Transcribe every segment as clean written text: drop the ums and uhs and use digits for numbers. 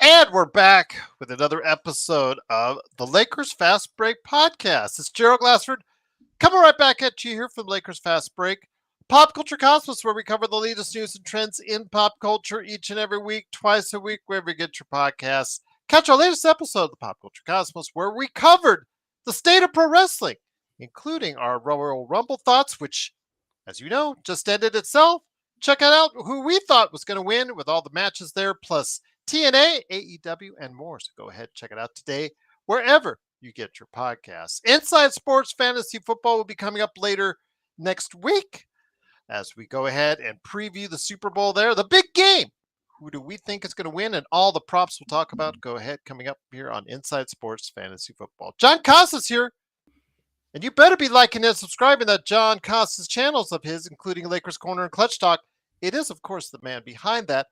And we're back with another episode of the Lakers Fast Break podcast. It's Gerald Glassford coming right back at you here from Lakers Fast Break, Pop Culture Cosmos, where we cover the latest news and trends in pop culture each and every week, twice a week, wherever you get your podcasts. Catch our latest episode of the Pop Culture Cosmos, where we covered the state of pro wrestling, including our Royal Rumble thoughts, which, as you know, just ended itself. Check out who we thought was going to win with all the matches there, plus TNA, AEW, and more. So go ahead, check it out today, wherever you get your podcasts. Inside Sports Fantasy Football will be coming up later next week as we go ahead and preview the Super Bowl there, the big game. Who do we think is going to win? And all the props we'll talk about. Go ahead, coming up here on Inside Sports Fantasy Football. John Costas here. And you better be liking and subscribing to John Costas channels of his, including Lakers Corner and Clutch Talk. It is, of course, the man behind that,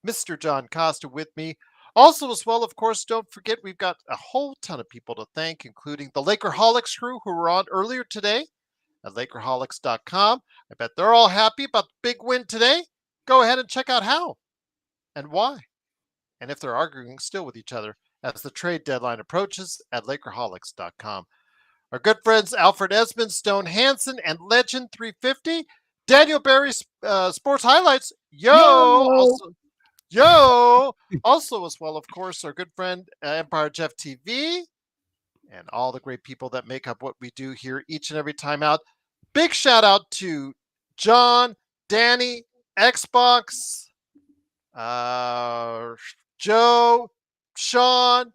Mr. John Costa, with me. Also, as well, of course, don't forget we've got a whole ton of people to thank, including the Lakerholics crew who were on earlier today at Lakerholics.com. I bet they're all happy about the big win today. Go ahead and check out how and why, and if they're arguing still with each other as the trade deadline approaches at Lakerholics.com. Our good friends Alfred Esmond, Stone Hansen, and Legend 350. Daniel Barry Sports Highlights. Also, as well, of course, our good friend Empire Jeff TV, and all the great people that make up what we do here each and every time out. Big shout out to John, Danny, Xbox, Joe, Sean,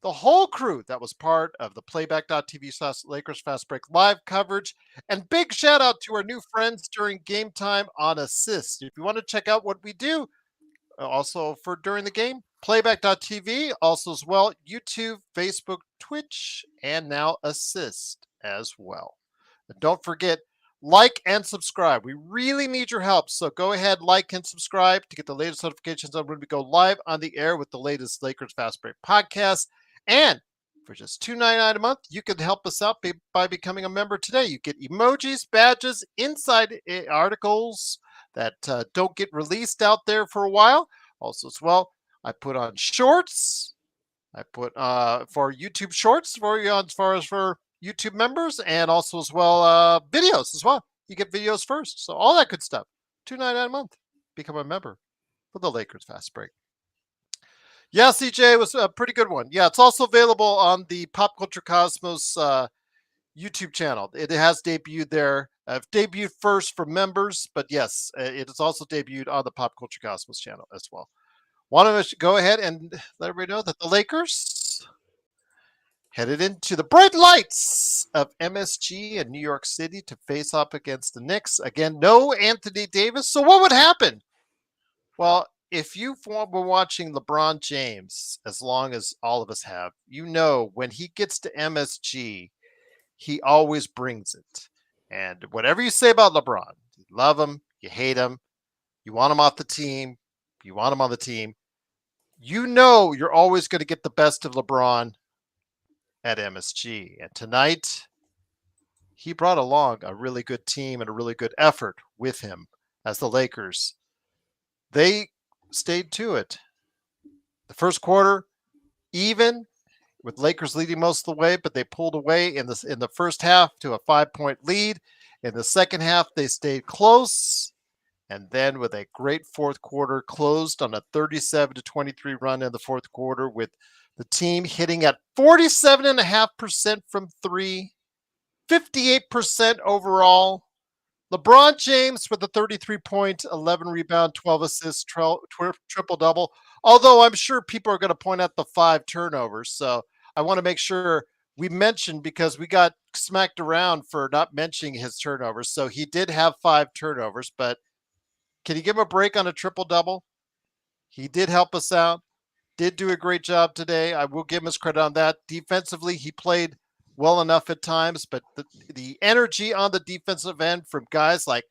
the whole crew that was part of the playback.tv/Lakers Fast Break live coverage. And big shout out to our new friends during game time on Assist. If you want to check out what we do, also for during the game, playback.tv, also as well, YouTube, Facebook, Twitch, and now Assist as well. And don't forget, like and subscribe. We really need your help. So go ahead, like and subscribe to get the latest notifications on when we go live on the air with the latest Lakers Fast Break podcast. And for just $2.99 a month, you can help us out by becoming a member today. You get emojis, badges, inside articles that don't get released out there for a while. Also, as well, I put on shorts. I put for YouTube shorts for you as far as for YouTube members, and also as well videos as well. You get videos first. So all that good stuff. $2.99 a month. Become a member for the Lakers Fast Break. Yeah, CJ, was a pretty good one. Yeah, it's also available on the Pop Culture Cosmos YouTube channel. It has debuted there. Debuted first for members, but yes, it is also debuted on the Pop Culture Cosmos channel as well. Want to go ahead and let everybody know that the Lakers headed into the bright lights of MSG in New York City to face off against the Knicks. Again, no Anthony Davis. So what would happen? Well, if you were watching LeBron James, as long as all of us have, you know when he gets to MSG, he always brings it. And whatever you say about LeBron, you love him, you hate him, you want him off the team, you want him on the team, you know you're always going to get the best of LeBron at MSG. And tonight, he brought along a really good team and a really good effort with him as the Lakers. They stayed to it. The first quarter, even with Lakers leading most of the way, but they pulled away in the first half to a 5-point lead. In the second half, they stayed close. And then with a great fourth quarter, closed on a 37-23 run in the fourth quarter, with the team hitting at 47.5% from three, 58% overall. LeBron James with a 33-point, 11 rebound, 12 assists, triple-double. Although I'm sure people are going to point out the 5 turnovers. So I want to make sure we mention, because we got smacked around for not mentioning his turnovers. So he did have 5 turnovers, but can you give him a break on a triple-double? He did help us out. Did do a great job today. I will give him his credit on that. Defensively, he played well enough at times, but the energy on the defensive end from guys like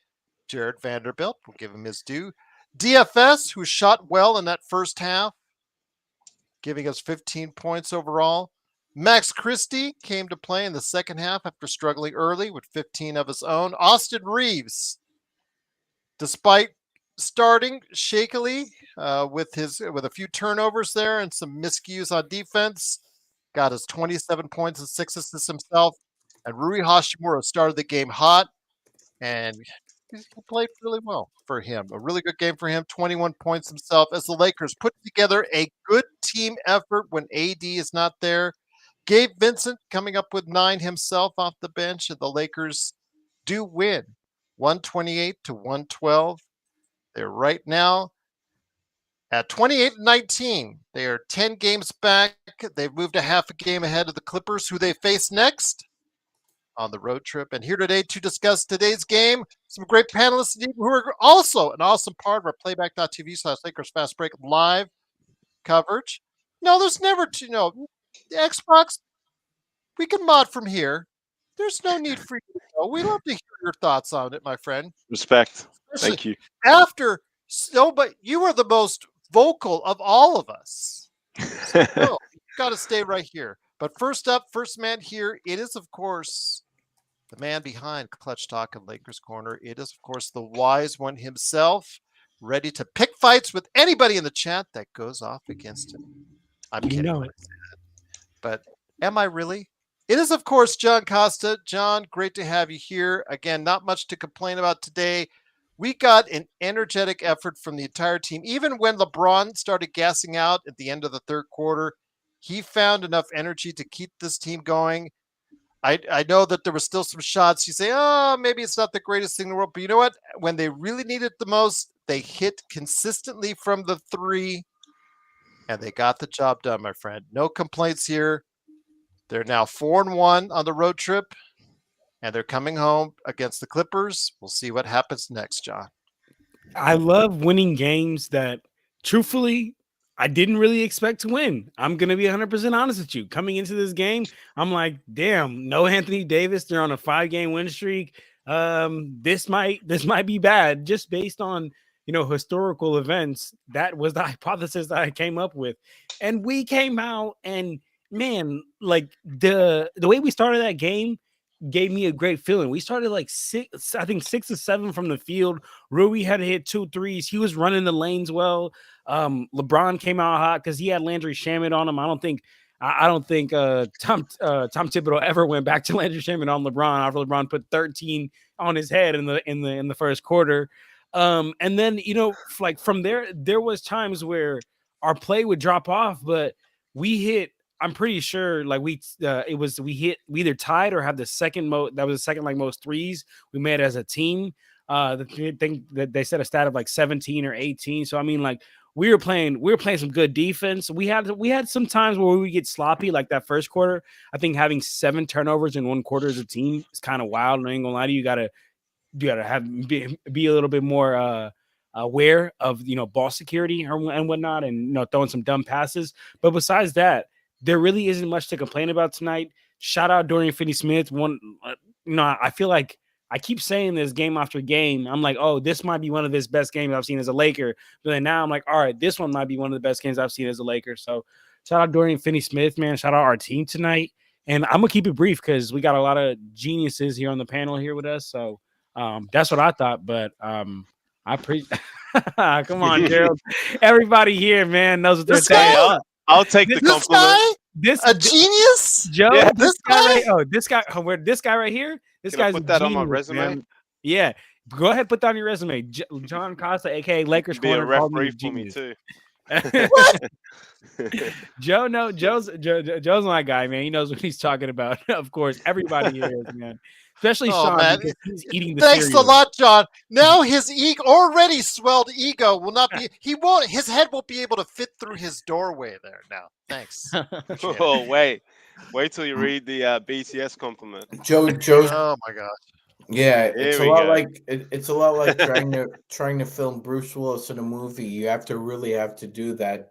Jared Vanderbilt, we'll give him his due. DFS, who shot well in that first half, giving us 15 points overall. Max Christie came to play in the second half after struggling early with 15 of his own. Austin Reeves, despite starting shakily with a few turnovers there and some miscues on defense. Got his 27 points and 6 assists himself. And Rui Hashimura started the game hot, and he played really well for him. A really good game for him. 21 points himself as the Lakers put together a good team effort when AD is not there. Gabe Vincent coming up with 9 himself off the bench, and the Lakers do win 128-112. They're right now at 28-19. They are 10 games back. They've moved a half a game ahead of the Clippers, who they face next on the road trip. And here today to discuss today's game, some great panelists who are also an awesome part of our playback.tv/Lakers Fast Break live coverage. No, there's never, the Xbox, we can mod from here. There's no need for you to go. We love to hear your thoughts on it, my friend. Respect. Especially Thank you. After, but you are the most vocal of all of us. So, no, you got to stay right here. But first up, first man here, it is, of course, the man behind Clutch Talk and Lakers Corner. It is, of course, the wise one himself, ready to pick fights with anybody in the chat that goes off against him. I'm kidding when I say that. But am I really? It is, of course, John Costa. John, great to have you here. Again, not much to complain about today. We got an energetic effort from the entire team. Even when LeBron started gassing out at the end of the third quarter, he found enough energy to keep this team going. I know that there were still some shots. You say, oh, maybe it's not the greatest thing in the world. But you know what? When they really need it the most, they hit consistently from the three, and they got the job done, my friend. No complaints here. They're now 4-1 on the road trip, and they're coming home against the Clippers. We'll see what happens next, John. I love winning games that, truthfully, I didn't really expect to win. I'm going to be 100% honest with you. Coming into this game, I'm like, damn, no Anthony Davis. They're on a 5-game win streak. This might be bad just based on, historical events. That was the hypothesis that I came up with. And we came out and, man, like the way we started that game gave me a great feeling. We started like 6 or 7 from the field. Rui had to hit 2 threes. He was running the lanes well. LeBron came out hot because he had Landry Shamet on him. I don't think Tom Thibodeau ever went back to Landry Shamet on LeBron after LeBron put 13 on his head in the first quarter. And then like from there was times where our play would drop off, but we hit. I'm pretty sure like we either tied or have the second most. That was the second like most threes we made as a team. The thing that they said a stat of like 17 or 18. So I mean, like we were playing some good defense. We had some times where we get sloppy, like that first quarter. I think having 7 turnovers in one quarter as a team is kind of wild. I ain't gonna lie to you. You gotta have be a little bit more aware of ball security and whatnot, and throwing some dumb passes. But besides that, there really isn't much to complain about tonight. Shout out Dorian Finney-Smith. I feel like I keep saying this game after game. I'm like, oh, this might be one of his best games I've seen as a Laker. But then now I'm like, all right, this one might be one of the best games I've seen as a Laker. So shout out Dorian Finney-Smith, man. Shout out our team tonight. And I'm going to keep it brief because we got a lot of geniuses here on the panel here with us. So that's what I thought. But I come on, Gerald. Everybody here, man, knows what they're saying. I'll take the compliment. Genius, Joe. Yeah. This guy right here. This guy's put that genius, on my resume. Man. Yeah, go ahead, put that on your resume. John Costa, aka Lakers Be Corner, a referee for me too. Joe's my guy, man. He knows what he's talking about. Of course, everybody here is, man. Especially Sean, man. because he's eating the Thanks cereal. a lot, John. Now his already swelled ego will not be. His head won't be able to fit through his doorway there. Now, thanks. Oh, wait till you read the BTS compliment. Joe's. Oh my gosh. Yeah, it's Here a we lot go. like it's a lot like trying to film Bruce Willis in a movie. You have to do that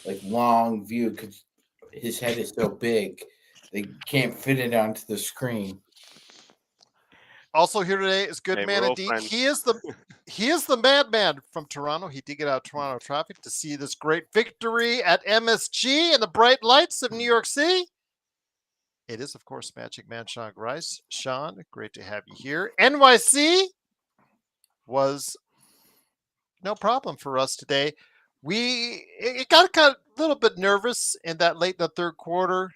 like long view because his head is so big they can't fit it onto the screen. Also here today is good Hey, man we're all indeed. friends. He is the madman from Toronto. He did get out of Toronto traffic to see this great victory at MSG in the bright lights of New York City. It is, of course, Magic Man Sean Grice. Sean, great to have you here. NYC was no problem for us today. It got kind of a little bit nervous in that late in the third quarter.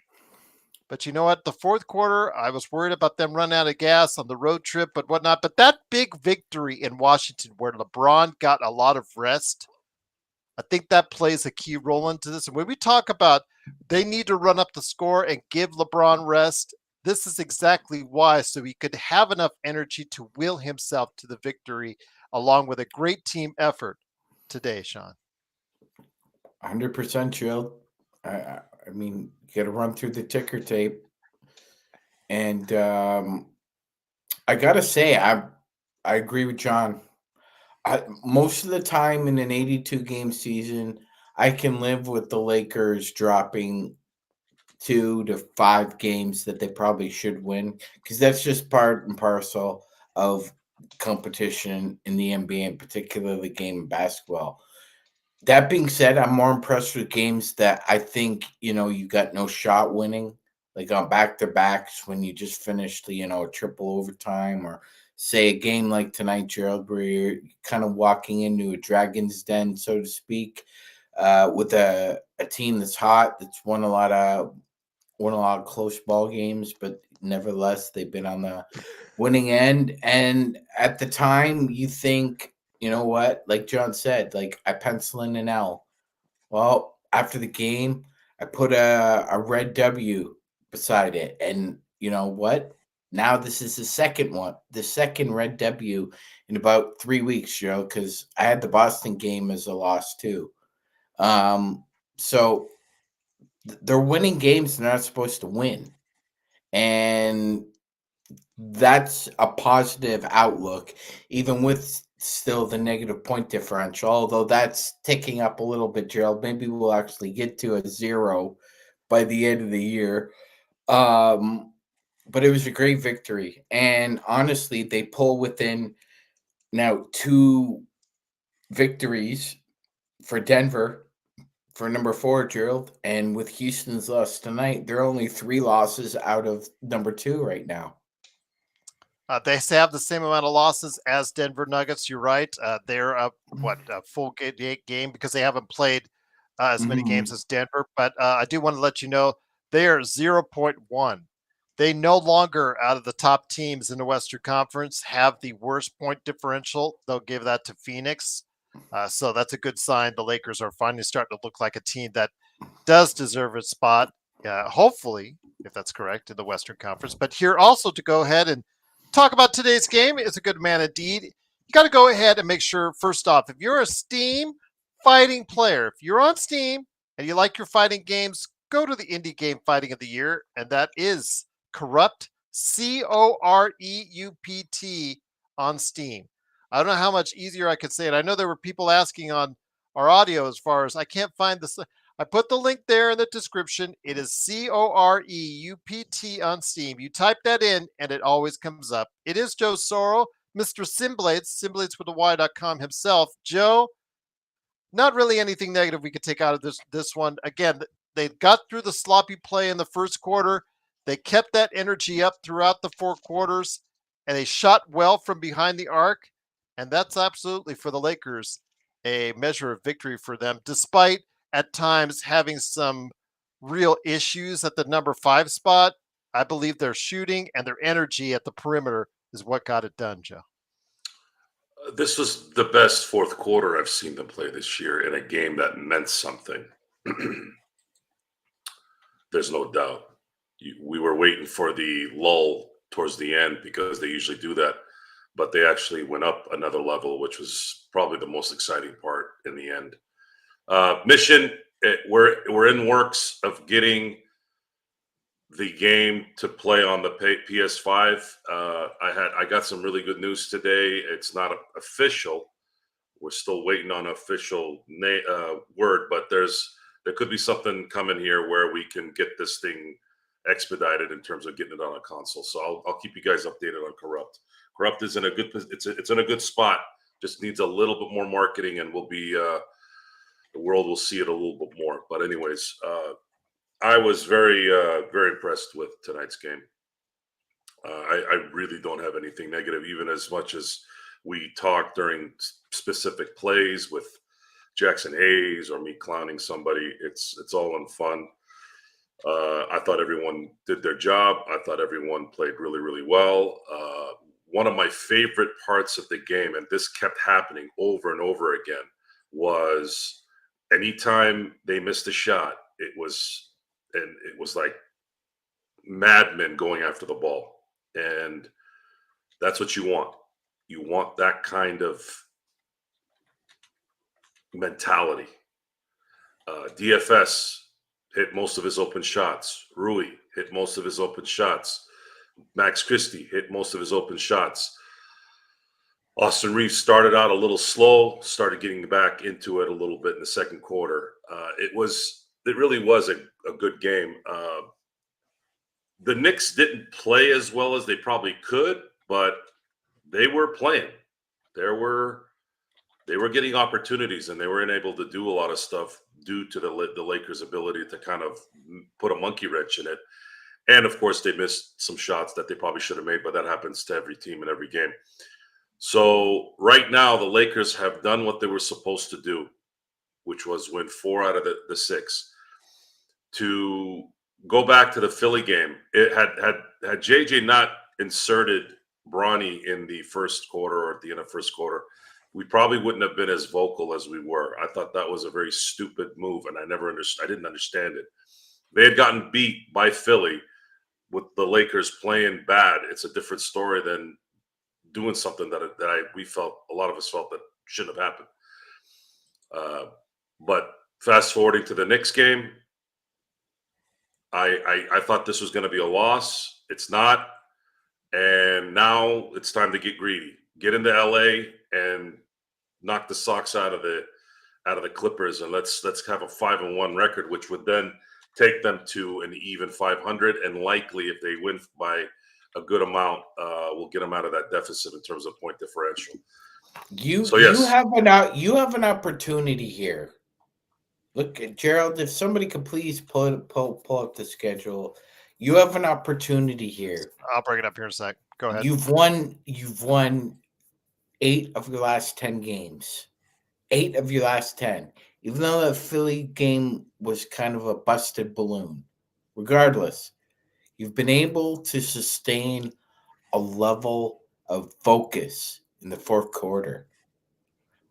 But you know what? The fourth quarter, I was worried about them running out of gas on the road trip, but whatnot. But that big victory in Washington, where LeBron got a lot of rest, I think that plays a key role into this. And when we talk about they need to run up the score and give LeBron rest, this is exactly why. So he could have enough energy to will himself to the victory, along with a great team effort today, Sean. 100% Jill. I mean, you got to run through the ticker tape, and I gotta say, I agree with John. Most of the time in an 82 game season, I can live with the Lakers dropping 2 to 5 games that they probably should win, because that's just part and parcel of competition in the NBA, and particularly game of basketball. That being said, I'm more impressed with games that I think, you got no shot winning, like on back-to-backs when you just finished, a triple overtime, or say a game like tonight, Gerald, where you're kind of walking into a dragon's den, so to speak, with a team that's hot, that's won a lot of close ball games, but nevertheless, they've been on the winning end. And at the time, you think, you know what? Like John said, like I pencil in an L. Well, after the game, I put a red W beside it. And you know what? Now this is the second one, the second red W in about 3 weeks, because I had the Boston game as a loss too. So they're winning games they're not supposed to win. And that's a positive outlook, even with still the negative point differential, although that's ticking up a little bit, Gerald. Maybe we'll actually get to a 0 by the end of the year. But it was a great victory. And honestly, they pull within now 2 victories for Denver for number 4, Gerald. And with Houston's loss tonight, they're only 3 losses out of number 2 right now. They have the same amount of losses as Denver Nuggets. You're right. They're a full game because they haven't played as many games as Denver. But I do want to let you know they are 0.1. They no longer, out of the top teams in the Western Conference, have the worst point differential. They'll give that to Phoenix. So that's a good sign. The Lakers are finally starting to look like a team that does deserve its spot, hopefully, if that's correct, in the Western Conference. But here also to go ahead and talk about today's game is a good man indeed. You got to go ahead and make sure, first off, if you're a Steam fighting player, if you're on Steam and you like your fighting games, go to the Indie Game Fighting of the Year, and that is Corrupt, Coreupt on Steam. I don't know how much easier I could say it. I know there were people asking on our audio as far as I can't find this. I put the link there in the description. It is Coreupt on Steam. You type that in and it always comes up. It is Joe Sorrell, Mr. Simblades with a Y.com himself. Joe, not really anything negative we could take out of this one. Again, they got through the sloppy play in the first quarter. They kept that energy up throughout the 4 quarters, and they shot well from behind the arc. And that's absolutely, for the Lakers, a measure of victory for them, despite at times having some real issues at the number 5 spot. I believe their shooting and their energy at the perimeter is what got it done, Joe. This was the best fourth quarter I've seen them play this year in a game that meant something. There's no doubt. We were waiting for the lull towards the end because they usually do that, but they actually went up another level, which was probably the most exciting part in the end. Mission, we're in works of getting the game to play on the PS5. I got some really good news today. It's not official. We're still waiting on official word, but there could be something coming here where we can get this thing expedited in terms of getting it on a console. So I'll keep you guys updated on Corrupt. Corrupt is in a good it's in a good spot. Just needs a little bit more marketing, and we'll be the world will see it a little bit more. But anyways, I was very very impressed with tonight's game. I really don't have anything negative, even as much as we talked during specific plays with Jackson Hayes or me clowning somebody. It's all in fun. I thought everyone did their job. I thought everyone played really, really well. One of my favorite parts of the game, and this kept happening over and over again, was anytime they missed a shot, it was like madmen going after the ball. And that's what you want. You want that kind of mentality. DFS hit most of his open shots. Rui hit most of his open shots. Max Christie hit most of his open shots. Austin Reeves started out a little slow, started getting back into it a little bit in the second quarter. It really was a good game. The Knicks didn't play as well as they probably could, but they were playing. They were getting opportunities, and they were able to do a lot of stuff due to the Lakers' ability to kind of put a monkey wrench in it. And of course, they missed some shots that they probably should have made, but that happens to every team in every game. So right now, the Lakers have done what they were supposed to do, which was win 4 out of the 6. To go back to the Philly game, it had JJ not inserted Bronny in the first quarter or at the end of first quarter, we probably wouldn't have been as vocal as we were. I thought that was a very stupid move, and I didn't understand it. They had gotten beat by Philly with the Lakers playing bad. It's a different story than doing something that a lot of us felt that shouldn't have happened. But fast forwarding to the Knicks game, I thought this was going to be a loss. It's not. And now it's time to get greedy. Get into LA and knock the socks out of the Clippers, and let's have a 5-1 record, which would then take them to an even 500, and likely if they win by a good amount, we'll get them out of that deficit in terms of point differential. You have an opportunity here. Look, Gerald, if somebody could please pull up the schedule, you have an opportunity here. I'll bring it up here in a sec. Go ahead. You've won 8 of your last 10 games. 8 of your last 10. Even though the Philly game was kind of a busted balloon. Regardless, you've been able to sustain a level of focus in the fourth quarter.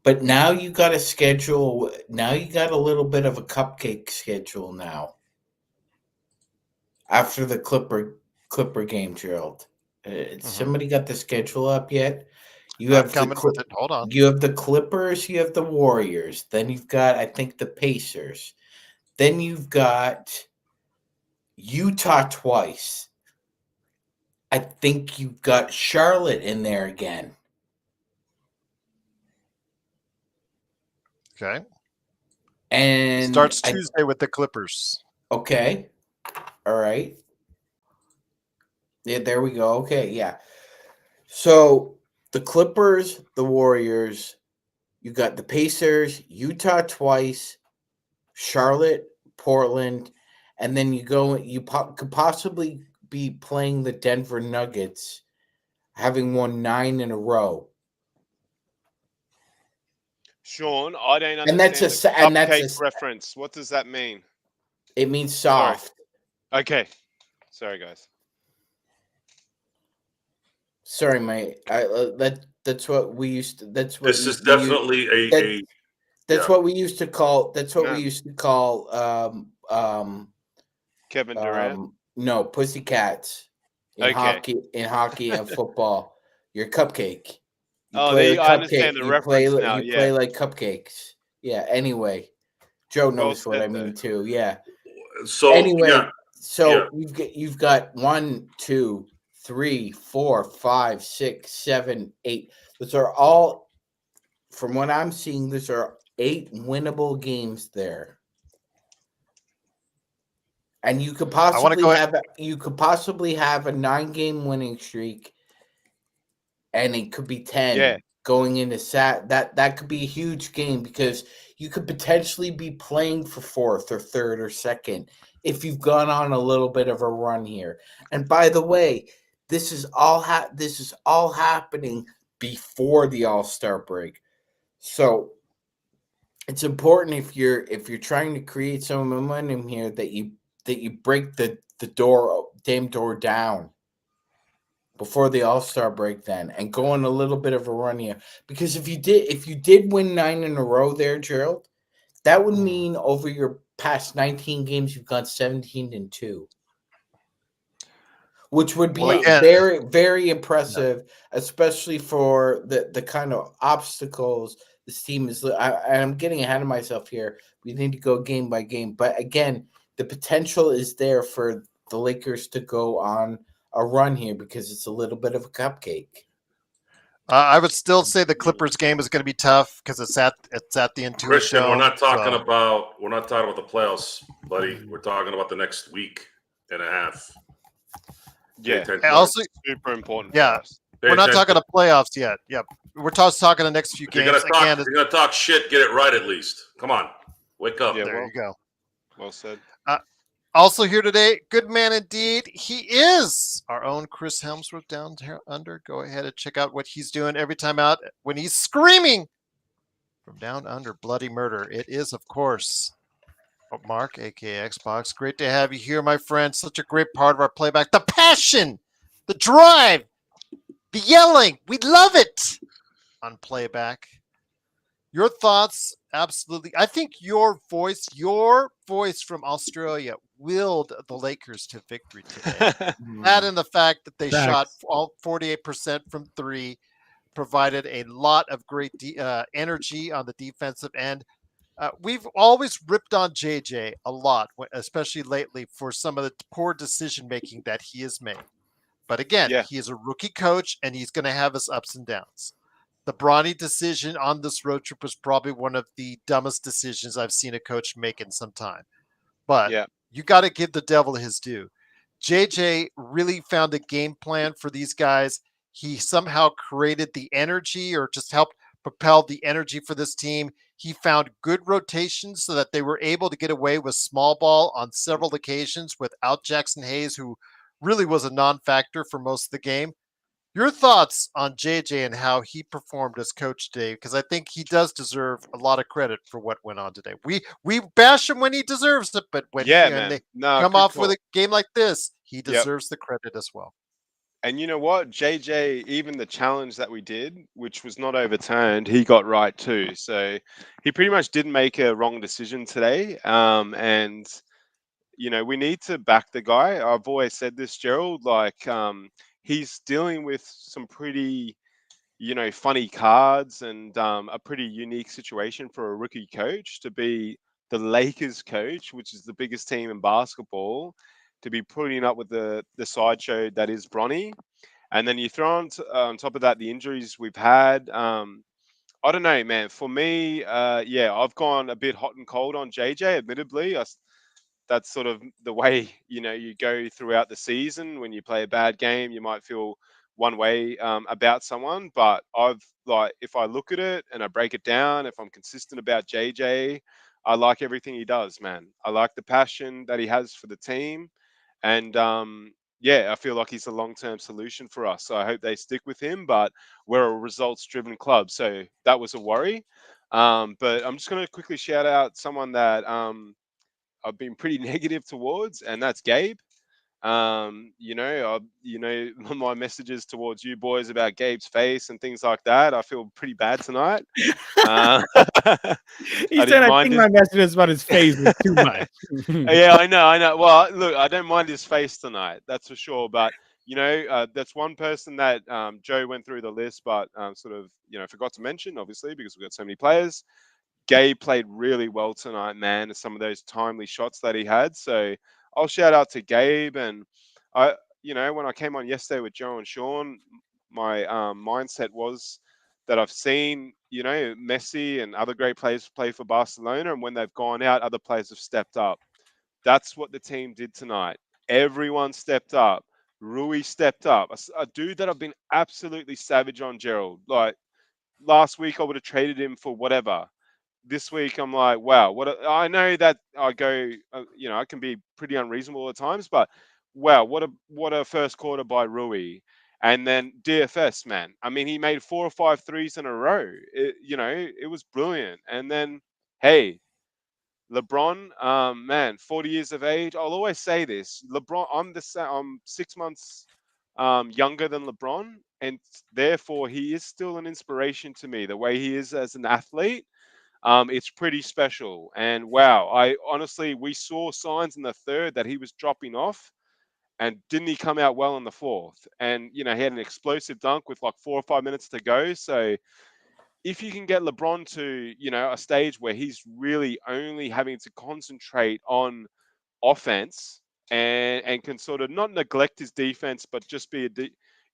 But now you got a schedule. Now you got a little bit of a cupcake schedule now. After the Clipper game, Gerald. Somebody got the schedule up yet? You have Hold on. You have the Clippers, you have the Warriors. Then you've got, I think, the Pacers. Then you've got Utah twice. I think you've got Charlotte in there again. Okay. And starts Tuesday with the Clippers. Okay. All right. Yeah, there we go. Okay, yeah. So the Clippers, the Warriors, you got the Pacers, Utah twice, Charlotte, Portland, and then you could possibly be playing the Denver Nuggets, having won 9 in a row. Sean, I don't understand And that's the cupcake reference. What does that mean? It means soft. Sorry. Okay. Sorry, guys. Sorry, mate. That's what we used to. That's what this is definitely That's what we used to call. That's what we used to call. Kevin Durant. No, pussycats in hockey and football. You're a cupcake. I understand the reference now. You play like cupcakes. Yeah. Anyway, Joe knows what I mean too. Yeah. So anyway, you've got 1, 2, 3, 4, 5, 6, 7, 8. Those are all, from what I'm seeing, those are 8 winnable games there. And you could possibly have a 9-game winning streak, and it could be 10 going into that could be a huge game, because you could potentially be playing for 4th or 3rd or 2nd if you've gone on a little bit of a run here. And by the way, this is all happening before the All-Star break. So it's important if you're trying to create some momentum here that you break the damn door down before the All-Star break then and go on a little bit of a run here. Because if you did win 9 in a row there, Gerald, that would mean over your past 19 games you've gone 17-2. Which would be Well, again, very, very impressive, especially for the kind of obstacles this team is. I'm getting ahead of myself here. We need to go game by game. But again, the potential is there for the Lakers to go on a run here because it's a little bit of a cupcake. I would still say the Clippers game is going to be tough because it's at the Intuit Christian, show. we're not talking so- about the playoffs, buddy. We're talking about the next week and a half. Pay Yeah, attention. And also, super important. Yeah. For us. Pay we're not attention. talking to playoffs yet. Yep, we're talking the next few If you're games. gonna talk, Again, if you're gonna talk shit, get it right at least. Come on, wake up. Yeah, there well, you go. well said. Also here today, good man indeed. He is our own Chris Helmsworth down under. Go ahead and check out what he's doing every time out when he's screaming from down under bloody murder. It is, of course, Mark, aka Xbox. Great to have you here, my friend. Such a great part of our playback. The passion, the drive, the yelling. We love it on playback. Your thoughts, absolutely. I think your voice from Australia willed the Lakers to victory today. That and the fact that they shot all 48% from three provided a lot of great energy on the defensive end. We've always ripped on JJ a lot, especially lately, for some of the poor decision making that he has made. But again, Yeah. he is a rookie coach, and he's going to have his ups and downs. The Bronny decision on this road trip was probably one of the dumbest decisions I've seen a coach make in some time. But Yeah. you got to give the devil his due. JJ really found a game plan for these guys. He somehow created the energy or just helped propel the energy for this team. He found good rotations so that they were able to get away with small ball on several occasions without Jackson Hayes, who really was a non-factor for most of the game. Your thoughts on JJ and how he performed as coach today? Because I think he does deserve a lot of credit for what went on today. We bash him when he deserves it, but when man. they No, come good off call. with a game like this, he deserves the credit as well. And you know what? JJ, even the challenge that we did, which was not overturned, he got right too. So he pretty much didn't make a wrong decision today. And you know, we need to back the guy. I've always said this, Gerald. Like, he's dealing with some pretty, you know, funny cards and a pretty unique situation for a rookie coach to be the Lakers coach, which is the biggest team in basketball, to be putting up with the sideshow that is Bronny. And then you throw on top of that the injuries we've had. I don't know, man. For me, I've gone a bit hot and cold on JJ, admittedly. That's sort of the way, you know, you go throughout the season. When you play a bad game, you might feel one way about someone, but if I look at it and I break it down, if I'm consistent about JJ, I like everything he does, man. I like the passion that he has for the team, and I feel like he's a long-term solution for us. So I hope they stick with him, but we're a results-driven club, so that was a worry. But I'm just going to quickly shout out someone that I've been pretty negative towards, and that's Gabe. My messages towards you boys about Gabe's face and things like that, I feel pretty bad tonight. He said, "I think my messages about his face was too much." Yeah, I know. Well, look, I don't mind his face tonight, that's for sure. But that's one person that Joe went through the list, but sort of forgot to mention, obviously, because we've got so many players. Gabe played really well tonight, man. Some of those timely shots that he had. So I'll shout out to Gabe. And when I came on yesterday with Joe and Sean, my mindset was that I've seen, Messi and other great players play for Barcelona, and when they've gone out, other players have stepped up. That's what the team did tonight. Everyone stepped up. Rui stepped up. A dude that I've been absolutely savage on, Gerald. Like last week, I would have traded him for whatever. This week I'm like, wow, I know that I go, I can be pretty unreasonable at times, but wow, what a first quarter by Rui. And then DFS, man. I mean, he made 4 or 5 threes in a row. It was brilliant. And then, hey, LeBron, man, 40 years of age. I'll always say this: LeBron. I'm 6 months younger than LeBron, and therefore he is still an inspiration to me. The way he is as an athlete, it's pretty special. And wow, we saw signs in the third that he was dropping off. And didn't he come out well in the fourth? And, he had an explosive dunk with like 4 or 5 minutes to go. So if you can get LeBron to, a stage where he's really only having to concentrate on offense and can sort of not neglect his defense, but just be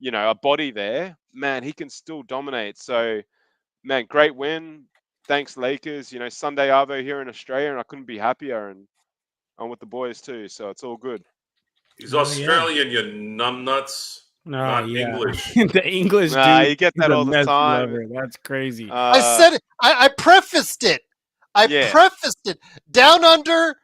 a body there, man, he can still dominate. So, man, great win. Thanks, Lakers. Sunday Arvo here in Australia, and I couldn't be happier. And I'm with the boys too, so it's all good. He's Australian, you numbnuts. Not English. The English Nah, dude. you get that he's a all the Messi time. lover. That's crazy. I said it. I prefaced it. Prefaced it. Down under,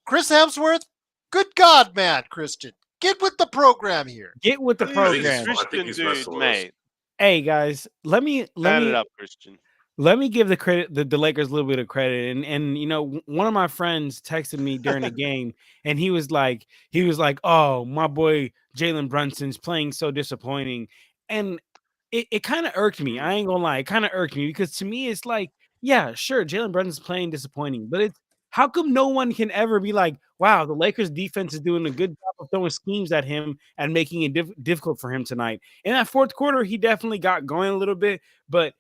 Chris Hemsworth. Good God, man, Christian. Get with the program here. Get with the I think program. he's messing with us. Mate. Hey guys, let me it up, Christian. Let me give the Lakers a little bit of credit. And one of my friends texted me during the game, and he was like, "Oh, my boy Jalen Brunson's playing so disappointing," and it kind of irked me. I ain't gonna lie, it kind of irked me because to me it's like, yeah, sure, Jalen Brunson's playing disappointing, but it's how come no one can ever be like, wow, the Lakers defense is doing a good job of throwing schemes at him and making it difficult for him tonight. In that fourth quarter, he definitely got going a little bit, but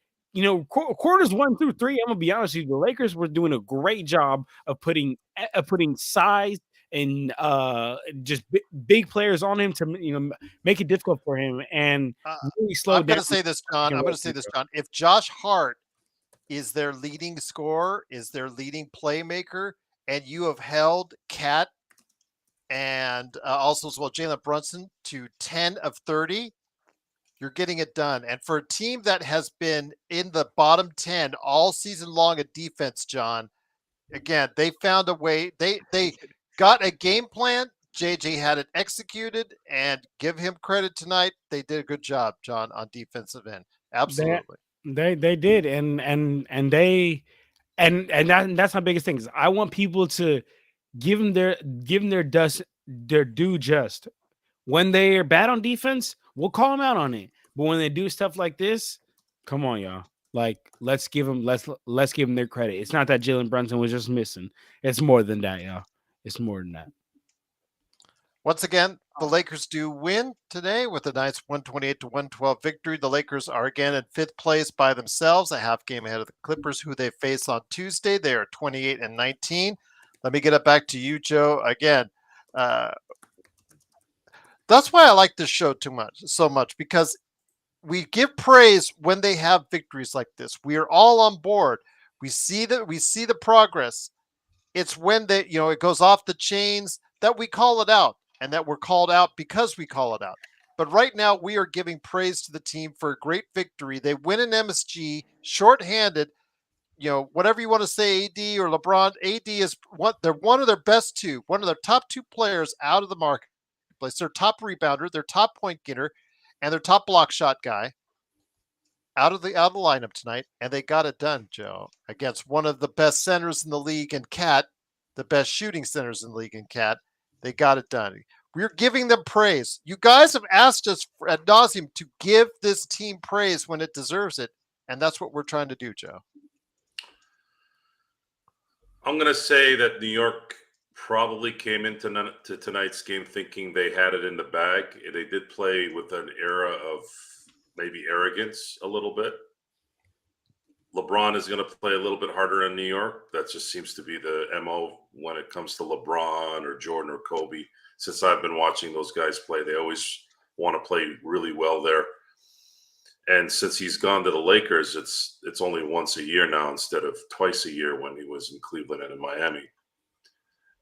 quarters 1 through 3, I'm gonna be honest with you, the Lakers were doing a great job of putting size and just big players on him to make it difficult for him and really slow down. I'm gonna say this, John. If Josh Hart is their leading scorer, is their leading playmaker, and you have held Cat and also as well Jalen Brunson to 10 of 30. You're getting it done. And for a team that has been in the bottom 10 all season long at defense, John, again, they found a way. They got a game plan. JJ had it executed, and give him credit tonight. They did a good job, John, on defensive end. Absolutely. They did. And that's my biggest thing is I want people to give them their due just. When they are bad on defense, we'll call them out on it. But when they do stuff like this, come on, y'all. Like, let's give them their credit. It's not that Jalen Brunson was just missing. It's more than that, y'all. It's more than that. Once again, the Lakers do win today with a nice 128-112 victory. The Lakers are again in 5th place by themselves, a half game ahead of the Clippers, who they face on Tuesday. They are 28-19. Let me get it back to you, Joe. Again, that's why I like this show so much, because we give praise when they have victories like this. We are all on board. We see the progress. It's when it goes off the chains that we call it out, and that we're called out because we call it out. But right now we are giving praise to the team for a great victory. They win an MSG shorthanded. Whatever you want to say, AD or LeBron, AD is they're one of their best two, one of their top 2 players out of the marketplace. Their top rebounder, their top point getter, and their top block shot guy out of the lineup tonight, and they got it done, Joe, against one of the best centers in the league in Cat, the best shooting centers in the league in Cat. They got it done. We're giving them praise. You guys have asked us ad nauseum to give this team praise when it deserves it, and that's what we're trying to do, Joe. I'm going to say that New York probably came into tonight's game thinking they had it in the bag. They did play with an era of maybe arrogance a little bit. LeBron is going to play a little bit harder in New York. That just seems to be the MO when it comes to LeBron or Jordan or Kobe. Since I've been watching those guys play, they always want to play really well there. And since he's gone to the Lakers, it's only once a year now instead of twice a year when he was in Cleveland and in Miami.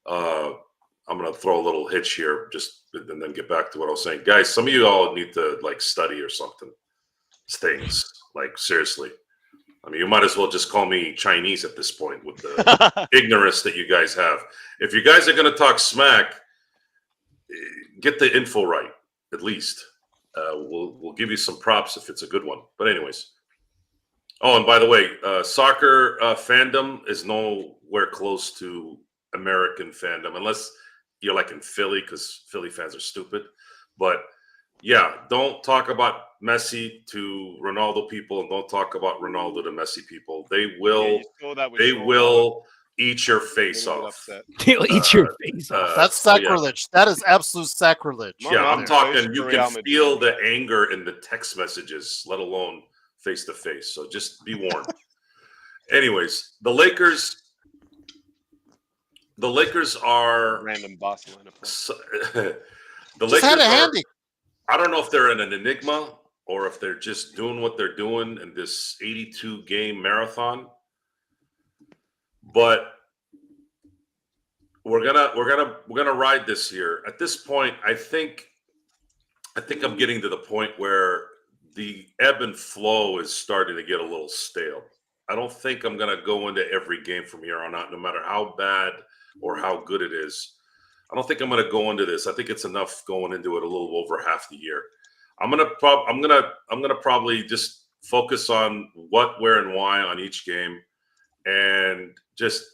I'm going to throw a little hitch here and then get back to what I was saying. Guys, some of you all need to study or something. Things, seriously. I mean, you might as well just call me Chinese at this point with the ignorance that you guys have. If you guys are going to talk smack, get the info right, at least. we'll give you some props if it's a good one. But anyways. Oh, and by the way, soccer fandom is nowhere close to American fandom, unless you're like in Philly, because Philly fans are stupid. But yeah, don't talk about Messi to Ronaldo people, and don't talk about Ronaldo to Messi people. They will, eat your face off. They'll eat your face off. That's so yeah. sacrilege. That is absolute sacrilege. Yeah, right I'm there. talking. You can feel the anger in the text messages, let alone face to face. So just be warned. Anyways, the Lakers are Random Barcelona player. the Just had Lakers a are. handy. I don't know if they're in an enigma or if they're just doing what they're doing in this 82 game marathon. But we're gonna ride this here. At this point, I think I'm getting to the point where the ebb and flow is starting to get a little stale. I don't think I'm going to go into every game from here on out, no matter how bad or how good it is. I don't think I'm going to go into this. I think it's enough going into it a little over half the year. I'm going to probably just focus on what, where, and why on each game, and just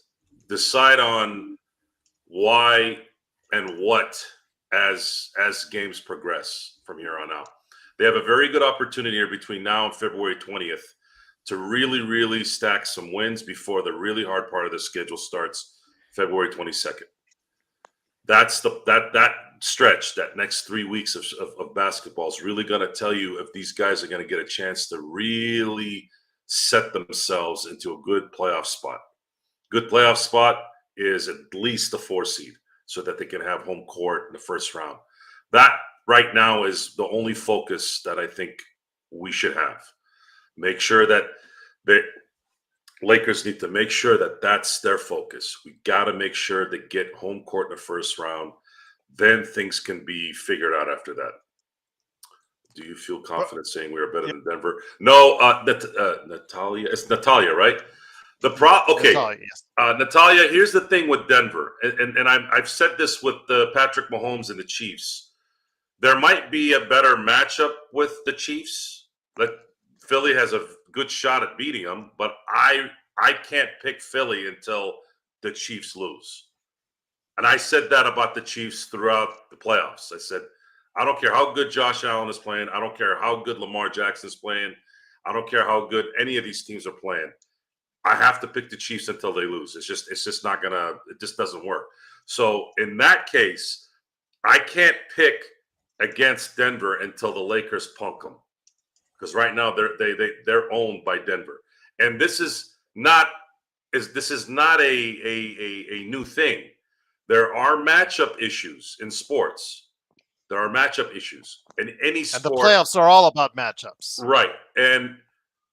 decide on why and what as games progress from here on out. They have a very good opportunity here between now and February 20th to really, really stack some wins before the really hard part of the schedule starts February 22nd. That's that stretch, that next 3 weeks of basketball is really going to tell you if these guys are going to get a chance to really set themselves into a good playoff spot. Good playoff spot is at least a 4 seed so that they can have home court in the first round. That right now is the only focus that I think we should have. Make sure that the Lakers need to make sure that that's their focus. We got to make sure they get home court in the first round. Then things can be figured out after that. Do you feel confident saying we are better than Denver? No, Natalia. It's Natalia, right? Natalia, yes. Natalia, here's the thing with Denver, and I've said this with Patrick Mahomes and the Chiefs. There might be a better matchup with the Chiefs. Like Philly has a good shot at beating them, but I can't pick Philly until the Chiefs lose. And I said that about the Chiefs throughout the playoffs. I said, I don't care how good Josh Allen is playing. I don't care how good Lamar Jackson is playing. I don't care how good any of these teams are playing. I have to pick the Chiefs until they lose. It's just not gonna. It just doesn't work. So in that case, I can't pick against Denver until the Lakers punk them, because right now they're owned by Denver, and this is not a new thing. There are matchup issues in sports. There are matchup issues in any sport. And the playoffs are all about matchups. Right. And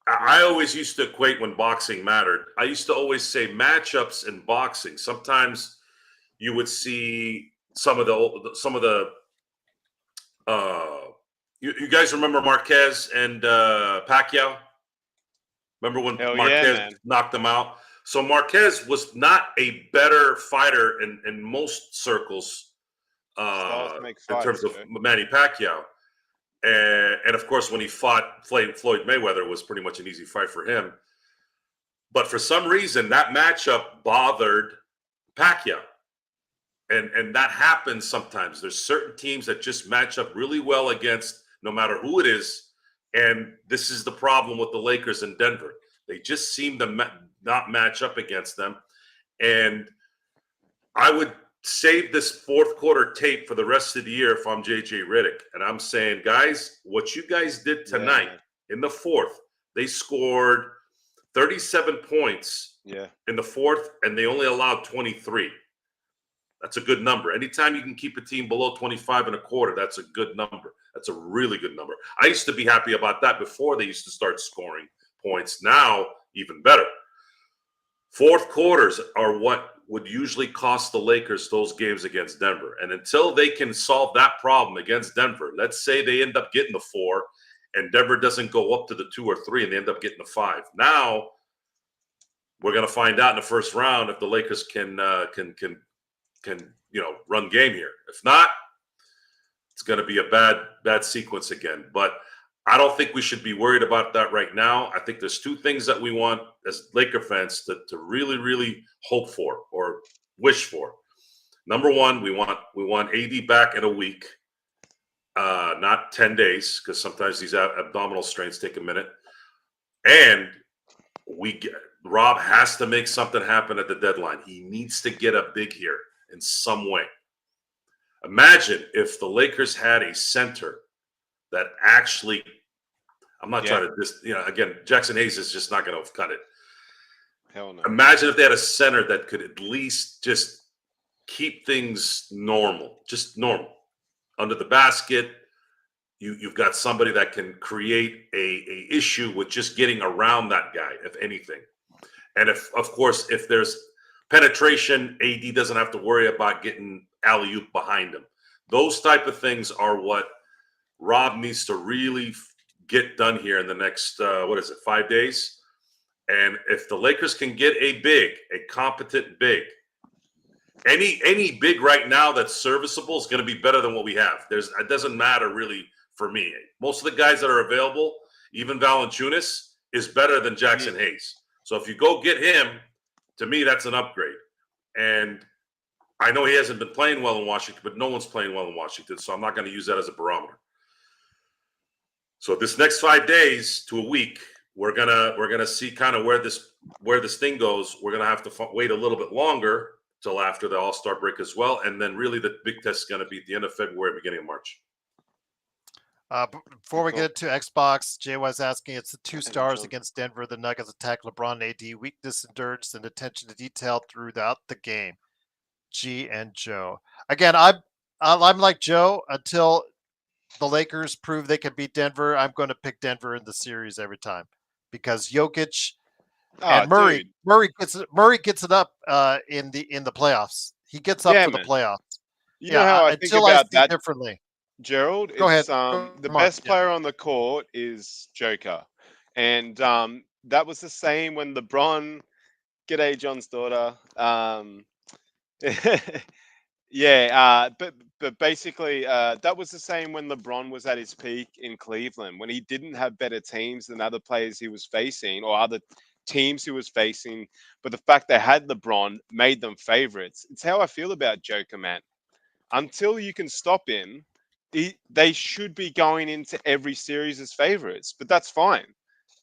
I always used to equate when boxing mattered. I used to always say matchups in boxing. Sometimes you would see some of the you guys remember Marquez and Pacquiao? Remember when Marquez knocked him out? So Marquez was not a better fighter in most circles in terms of Manny Pacquiao. And of course, when he fought Floyd Mayweather, it was pretty much an easy fight for him. But for some reason, that matchup bothered Pacquiao. And that happens sometimes. There's certain teams that just match up really well against no matter who it is. And this is the problem with the Lakers in Denver. They just seem to not match up against them. And I would save this fourth quarter tape for the rest of the year if I'm JJ Redick. And I'm saying, guys, what you guys did tonight in the fourth, they scored 37 points in the fourth, and they only allowed 23. That's a good number. Anytime you can keep a team below 25 and a quarter, that's a good number. That's a really good number. I used to be happy about that before they used to start scoring points. Now, even better. Fourth quarters are what would usually cost the Lakers those games against Denver. And until they can solve that problem against Denver, let's say they end up getting the 4 and Denver doesn't go up to the 2 or 3 and they end up getting the 5. Now, we're going to find out in the first round if the Lakers can run game here. If not, it's going to be a bad sequence again. But I don't think we should be worried about that right now. I think there's two things that we want as Laker fans to really, really hope for or wish for. Number one, we want AD back in a week, not 10 days, because sometimes these abdominal strains take a minute. And Rob has to make something happen at the deadline. He needs to get a big here in some way. Imagine if the Lakers had a center that actually, I'm not trying to again, Jackson Hayes is just not going to cut it. Hell no. Imagine if they had a center that could at least just keep things normal, just normal. Under the basket, you've got somebody that can create a issue with just getting around that guy, if anything. And of course, if there's penetration, AD doesn't have to worry about getting alley-oop behind him. Those type of things are what Rob needs to really get done here in the next, 5 days? And if the Lakers can get a competent big, any big right now that's serviceable is going to be better than what we have. It doesn't matter really for me. Most of the guys that are available, even Valanciunas, is better than Jackson Hayes. So if you go get him, to me, that's an upgrade. And I know he hasn't been playing well in Washington, but no one's playing well in Washington, so I'm not going to use that as a barometer. So this next 5 days to a week, we're gonna see kind of where this thing goes. We're gonna have to wait a little bit longer till after the All-Star break as well, and then really the big test is going to be at the end of February, beginning of March. Before we get to Xbox, JY's asking, it's the two stars against Denver. The Nuggets attack LeBron and AD. Weakness, endurance, and attention to detail throughout the game. G and Joe. Again, I'm like Joe. Until the Lakers prove they can beat Denver, I'm going to pick Denver in the series every time because Jokic and Murray gets it up in the playoffs. He gets up for the playoffs. You know how I think about that differently. Gerald, Go ahead. The best player on the court is Joker. And that was the same when LeBron, g'day John's daughter. But basically that was the same when LeBron was at his peak in Cleveland, when he didn't have better teams than other players he was facing or other teams he was facing. But the fact they had LeBron made them favorites. It's how I feel about Joker, man. Until you can stop him, they should be going into every series as favorites, but that's fine.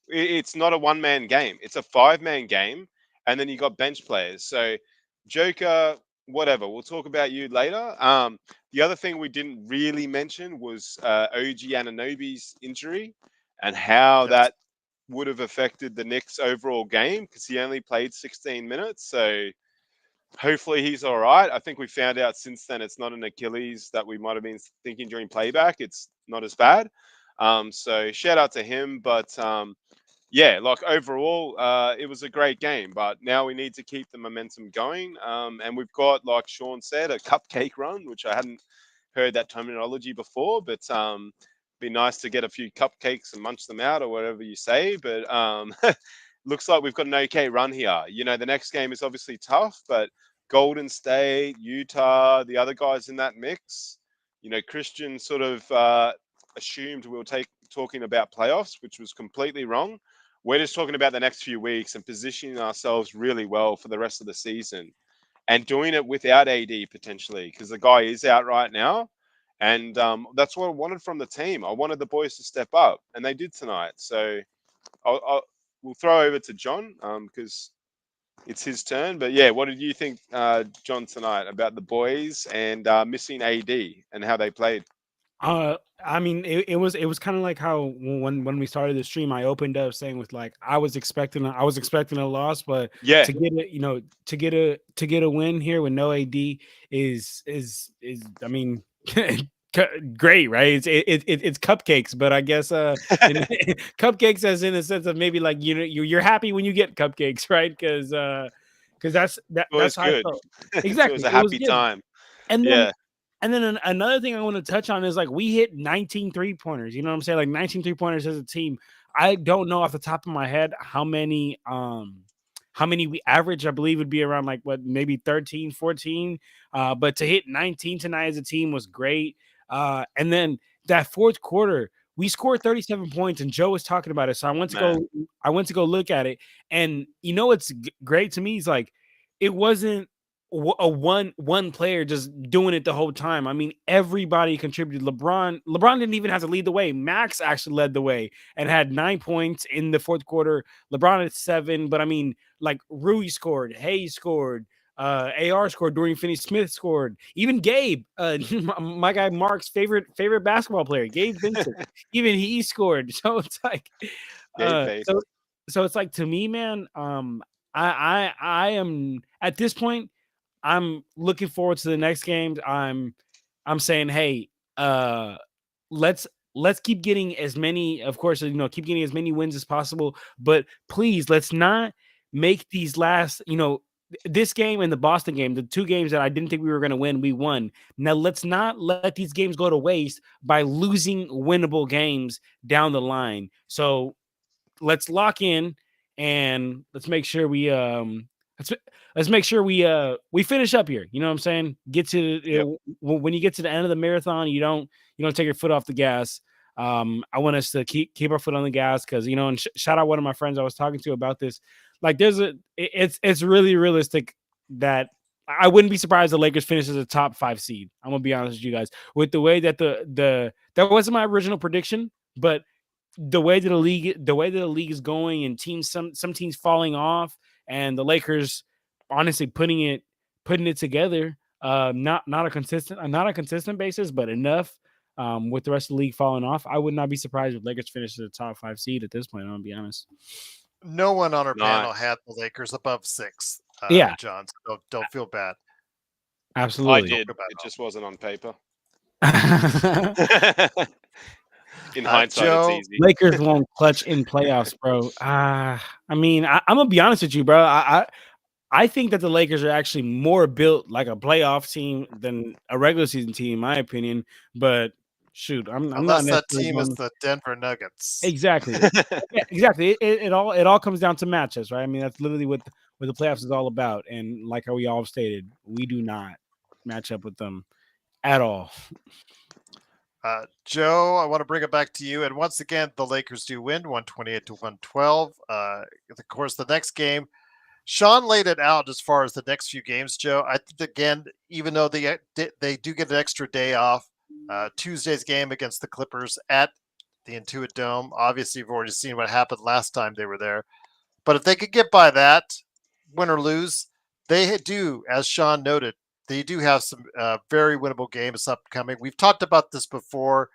It's not a one-man game. It's a five-man game, and then you got bench players. So Joker, whatever. We'll talk about you later. The other thing we didn't really mention was OG Anunoby's injury and how that would have affected the Knicks' overall game because he only played 16 minutes. So hopefully he's all right. I think we found out since then it's not an Achilles that we might have been thinking during playback. It's not as bad. So shout out to him. But like overall, it was a great game. But now we need to keep the momentum going. And we've got, like Sean said, a cupcake run, which I hadn't heard that terminology before. But be nice to get a few cupcakes and munch them out or whatever you say. But looks like we've got an okay run here. You know, the next game is obviously tough, but Golden State, Utah, the other guys in that mix, you know, Christian sort of assumed we were talking about playoffs, which was completely wrong. We're just talking about the next few weeks and positioning ourselves really well for the rest of the season and doing it without AD potentially because the guy is out right now. And that's what I wanted from the team. I wanted the boys to step up, and they did tonight. So we'll throw over to John because it's his turn. But yeah, what did you think, John, tonight about the boys and missing AD and how they played? I mean, it was kind of like how when we started the stream, I opened up saying with like I was expecting a loss, but to get a win here with no AD is I mean. Great, right? It's cupcakes, but I guess cupcakes as in a sense of maybe like you're happy when you get cupcakes, right? Because that's how I felt. Exactly, it was a happy time. And then another thing I want to touch on is like we hit 19 3-pointers. You know what I'm saying? Like 19 3-pointers as a team. I don't know off the top of my head how many we average. I believe would be around like maybe 13, 14. But to hit 19 tonight as a team was great. And then that fourth quarter, we scored 37 points, and Joe was talking about it. So I went to go look at it, and you know what's great to me is like it wasn't a one player just doing it the whole time. I mean, everybody contributed. LeBron didn't even have to lead the way. Max actually led the way and had 9 points in the fourth quarter. LeBron had 7, but I mean, like Rui scored, Hayes scored, AR scored, Dorian Finney-Smith scored, even Gabe, my guy Mark's favorite basketball player, Gabe Vincent, even he scored. So it's like, so it's like, to me, man, I am at this point, I'm looking forward to the next games. I'm saying, hey, let's keep getting as many, of course, keep getting as many wins as possible, but please let's not make these last, this game and the Boston game, the 2 games that I didn't think we were going to win, we won. Now let's not let these games go to waste by losing winnable games down the line. So let's lock in and let's make sure we let's make sure we finish up here. You know what I'm saying? Get to when you get to the end of the marathon, you don't take your foot off the gas. I want us to keep our foot on the gas because and shout out one of my friends I was talking to about this. Like, it's really realistic that I wouldn't be surprised the Lakers finish as a top 5 seed. I'm gonna be honest with you guys. With the way that that wasn't my original prediction, but the way that the league is going and some teams falling off and the Lakers honestly putting it together, not a consistent basis, but enough, with the rest of the league falling off, I would not be surprised if Lakers finish as a top 5 seed at this point. I'm gonna be honest. No one on our panel had the Lakers above 6. Yeah, John, so don't feel bad. Absolutely, I did. It just wasn't on paper. In hindsight, Joe, it's easy. Lakers won't clutch in playoffs, bro. I mean, I'm gonna be honest with you, bro. I think that the Lakers are actually more built like a playoff team than a regular season team, in my opinion. But shoot, I'm unless not that team is the Denver Nuggets. Exactly. Yeah, exactly. It all comes down to matchups, right? I mean, that's literally what the playoffs is all about. And like how we all stated, we do not match up with them at all. Joe, I want to bring it back to you. And once again, the Lakers do win 128-112. Of course, the next game, Sean laid it out as far as the next few games, Joe. I think, again, even though they do get an extra day off, Tuesday's game against the Clippers at the Intuit Dome. Obviously, you've already seen what happened last time they were there. But if they could get by that, win or lose, they do, as Sean noted, they do have some very winnable games upcoming. We've talked about this before,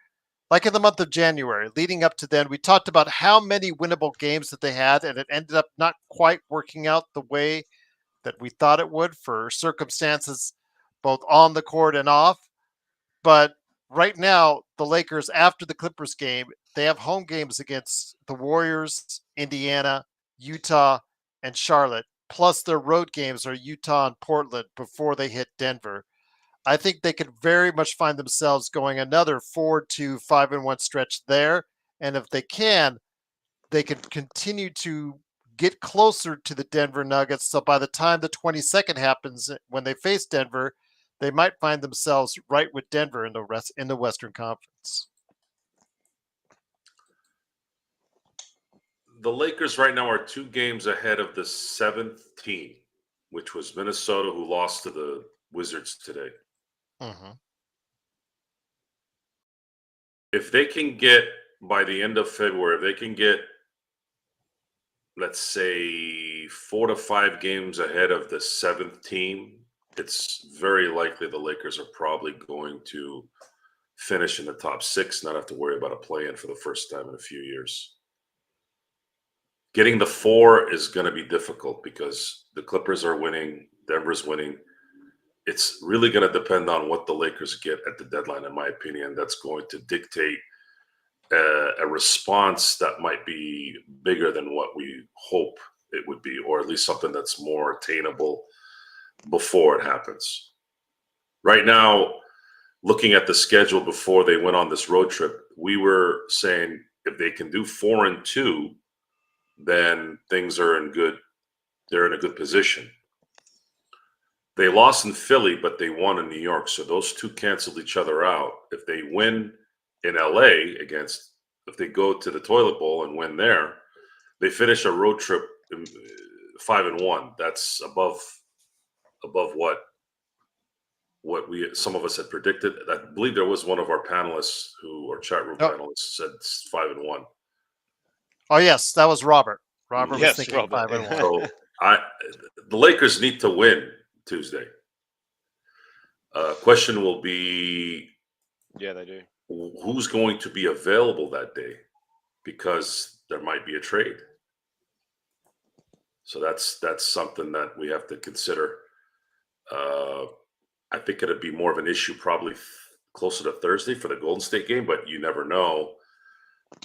like in the month of January. Leading up to then, we talked about how many winnable games that they had, and it ended up not quite working out the way that we thought it would for circumstances both on the court and off. But right now, the Lakers, after the Clippers game, they have home games against the Warriors, Indiana, Utah, and Charlotte. Plus their road games are Utah and Portland before they hit Denver. I think they could very much find themselves going another 4-5-1 stretch there. And if they can continue to get closer to the Denver Nuggets. So by the time the 22nd happens, when they face Denver, they might find themselves right with Denver in the Western Conference. The Lakers right now are 2 games ahead of the 7th team, which was Minnesota, who lost to the Wizards today. Mm-hmm. If they can get, by the end of February, if they can get, let's say, 4 to 5 games ahead of the 7th team, it's very likely the Lakers are probably going to finish in the top 6, not have to worry about a play-in for the first time in a few years. Getting the 4 is going to be difficult because the Clippers are winning, Denver's winning. It's really going to depend on what the Lakers get at the deadline, in my opinion. That's going to dictate a response that might be bigger than what we hope it would be, or at least something that's more attainable before it happens. Right now, looking at the schedule before they went on this road trip, we were saying if they can do 4-2, then things are they're in a good position. They lost in Philly, but they won in New York. So those two canceled each other out. If they win in LA if they go to the toilet bowl and win there, they finish a road trip 5-1. That's above what some of us had predicted. I believe there was one of our panelists or chat room panelists said 5-1. Oh yes, that was Robert. Robert was Yes, thinking Robert. 5-1. So the Lakers need to win Tuesday. Question will be, Yeah, they do. who's going to be available that day? Because there might be a trade. So that's something that we have to consider. I think it'd be more of an issue probably closer to Thursday for the Golden State game, but you never know.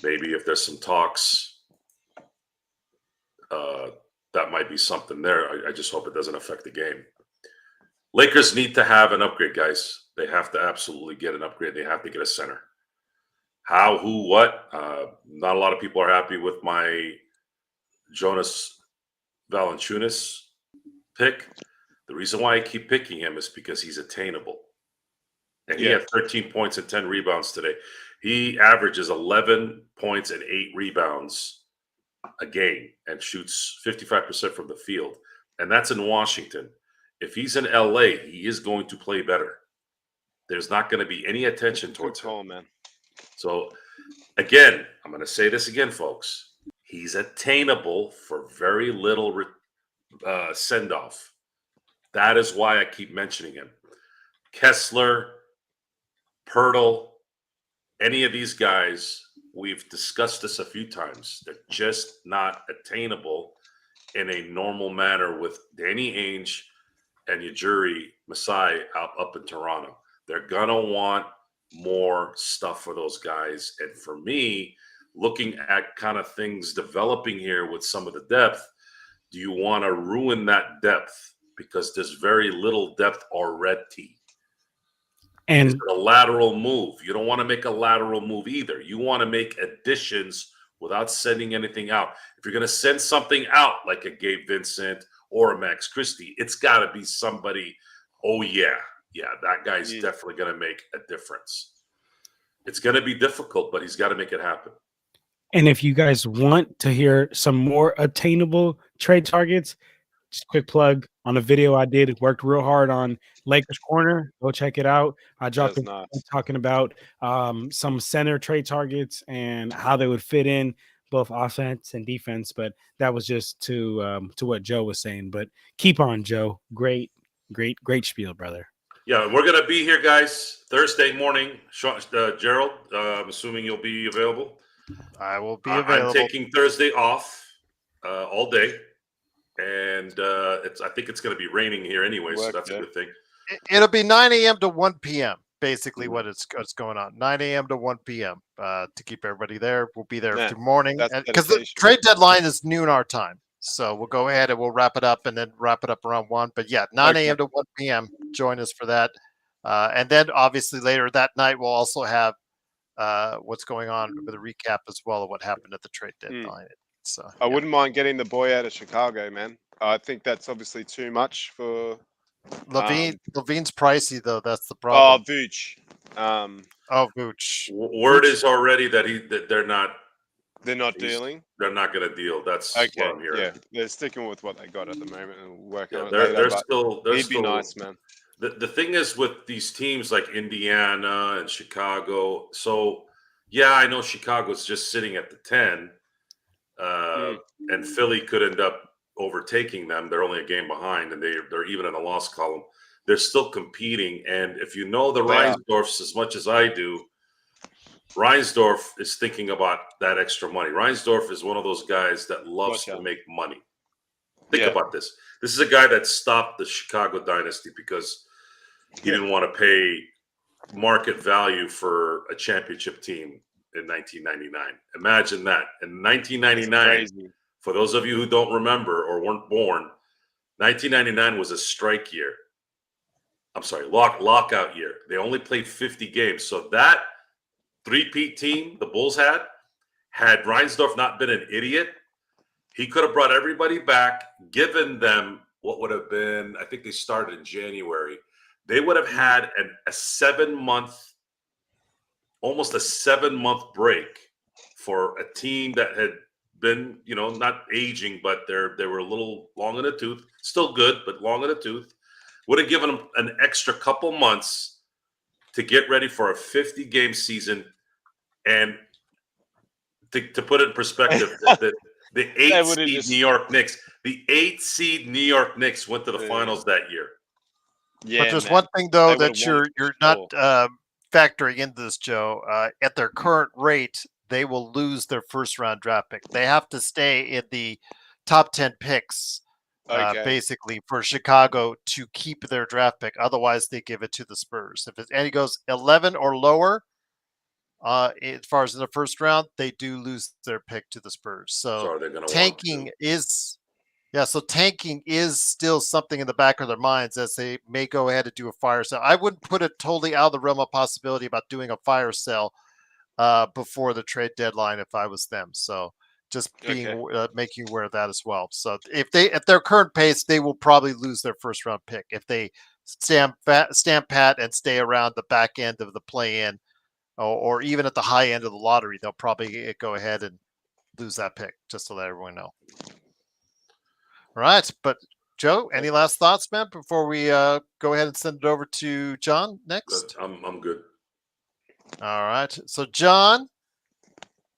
Maybe if there's some talks, that might be something there. I just hope it doesn't affect the game. Lakers need to have an upgrade, guys. They have to absolutely get an upgrade. They have to get a center. How, who, what? Not a lot of people are happy with my Jonas Valanciunas pick. The reason why I keep picking him is because he's attainable. And he had 13 points and 10 rebounds today. He averages 11 points and 8 rebounds a game and shoots 55% from the field. And that's in Washington. If he's in LA, he is going to play better. There's not going to be any attention towards him. Man. So, again, I'm going to say this again, folks. He's attainable for very little send-off. That is why I keep mentioning him. Kessler, Pirtle, any of these guys, we've discussed this a few times. They're just not attainable in a normal manner with Danny Ainge and Ujiri Masai up in Toronto. They're going to want more stuff for those guys. And for me, looking at kind of things developing here with some of the depth, do you want to ruin that depth? Because there's very little depth already. And it's a lateral move. You don't want to make a lateral move either. You want to make additions without sending anything out. If you're going to send something out like a Gabe Vincent or a Max Christie, it's got to be somebody, that guy's definitely going to make a difference. It's going to be difficult, but he's got to make it happen. And if you guys want to hear some more attainable trade targets, just quick plug on a video I did. It worked real hard on Lakers Corner. Go check it out. I dropped talking about some center trade targets and how they would fit in both offense and defense. But that was just to what Joe was saying. But keep on, Joe. Great spiel, brother. Yeah, we're going to be here, guys, Thursday morning. Gerald, I'm assuming you'll be available. I will be available. I'm taking Thursday off all day. And I think it's going to be raining here anyway, so that's a good thing. It'll be 9 a.m. to 1 p.m. Basically, what's going on. 9 a.m. to 1 p.m. To keep everybody there. We'll be there through morning because the trade deadline is noon our time. So we'll go ahead and we'll wrap it up and then wrap it up around 1. But yeah, 9 a.m. to 1 p.m. Join us for that. And then obviously later that night we'll also have what's going on with a recap as well of what happened at the trade deadline. So I wouldn't mind getting the boy out of Chicago, man. I think that's obviously too much for Levine. Levine's pricey though. That's the problem. Oh, Vooch. Vooch. Word is already that they're not. They're not dealing. They're not going to deal. That's what I'm hearing. Yeah, they're sticking with what they got at the moment and working on it. They're still. He'd be nice, man. The thing is with these teams like Indiana and Chicago. So yeah, I know Chicago's just sitting at the 10. And Philly could end up overtaking them. They're only a game behind, and they're even in the loss column. They're still competing, and if you know the Reinsdorfs as much as I do, Reinsdorf is thinking about that extra money. Reinsdorf is one of those guys that loves to make money. Think about this. This is a guy that stopped the Chicago dynasty because he didn't want to pay market value for a championship team in 1999. Imagine that. In 1999, for those of you who don't remember or weren't born, 1999 was a strike year. I'm sorry, lockout year. They only played 50 games. So that three-peat team the Bulls had Reinsdorf not been an idiot, he could have brought everybody back, given them what would have been, I think they started in January. They would have had a 7-month, almost a 7-month break for a team that had been, not aging, but they were a little long in the tooth. Still good, but long in the tooth. Would have given them an extra couple months to get ready for a 50-game season. And to put it in perspective, the 8th seed New York Knicks, went to the finals that year. Yeah, But there's man. one thing though They that would've you're won not factoring into this, Joe. At their current rate, they will lose their first round draft pick. They have to stay in the top 10 picks, Okay. basically for Chicago to keep their draft pick. Otherwise, they give it to the Spurs. If it goes 11 or lower, as far as in the first round, they do lose their pick to the Spurs. So are they going to tanking want is so tanking is still something in the back of their minds as they may go ahead and do a fire sale. I wouldn't put it totally out of the realm of possibility about doing a fire sale before the trade deadline if I was them. So just being making you aware of that as well. So if they at their current pace, they will probably lose their first round pick if they stand pat and stay around the back end of the play in or even at the high end of the lottery. They'll probably go ahead and lose that pick just to let everyone know. All right, but Joe, any last thoughts, man, before we go ahead and send it over to John next? I'm good. All right, so John,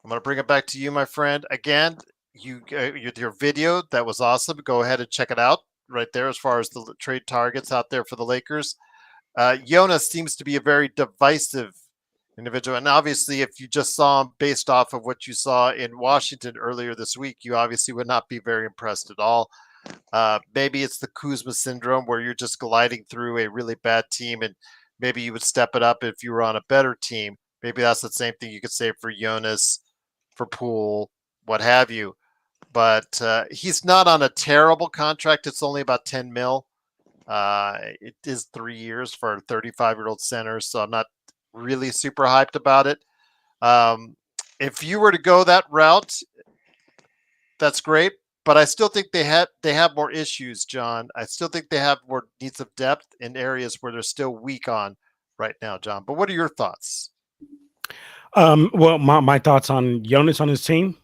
I'm going to bring it back to you, my friend. Again, your video that was awesome. Go ahead and check it out right there. As far as the trade targets out there for the Lakers, Jonas seems to be a very divisive individual, and obviously, if you just saw him based off of what you saw in Washington earlier this week, you obviously would not be very impressed at all. Maybe it's the Kuzma syndrome where you're just gliding through a really bad team and maybe you would step it up if you were on a better team. Maybe that's the same thing you could say for Jonas, for Poole, what have you. But he's not on a terrible contract. It's only about 10 mil. It is 3 years for a 35-year-old center, so I'm not really super hyped about it. If you were to go that route, that's great. But I still think they have more issues, John. I still think they have more needs of depth in areas where they're still weak on right now, John. But what are your thoughts? Well, my thoughts on Jonas on his team.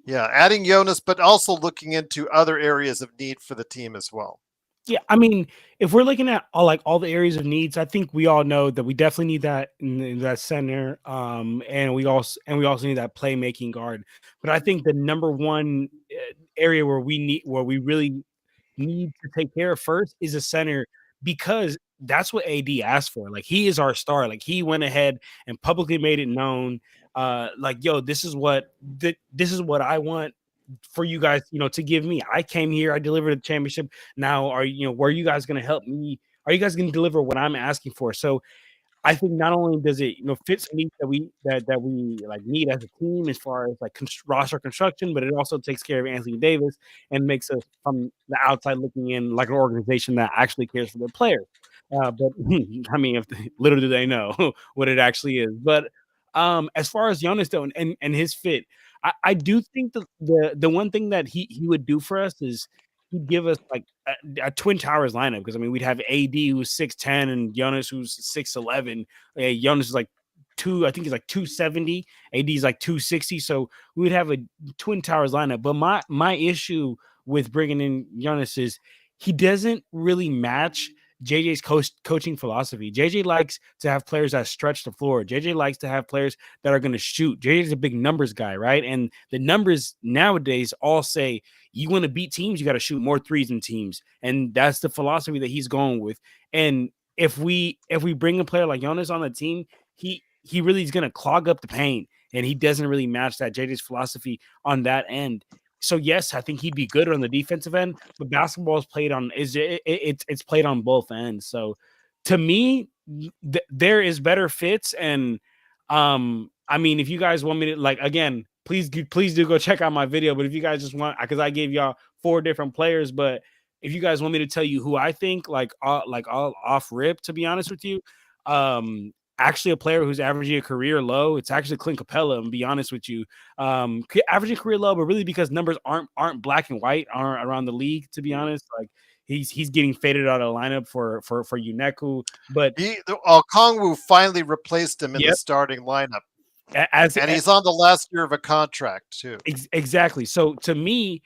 Yeah, adding Jonas, but also looking into other areas of need for the team as well. Yeah, I mean, if we're looking at all the areas of needs, I think we all know that we definitely need that in that center, and we also need that playmaking guard. But I think the number one area where we really need to take care of first is a center, because that's what AD asked for. Like, he is our star. Like, he went ahead and publicly made it known. Like, yo, this is what I want for you guys, to give me. I came here, I delivered a championship. Now, were you guys going to help me? Are you guys going to deliver what I'm asking for? So I think not only does it, fit some needs that we like need as a team as far as like roster construction, but it also takes care of Anthony Davis and makes us from the outside looking in like an organization that actually cares for their players. But I mean, little do they know what it actually is. But as far as Jonas though, and his fit, I do think the one thing that he would do for us is he'd give us like a Twin Towers lineup, because I mean we'd have AD who's 6'10" and Jonas who's 6'11". Jonas is like I think he's like 270. AD is like 260. So we would have a Twin Towers lineup. But my issue with bringing in Jonas is he doesn't really match JJ's coaching philosophy. JJ likes to have players that stretch the floor. JJ likes to have players that are going to shoot. JJ's a big numbers guy, right? And the numbers nowadays all say you want to beat teams, you got to shoot more threes than teams. And that's the philosophy that he's going with. And if we bring a player like Jonas on the team, he really is going to clog up the paint, and he doesn't really match that JJ's philosophy on that end. So yes, I think he'd be good on the defensive end, but basketball is played on it's played on both ends. So to me, there is better fits. And I mean, if you guys want me to, like, again, please do go check out my video. But if you guys just want, because I gave y'all 4 different players, but if you guys want me to tell you who I think, like all off rip, to be honest with you, actually a player who's averaging a career low. It's actually Clint Capella, and be honest with you, averaging career low, but really because numbers aren't black and white around the league. To be honest, like he's getting faded out of the lineup for Uneku, but Kongwu finally replaced him in the yep, starting lineup, as and he's on the last year of a contract too. exactly. So to me,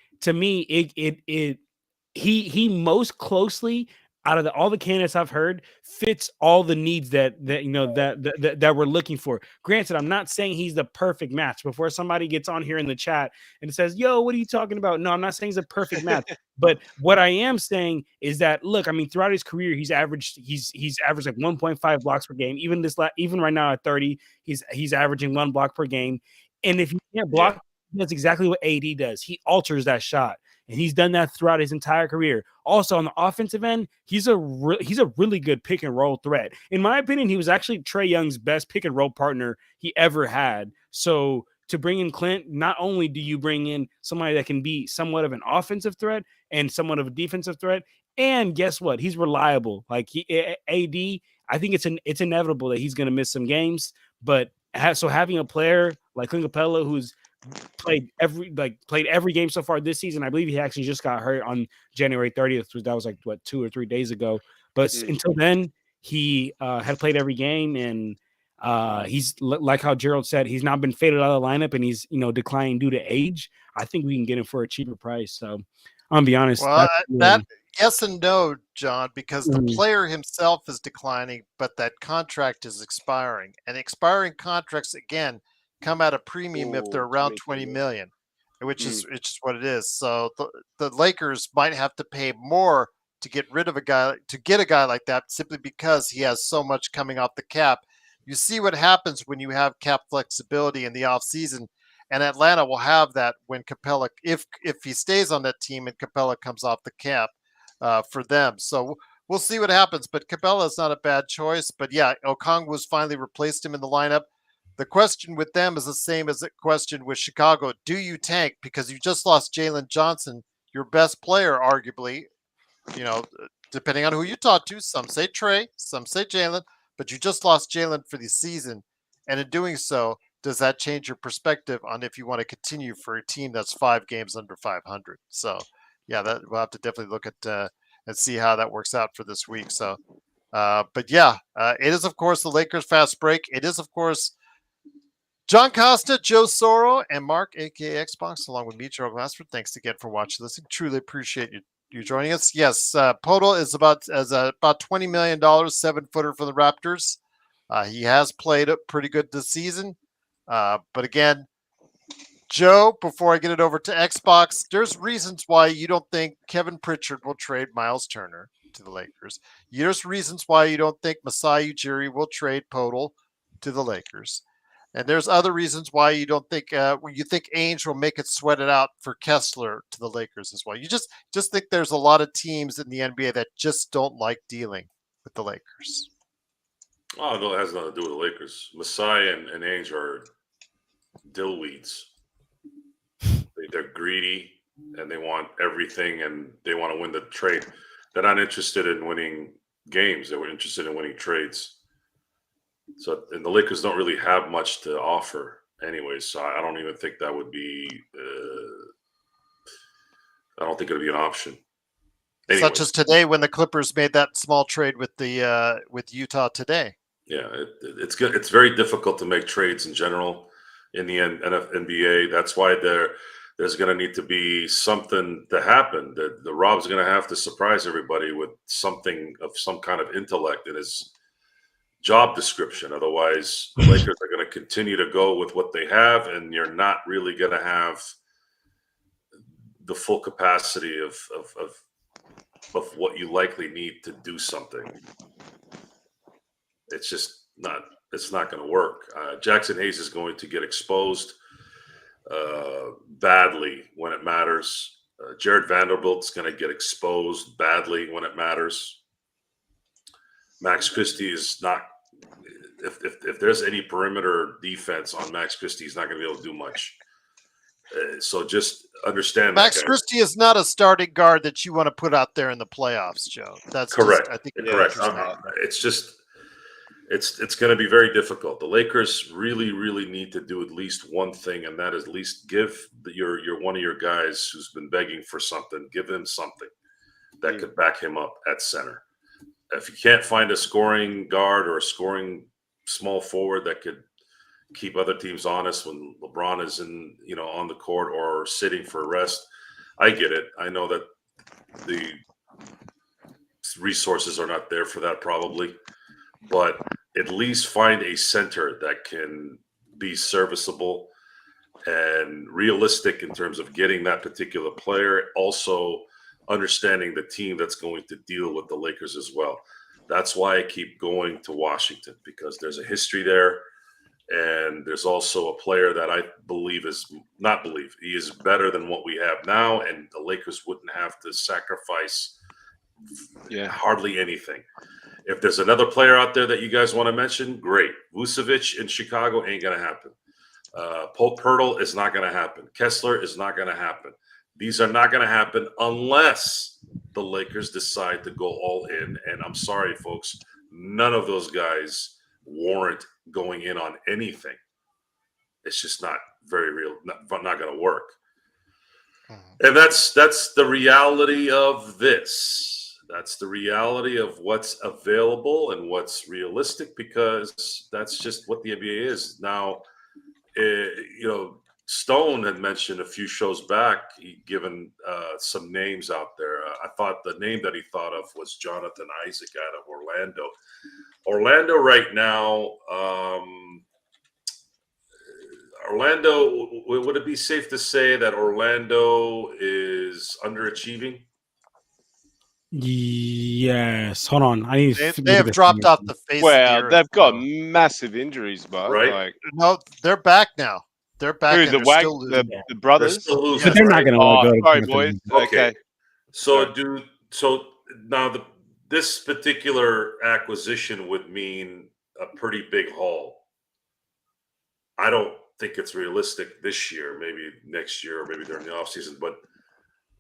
he most closely out of all the candidates I've heard fits all the needs that we're looking for. Granted, I'm not saying he's the perfect match. Before somebody gets on here in the chat and says, "Yo, what are you talking about?" No, I'm not saying he's a perfect match. But what I am saying is that, look, I mean, throughout his career, he's averaged like 1.5 blocks per game. Even right now at 30, he's averaging 1 block per game. And if you can't block, that's exactly what AD does. He alters that shot. And he's done that throughout his entire career. Also, on the offensive end, he's a really good pick and roll threat. In my opinion, he was actually Trae Young's best pick and roll partner he ever had. So to bring in Clint, not only do you bring in somebody that can be somewhat of an offensive threat and somewhat of a defensive threat, and guess what? He's reliable. Like AD, I think it's inevitable that he's going to miss some games. But so having a player like Clint Capella, who's played every game so far this season. I believe he actually just got hurt on January 30th. That was like 2 or 3 days ago. But until then, he had played every game, and he's like how Gerald said, he's not been faded out of the lineup, and he's declining due to age. I think we can get him for a cheaper price. So I'm gonna be honest. Well, that yes and no, John, because the player himself is declining, but that contract is expiring, and expiring contracts again come at a premium if they're around 20 million, which is what it is. So the Lakers might have to pay more to get rid of a guy like that, simply because he has so much coming off the cap. You see what happens when you have cap flexibility in the offseason, and Atlanta will have that when Capella, if he stays on that team and Capella comes off the cap for them. So we'll see what happens, but Capella is not a bad choice. But yeah, Okongwu's finally replaced him in the lineup. The question with them is the same as the question with Chicago. Do you tank? Because you just lost Jalen Johnson, your best player, arguably, depending on who you talk to. Some say Trae, some say Jalen, but you just lost Jalen for the season. And in doing so, does that change your perspective on if you want to continue for a team that's 5 games under 500? So, yeah, that we'll have to definitely look at and see how that works out for this week. So, but yeah, it is, of course, the Lakers fast break. It is, of course, John Costa, Joe Soro, and Mark, a.k.a. Xbox, along with me, Gerald Glassford. Thanks again for watching, listening. Truly appreciate you joining us. Yes, Podol is about $20 million, 7-footer for the Raptors. He has played pretty good this season. But again, Joe, before I get it over to Xbox, there's reasons why you don't think Kevin Pritchard will trade Miles Turner to the Lakers. There's reasons why you don't think Masai Ujiri will trade Podol to the Lakers. And there's other reasons why you don't think you think Ainge will make it sweated out for Kessler to the Lakers as well. You just think there's a lot of teams in the NBA that just don't like dealing with the Lakers. Oh, no, it has nothing to do with the Lakers. Masai and Ainge are dillweeds. They're greedy, and they want everything, and they want to win the trade. They're not interested in winning games. They were interested in winning trades. So, and the Lakers don't really have much to offer anyway. So I don't even think that would be. I don't think it would be an option. Anyway. Such as today, when the Clippers made that small trade with the with Utah today. Yeah, it's good. It's very difficult to make trades in general in the NBA. That's why there's going to need to be something to happen. The Rob's going to have to surprise everybody with something of some kind of intellect in his job description. Otherwise, the Lakers are going to continue to go with what they have, and you're not really going to have the full capacity of what you likely need to do something. It's just not. It's not going to work. Jackson Hayes is going to get exposed badly when it matters. Jared Vanderbilt's going to get exposed badly when it matters. Max Christie is not. If there's any perimeter defense on Max Christie, he's not going to be able to do much. So just understand Max Christie is not a starting guard that you want to put out there in the playoffs, Joe. That's correct. I think correct. It's just it's going to be very difficult. The Lakers really, really need to do at least one thing, and that is at least give your one of your guys who's been begging for something, give him something that could back him up at center. If you can't find a scoring guard or a scoring small forward that could keep other teams honest when LeBron is on the court or sitting for a rest, I get it. I know that the resources are not there for that probably, but at least find a center that can be serviceable and realistic in terms of getting that particular player. Also understanding the team that's going to deal with the Lakers as well. That's why I keep going to Washington, because there's a history there. And there's also a player that I believe he is better than what we have now. And the Lakers wouldn't have to sacrifice hardly anything. If there's another player out there that you guys want to mention, great. Vucevic in Chicago ain't going to happen. Pope Pirtle is not going to happen. Kessler is not going to happen. These are not going to happen unless the Lakers decide to go all in. And I'm sorry, folks, none of those guys warrant going in on anything. It's just not very real, not going to work. And that's the reality of this. That's the reality of what's available and what's realistic, because that's just what the NBA is. Now, Stone had mentioned a few shows back, he'd given some names out there. I thought the name that he thought of was Jonathan Isaac out of Orlando. Orlando right now, would it be safe to say that Orlando is underachieving? Yes. Hold on. I need to They have dropped off the face of the earth. They've got massive injuries, but right? No, they're back now. They're back. Who, and the they're Wag, still losing. the brothers? They're still losing, But they're not going to Oh, go to sorry, the boys. Okay. Okay. So now this particular acquisition would mean a pretty big haul. I don't think it's realistic this year, maybe next year, or maybe during the offseason. But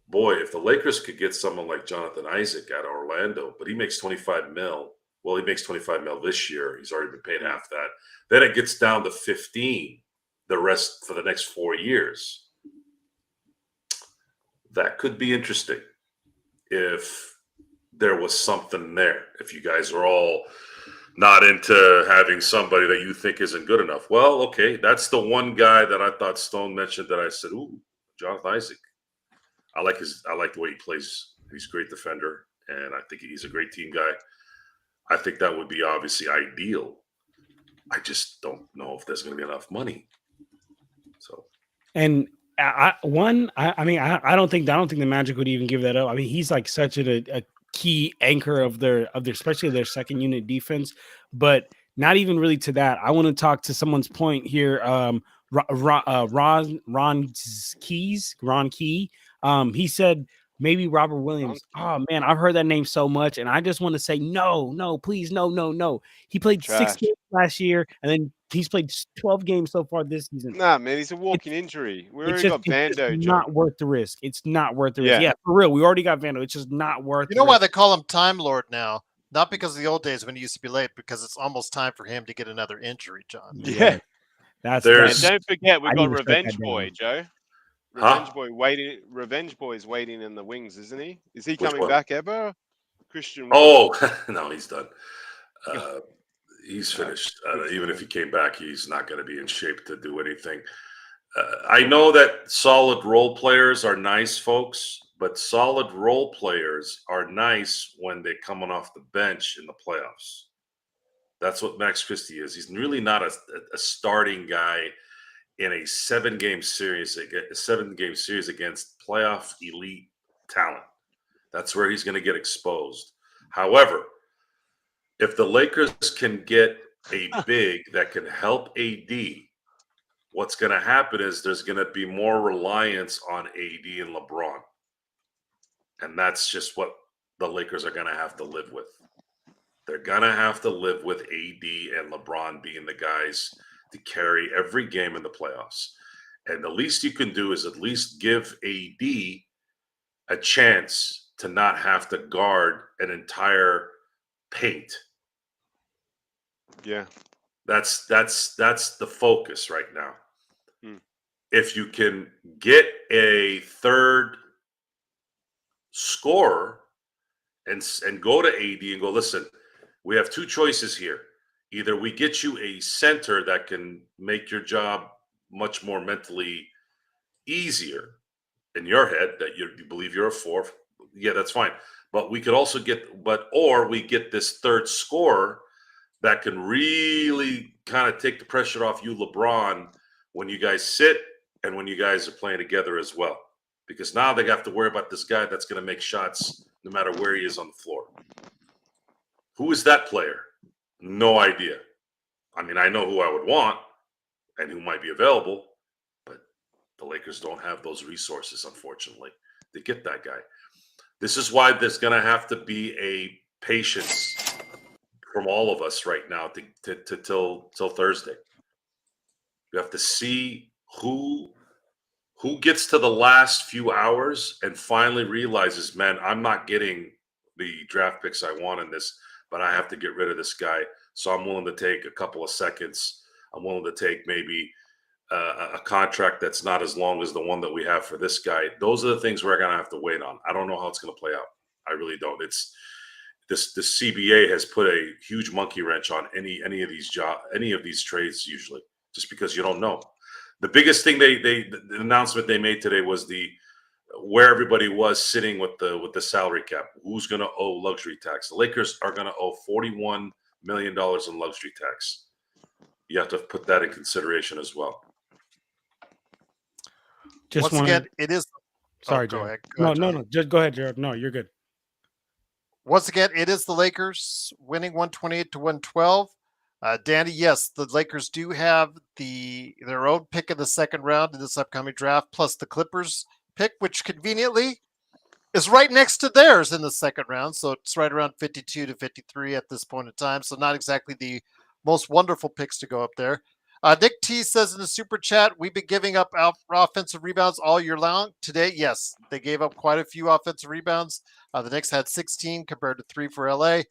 boy, if the Lakers could get someone like Jonathan Isaac out of Orlando, but he makes $25 million. Well, he makes $25 million this year. He's already been paid half that. Then it gets down to 15, the rest for the next 4 years. That could be interesting if there was something there. If you guys are all not into having somebody that you think isn't good enough. Well, okay, that's the one guy that I thought Stone mentioned that I said, ooh, Jonathan Isaac. I like the way he plays. He's a great defender, and I think he's a great team guy. I think that would be obviously ideal. I just don't know if there's going to be enough money. So, and I don't think the Magic would even give that up. I mean, he's like such a key anchor of their especially their second unit defense, but not even really to that. I want to talk to someone's point here. Ron Key. He said maybe Robert Williams. Oh man, I've heard that name so much, and I just want to say no, please, no. He played 6 games last year, and then he's played 12 games so far this season. Nah, man, he's a walking injury. We already got Vando. It's not worth the risk. It's not worth the risk. Yeah, for real. We already got Vando. It's just not worth. You know why they call him Time Lord now? Not because of the old days when he used to be late, because it's almost time for him to get another injury, John. Yeah. That's and don't forget, we I got didn't respect Revenge that Boy, name. Joe. Revenge Boy waiting. Revenge Boy is waiting in the wings, isn't he? Is he Which coming one? back ever? Christian. oh no, he's done. He's finished. Even if he came back, he's not going to be in shape to do anything. I know that solid role players are nice, folks, but solid role players are nice when they're coming off the bench in the playoffs. That's what Max Christie is. He's really not a starting guy in a 7-game series against playoff elite talent. That's where he's going to get exposed. However, if the Lakers can get a big that can help AD, what's going to happen is there's going to be more reliance on AD and LeBron. And that's just what the Lakers are going to have to live with. They're going to have to live with AD and LeBron being the guys to carry every game in the playoffs. And the least you can do is at least give AD a chance to not have to guard an entire paint. Yeah. That's the focus right now. Hmm. If you can get a third scorer and go to AD and go, listen, we have two choices here. Either we get you a center that can make your job much more mentally easier in your head, that you believe you're a 4. Yeah, that's fine. But we could also or we get this third scorer that can really kind of take the pressure off you, LeBron, when you guys sit and when you guys are playing together as well. Because now they have to worry about this guy that's going to make shots no matter where he is on the floor. Who is that player? No idea. I mean, I know who I would want and who might be available, but the Lakers don't have those resources, unfortunately, to get that guy. This is why there's going to have to be a patience from all of us right now till Thursday. You have to see who gets to the last few hours and finally realizes, man, I'm not getting the draft picks I want in this, but I have to get rid of this guy. So I'm willing to take a couple of seconds. I'm willing to take maybe a contract that's not as long as the one that we have for this guy. Those are the things we're going to have to wait on. I don't know how it's going to play out. I really don't. It's this CBA has put a huge monkey wrench on any of these trades usually, just because you don't know. The biggest thing the announcement they made today was where everybody was sitting with the salary cap. Who's going to owe luxury tax? The Lakers are going to owe $41 million in luxury tax. You have to put that in consideration as well. Just Once again, it is. Sorry, go Jared. ahead. No. Just go ahead, Jared. No, you're good. Once again, it is the Lakers winning 128-112. Danny, yes, the Lakers do have their own pick in the second round in this upcoming draft, plus the Clippers pick, which conveniently is right next to theirs in the second round. So it's right around 52 to 53 at this point in time. So not exactly the most wonderful picks to go up there. Nick T says in the super chat, we've been giving up offensive rebounds all year long. Today, yes, they gave up quite a few offensive rebounds. The Knicks had 16 compared to 3 for LA.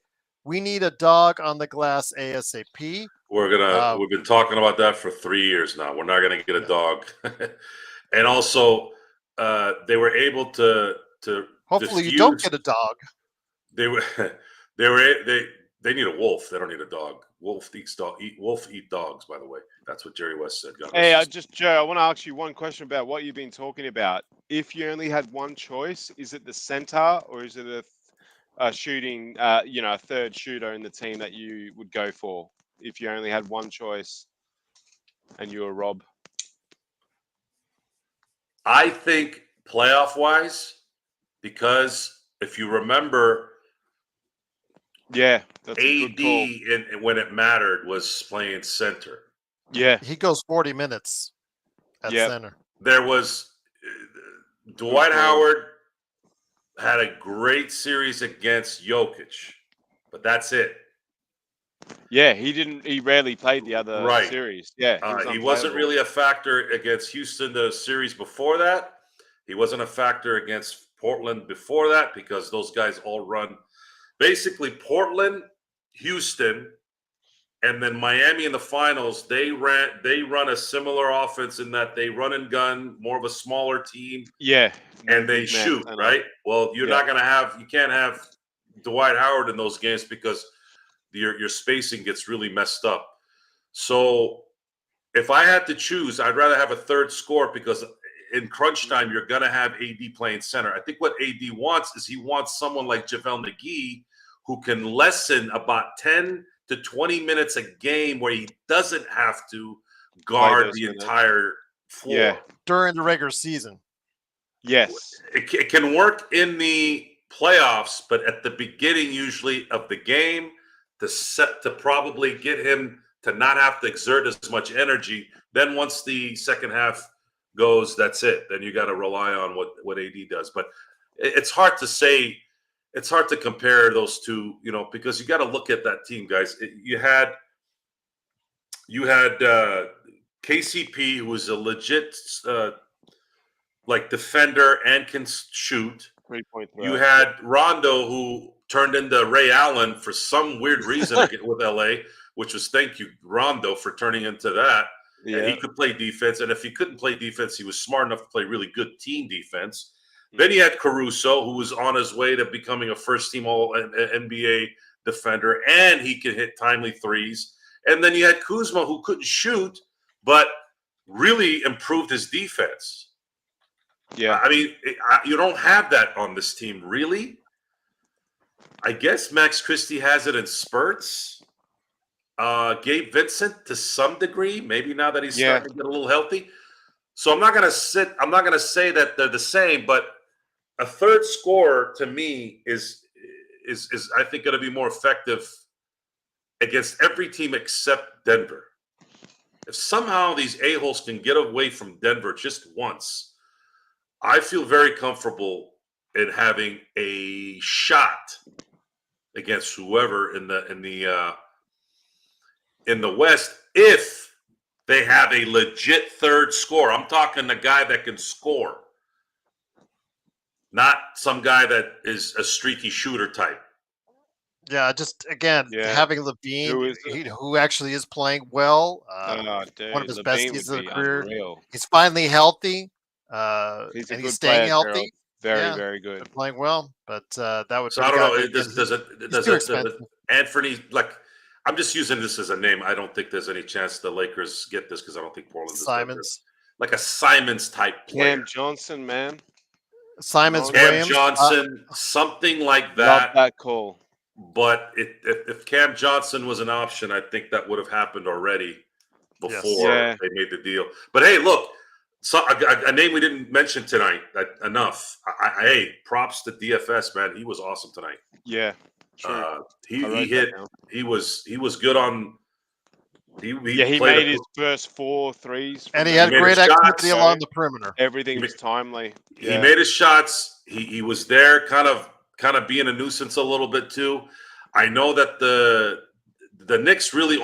We need a dog on the glass ASAP. We've been talking about that for 3 years now. We're not gonna get a dog. And also, they were able to hopefully you don't get a dog. They need a wolf. They don't need a dog. Wolf eat dogs, by the way. That's what Jerry West said. Hey, Joe, I want to ask you one question about what you've been talking about. If you only had one choice, is it the center or is it a shooting, a third shooter in the team that you would go for if you only had one choice and you were Rob? I think playoff-wise, because if you remember, yeah, that's a good call. AD, when it mattered, was playing center. Yeah. He goes 40 minutes at center. There was Dwight Howard had a great series against Jokic, but that's it. Yeah, he rarely played the other series. Yeah. He wasn't really a factor against Houston the series before that. He wasn't a factor against Portland before that because those guys all run basically Portland, Houston, and then Miami in the finals. They run a similar offense in that they run and gun, more of a smaller team. Yeah. And they shoot, right? Well, you can't have Dwight Howard in those games because your spacing gets really messed up. So if I had to choose, I'd rather have a third scorer because in crunch time, you're going to have AD playing center. I think what AD wants is he wants someone like JaVale McGee who can lessen about 10 to 20 minutes a game where he doesn't have to guard the entire floor during the regular season. Yes. It can work in the playoffs, but at the beginning usually of the game to probably get him to not have to exert as much energy. Then once the second half goes, that's it. Then you got to rely on what AD does. But it's hard to say. It's hard to compare those two, because you got to look at that team, guys. You had KCP, who was a legit defender and can shoot. 3-point threat. You had Rondo, who turned into Ray Allen for some weird reason with LA. which was thank you, Rondo, for turning into that. Yeah. And he could play defense. And if he couldn't play defense, he was smart enough to play really good team defense. Then he had Caruso, who was on his way to becoming a first-team All-NBA defender, and he could hit timely threes. And then you had Kuzma, who couldn't shoot, but really improved his defense. Yeah. I mean, you don't have that on this team, really. I guess Max Christie has it in spurts. Gabe Vincent to some degree, maybe now that he's starting to get a little healthy. So I'm not going to say that they're the same, but a third scorer to me is I think going to be more effective against every team except Denver. If somehow these a-holes can get away from Denver just once, I feel very comfortable in having a shot against whoever in the West if they have a legit third scorer. I'm talking the guy that can score, not some guy that is a streaky shooter type. Yeah, just again having Levine, who actually is playing well. Dude, one of his best Levine seasons would of the be career. unreal. He's finally healthy. He's a and good he's staying player, healthy. Gerald. Very, very good. They're playing well, but that would. So I don't know. He's too expensive. Anthony, like, I'm just using this as a name. I don't think there's any chance the Lakers get this because I don't think Portland is Simons, like a Simons type player. Cam Johnson, man. Simons, Cam Williams, Johnson, something like Love that. that call. But if Cam Johnson was an option, I think that would have happened already before they made the deal. But hey, look, so a name we didn't mention tonight enough. Hey, props to DFS, man. He was awesome tonight. Yeah, sure. He hit. He was good on. He made his first 4 threes, and he had great activity along the perimeter. Everything was timely. Yeah. He made his shots. He was there, kind of being a nuisance a little bit too. I know that the Knicks really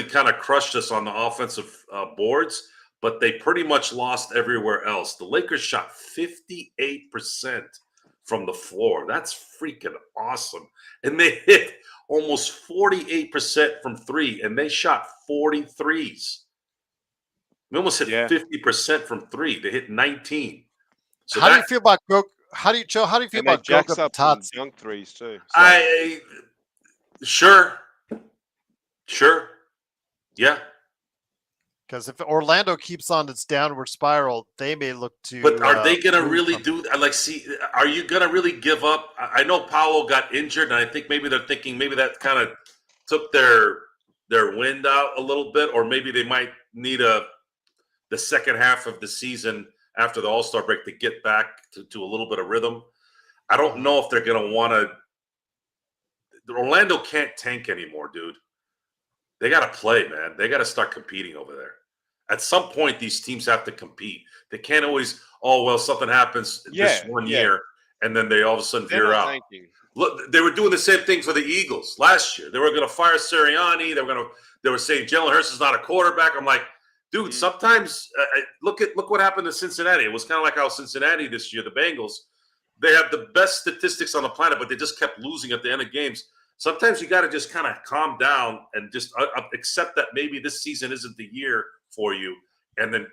kind of crushed us on the offensive boards, but they pretty much lost everywhere else. The Lakers shot 58% from the floor. That's freaking awesome. And they hit almost 48% from 3, and they shot 43s. We almost hit 50% from 3. They hit 19. So how do you feel about Goku? How do you feel about Goku Tots? Dunk threes too. So. Sure. Yeah. Because if Orlando keeps on its downward spiral, they may look to. But are they going to really do? Are you going to really give up? I know Paolo got injured, and I think maybe they're thinking maybe that kind of took their wind out a little bit, or maybe they might need the second half of the season after the All-Star break to get back to a little bit of rhythm. I don't know if they're going to want to. Orlando can't tank anymore, dude. They got to play, man. They got to start competing over there. At some point, these teams have to compete. They can't always, something happens this one year, and then they all of a sudden veer out. Look, they were doing the same thing for the Eagles last year. They were going to fire Sirianni. They were saying Jalen Hurts is not a quarterback. I'm like, dude, sometimes look what happened to Cincinnati. It was kind of like how Cincinnati this year, the Bengals, they have the best statistics on the planet, but they just kept losing at the end of games. Sometimes you got to just kind of calm down and just accept that maybe this season isn't the year for you, and then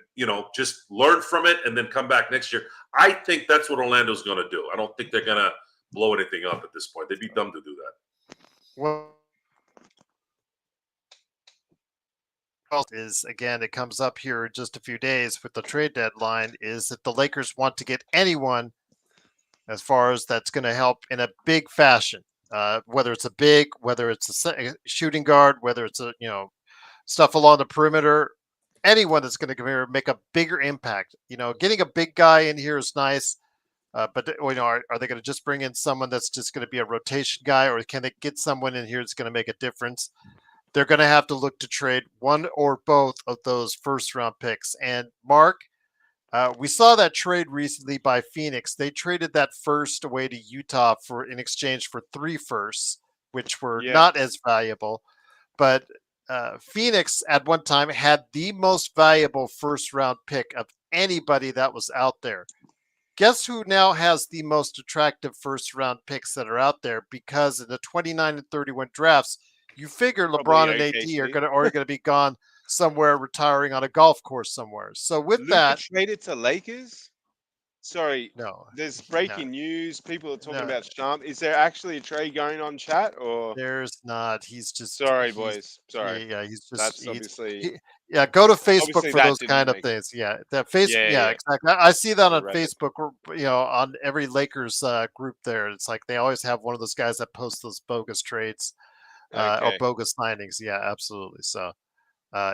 just learn from it and then come back next year. I think that's what Orlando's going to do. I don't think they're going to blow anything up at this point. They'd be dumb to do that. Well, is again, it comes up here in just a few days with the trade deadline, is that the Lakers want to get anyone as far as that's going to help in a big fashion. Whether it's a big, whether it's a shooting guard, whether it's a stuff along the perimeter, anyone that's going to make a bigger impact. Getting a big guy in here is nice, but are they going to just bring in someone that's just going to be a rotation guy, or can they get someone in here that's going to make a difference? They're going to have to look to trade one or both of those first-round picks. And Mark, we saw that trade recently by Phoenix. They traded that first away to Utah in exchange for 3 firsts, which were not as valuable. But Phoenix at one time had the most valuable first-round pick of anybody that was out there. Guess who now has the most attractive first-round picks that are out there? Because in the 29 and 31 drafts, You figure LeBron Probably and AD OKC. are going to be gone somewhere, retiring on a golf course somewhere. So with Luka that, traded to Lakers? Sorry, no, there's breaking no, news. People are talking no, about Sham. Is there actually a trade going on, chat? Or there's not. He's just sorry, boys. yeah, Sorry, yeah, he's just that's obviously yeah. Go to Facebook obviously for that those didn't kind of make. things. Yeah, that face. Yeah, Yeah, yeah. exactly. I see that on Reddit. Facebook. On every Lakers group there. It's like they always have one of those guys that posts those bogus trades or Okay. bogus signings. Yeah, absolutely. So,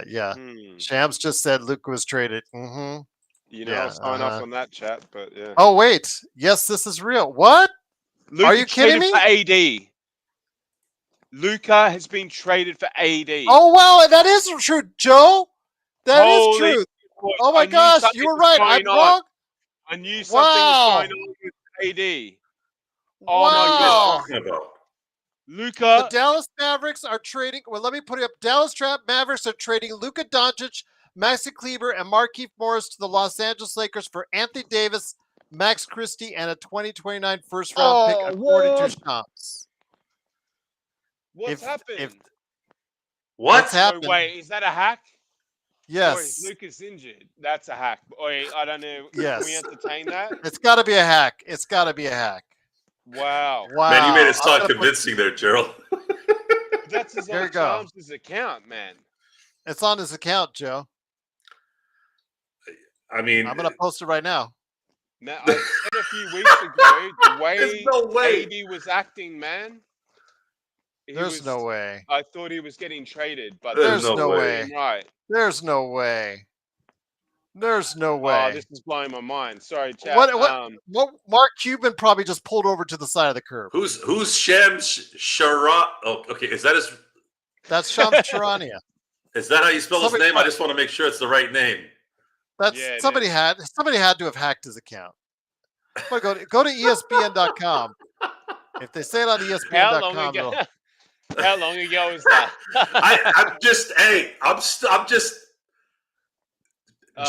yeah. Hmm. Shams just said Luke was traded. Mm-hmm. You know, Yeah, I'll sign off on that, chat. But yeah. Oh wait, yes, this is real. What? Luka Are you kidding me? For AD. Luka has been traded for AD. Oh wow, that is true, Joe. That is true. Boy, Oh my gosh, you were right. I'm wrong. I knew something was going on with AD. Oh Wow. my God. Talking about. The Luka. Dallas Mavericks are trading. Well, let me put it up. Dallas Mavericks are trading Luka Doncic, Maxi Kleber, and Markieff Morris to the Los Angeles Lakers for Anthony Davis, Max Christie, and a 2029 first-round pick, according to Shams. What's happened? What's Oh, happened? wait, is that a hack? Or Yes. is Luka's injured? That's a hack. Oi, I don't know. Yes. Can we entertain that? It's got to be a hack. It's got to be a hack. Wow. Wow. Man, you made it I'm sound gonna convincing there, Gerald. That's his There you own go. Shams' account, man. It's on his account, Joe. I mean, I'm going to post it right now. Now, I said a few weeks ago, the way There's no way. AD was acting, man. There's no way. I thought he was getting traded, but There's no no way. way. Right. There's no way. There's no Oh, way. this is blowing my mind. Sorry, chat. What Mark Cuban probably just pulled over to the side of the curb. Who's Shams Sharat? Oh, okay. Is that his? That's Shams Charania. Is that how you spell his Somebody- name? I just want to make sure it's the right name. That's Yeah, it somebody had to have hacked his account. But go to ESPN.com. If they say it on How long ESPN.com, ago? How long ago was that? I'm just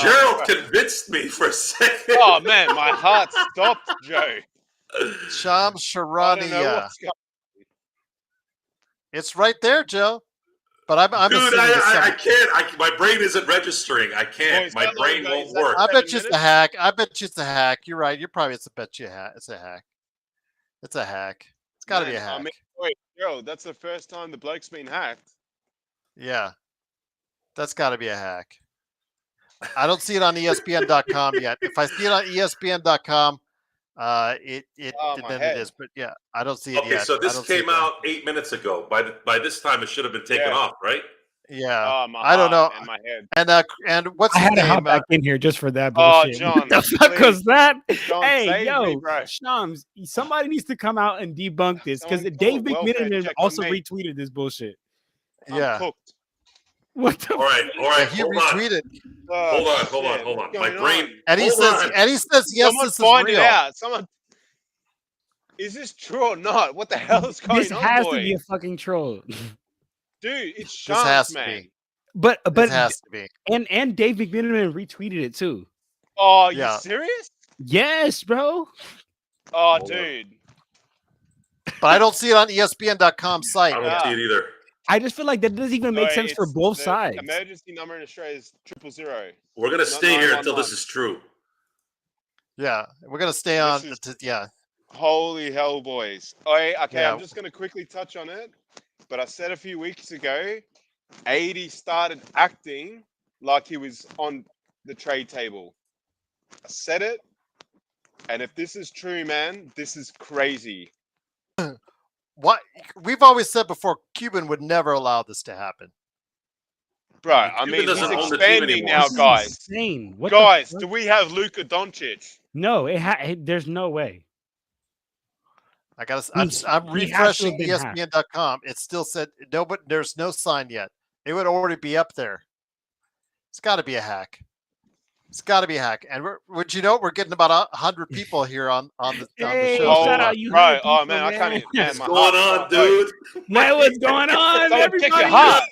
Gerald right. convinced me for a second. Oh man, my heart stopped, Joe. Shams I don't know Charania. what's going. It's right there, Joe. But I'm Dude, assuming it's I something. can't. My brain isn't registering. I can't. Boys, My how long brain ago won't is that? work. I bet 7 you it's a minutes? hack. I bet you it's a hack. You're right. You're probably it's a bet you hack. It's a hack. It's a hack. It's got to be a Man, hack. I mean, wait, Gerald, that's the first time the bloke's been hacked. Yeah. That's got to be a hack. I don't see it on ESPN.com yet. If I see it on ESPN.com, it Oh, my then head. it is. But yeah, I don't see it Okay, yet. so I this don't see it came there. out 8 minutes ago. By this time, it should have been taken Yeah. off, right? Yeah. Oh, my I don't know. heart and my head. And what's I his had to hop name? back in here just for that Oh, bullshit. John, what the fuck please. was that? John, Hey, save yo, me, bro. Shams, somebody needs to come out and debunk this because Someone Dave call a welfare McMiniman check on also me. retweeted this bullshit. I'm Yeah. cooked. What the? All right. Yeah, he Hold on. retweeted. Oh, Hold on. shit, My what's going brain. on? And he Hold says on. yes, Someone this is find real. it out. Someone. Is this true or not? What the hell is going This on, has boy? to be a fucking troll. Dude, it's This has Shams, to man. be. But This has to be. and Dave McMiniman retweeted it too. Oh, Yeah. you serious? Yes, bro. Oh, Hold on. dude. But I don't see it on ESPN.com site. I don't yet. see it either. I just feel like that doesn't even make No, sense for it's both the sides. Emergency number in Australia is 000. We're gonna Not stay here until 911. this is true. Yeah, we're gonna stay on. This is- Yeah, Holy hell, boys. Okay, Yeah. I'm just going to quickly touch on it. But I said a few weeks ago, 80 started acting like he was on the trade table. I said it. And if this is true, man, this is crazy. what we've always said before, Cuban would never allow this to happen. Bro, I Cuban mean, he's doesn't own the team expanding anymore. now, This is guys. insane. What the Guys, fuck? do we have Luka Doncic? No, there's no way. I got. He I'm has to refreshing have been hacked. ESPN.com. It still said no, but there's no sign yet. It would already be up there. It's got to be a hack. It's got to be a hack. And would you know we're getting about 100 people here on the Hey, show. shout Oh, out you, bro. 100 Oh, people, man, I can't even. Man, What's my going heart- on, dude? Man, what's going on? Someone check Everybody, your heart.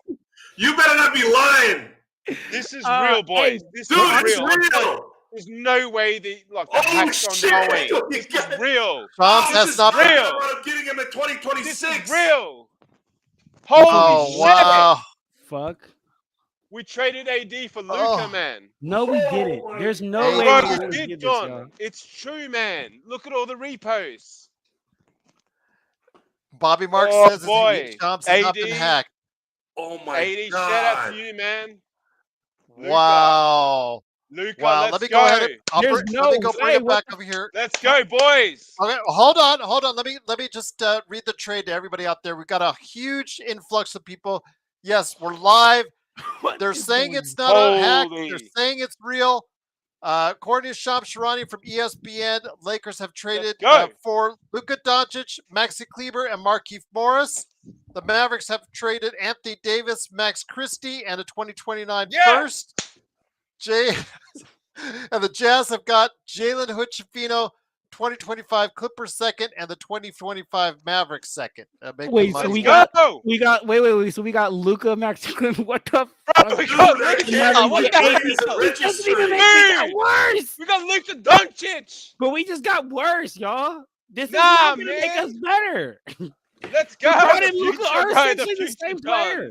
You better not be lying, This is Uh, real, boys. hey, This dude. is It's real. I'm telling you, real. there's no way the the Oh hacks shit! on going. You This got is it. real. Shams This has is not been. real. I'm getting him in This 2026. is real. Holy Oh, shit! wow. Fuck. We traded AD for Luca, Oh. man. No, we didn't. There's no Hey, way Bro, the we Lakers did, did this, John. y'all. It's true, man. Look at all the reposts. Bobby Mark Oh, says his boy. Shams has not been AD. hacked. Oh my AD, shout out to god. you, man. Luka. Wow. Luca, Wow. let's Let me go. go ahead and There's let me no go bring way. it back over here. Let's go, boys. Okay, hold on. Let me just read the trade to everybody out there. We've got a huge influx of people. Yes, we're live. What They're is saying going it's not a hack. Holy. They're saying it's real. According to Shams Charania from ESPN, Lakers have traded go. for Luka Doncic, Maxi Kleber, and Markieff Morris. The Mavericks have traded Anthony Davis, Max Christie, and a 2029 Yeah. first. And the Jazz have got Jalen Hood-Schifino, 2025 Clippers second, and the 2025 Mavericks second. Wait, so Let's we go. got wait. So we got Luka, Max. What the Bro, we Dude, got that Luka. can't What be the right. hell? It's a It doesn't even registry. make it got Dude. worse. We got Luka Doncic. But we just got worse, y'all. This is Nah, not gonna make man. us better. Let's go. Brown The and Luka future, are bro. essentially The the same future, John. player.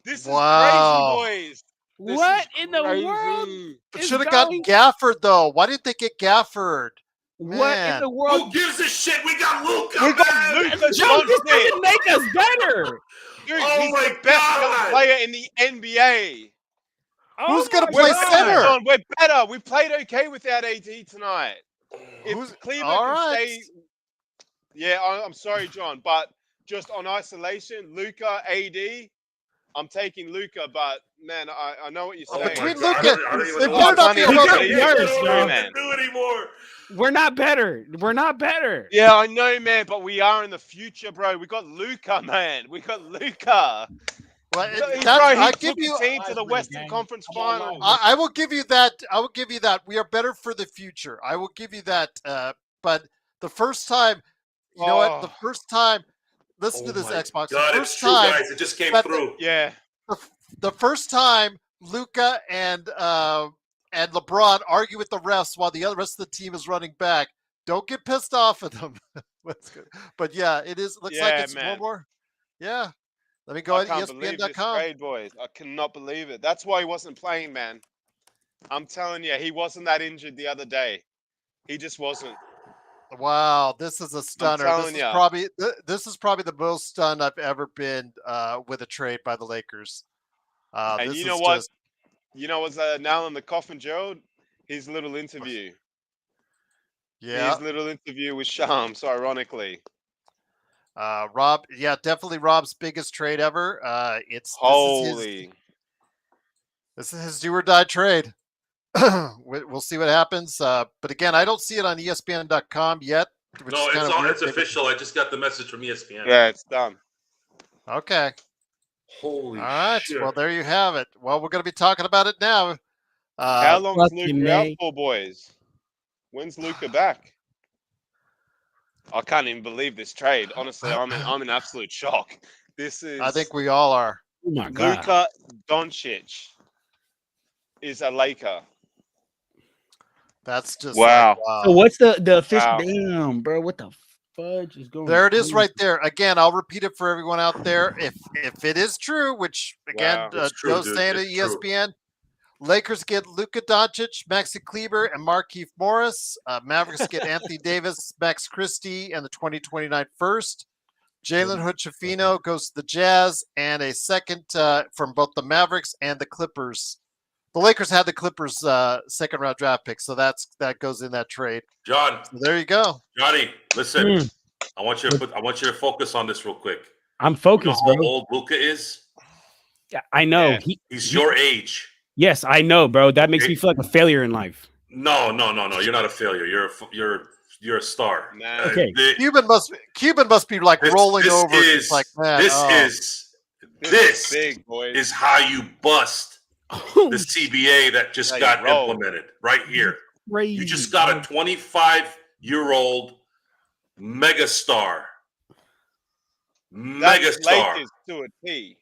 This is Wow. crazy, boys. This What is in the world? crazy. It is should have gotten going- Gafford, though. Why didn't they get Gafford? What in Man. the world? Who gives a shit? We got Luca. We got Luka Joe, this Doncic. doesn't make us better. Dude, Oh he's my the best young God. player in the NBA. Who's Oh gonna my play God. center? John, we're better. We played okay without AD tonight. Who's- If Cleveland all can right. stay, yeah, I'm sorry, John, but just on isolation, Luka, AD, I'm taking Luka, but man, I know what you're Oh, saying. between God, Luka, I don't even they know better what not to be do. able We to. got worse, I y'all. don't man. do anymore. We're not better. We're not better. Yeah, I know, man, but we are in the future, bro. We got Luka, man. We got Luka. Well, Bro, I he give took you. the team to the Western Conference Finals. I will give you that. I will give you that. We are better for the future. I will give you that. But the first time, you know what? The Oh. first time. Listen to Oh this, my Xbox. God, The it's first true, time. guys. It just came that through. Yeah. The first time Luka and LeBron argue with the refs while the rest of the team is running back. Don't get pissed off at them. That's good. But yeah, it is. Looks like Yeah, it's man. one more. Yeah. Let me go I at can't believe this ESPN.com. trade, boys. I cannot believe it. That's why he wasn't playing, man. I'm telling you, he wasn't that injured the other day. He just wasn't. Wow, this is a stunner. telling ya. This is probably the most stunned I've ever been with a trade by the Lakers. And This you know is what? just You know what's a nail in the coffin, Gerald? His little interview. yeah. His little interview with Shams, ironically. Rob, yeah, definitely Rob's biggest trade ever. Holy. This is his do or die trade. We'll see what happens. But again, I don't see it on ESPN.com yet. Which No, is kind it's of on. weird. It's official. I just got the message from ESPN. Yeah, it's done. Okay. Holy All right. shit. Well, there you have it. Well, we're going to be talking about it now. How long's fucking Luka out May. for, boys? When's Luka back? I can't even believe this trade. Honestly, I'm in absolute shock. This is I think we all are. Oh my God. Luka Doncic is a Laker. That's just Wow. like, wow. So what's the official? Wow. Damn, bro. What the fudge is going? There it is on? right there. Again, I'll repeat it for everyone out there. If it is true, which again, Wow. It's true, Joe's dude. saying at It's true. ESPN, Lakers get Luka Doncic, Maxi Kleber, and Markieff Morris. Mavericks get Anthony Davis, Max Christie, and the 2029 first. Jalen Hood-Schifino goes to the Jazz, and a second from both the Mavericks and the Clippers. The Lakers had the Clippers second round draft pick, so that goes in that trade. John, So there you go. Johnny, listen. Mm. I want you to focus on this real quick. I'm You know focused, how bro. old Luka is? Yeah, I know. Yeah. He's your age. Yes, I know, bro. That makes me feel like a failure in life. No. You're not a failure. You're a star. Man. Okay. Cuban must be like rolling over. It's like, man, This This is big, boys. is how you bust the CBA that just How you got roll. implemented right here. Crazy. You just got a 25-year-old megastar. That's Megastar. Lakers to a T.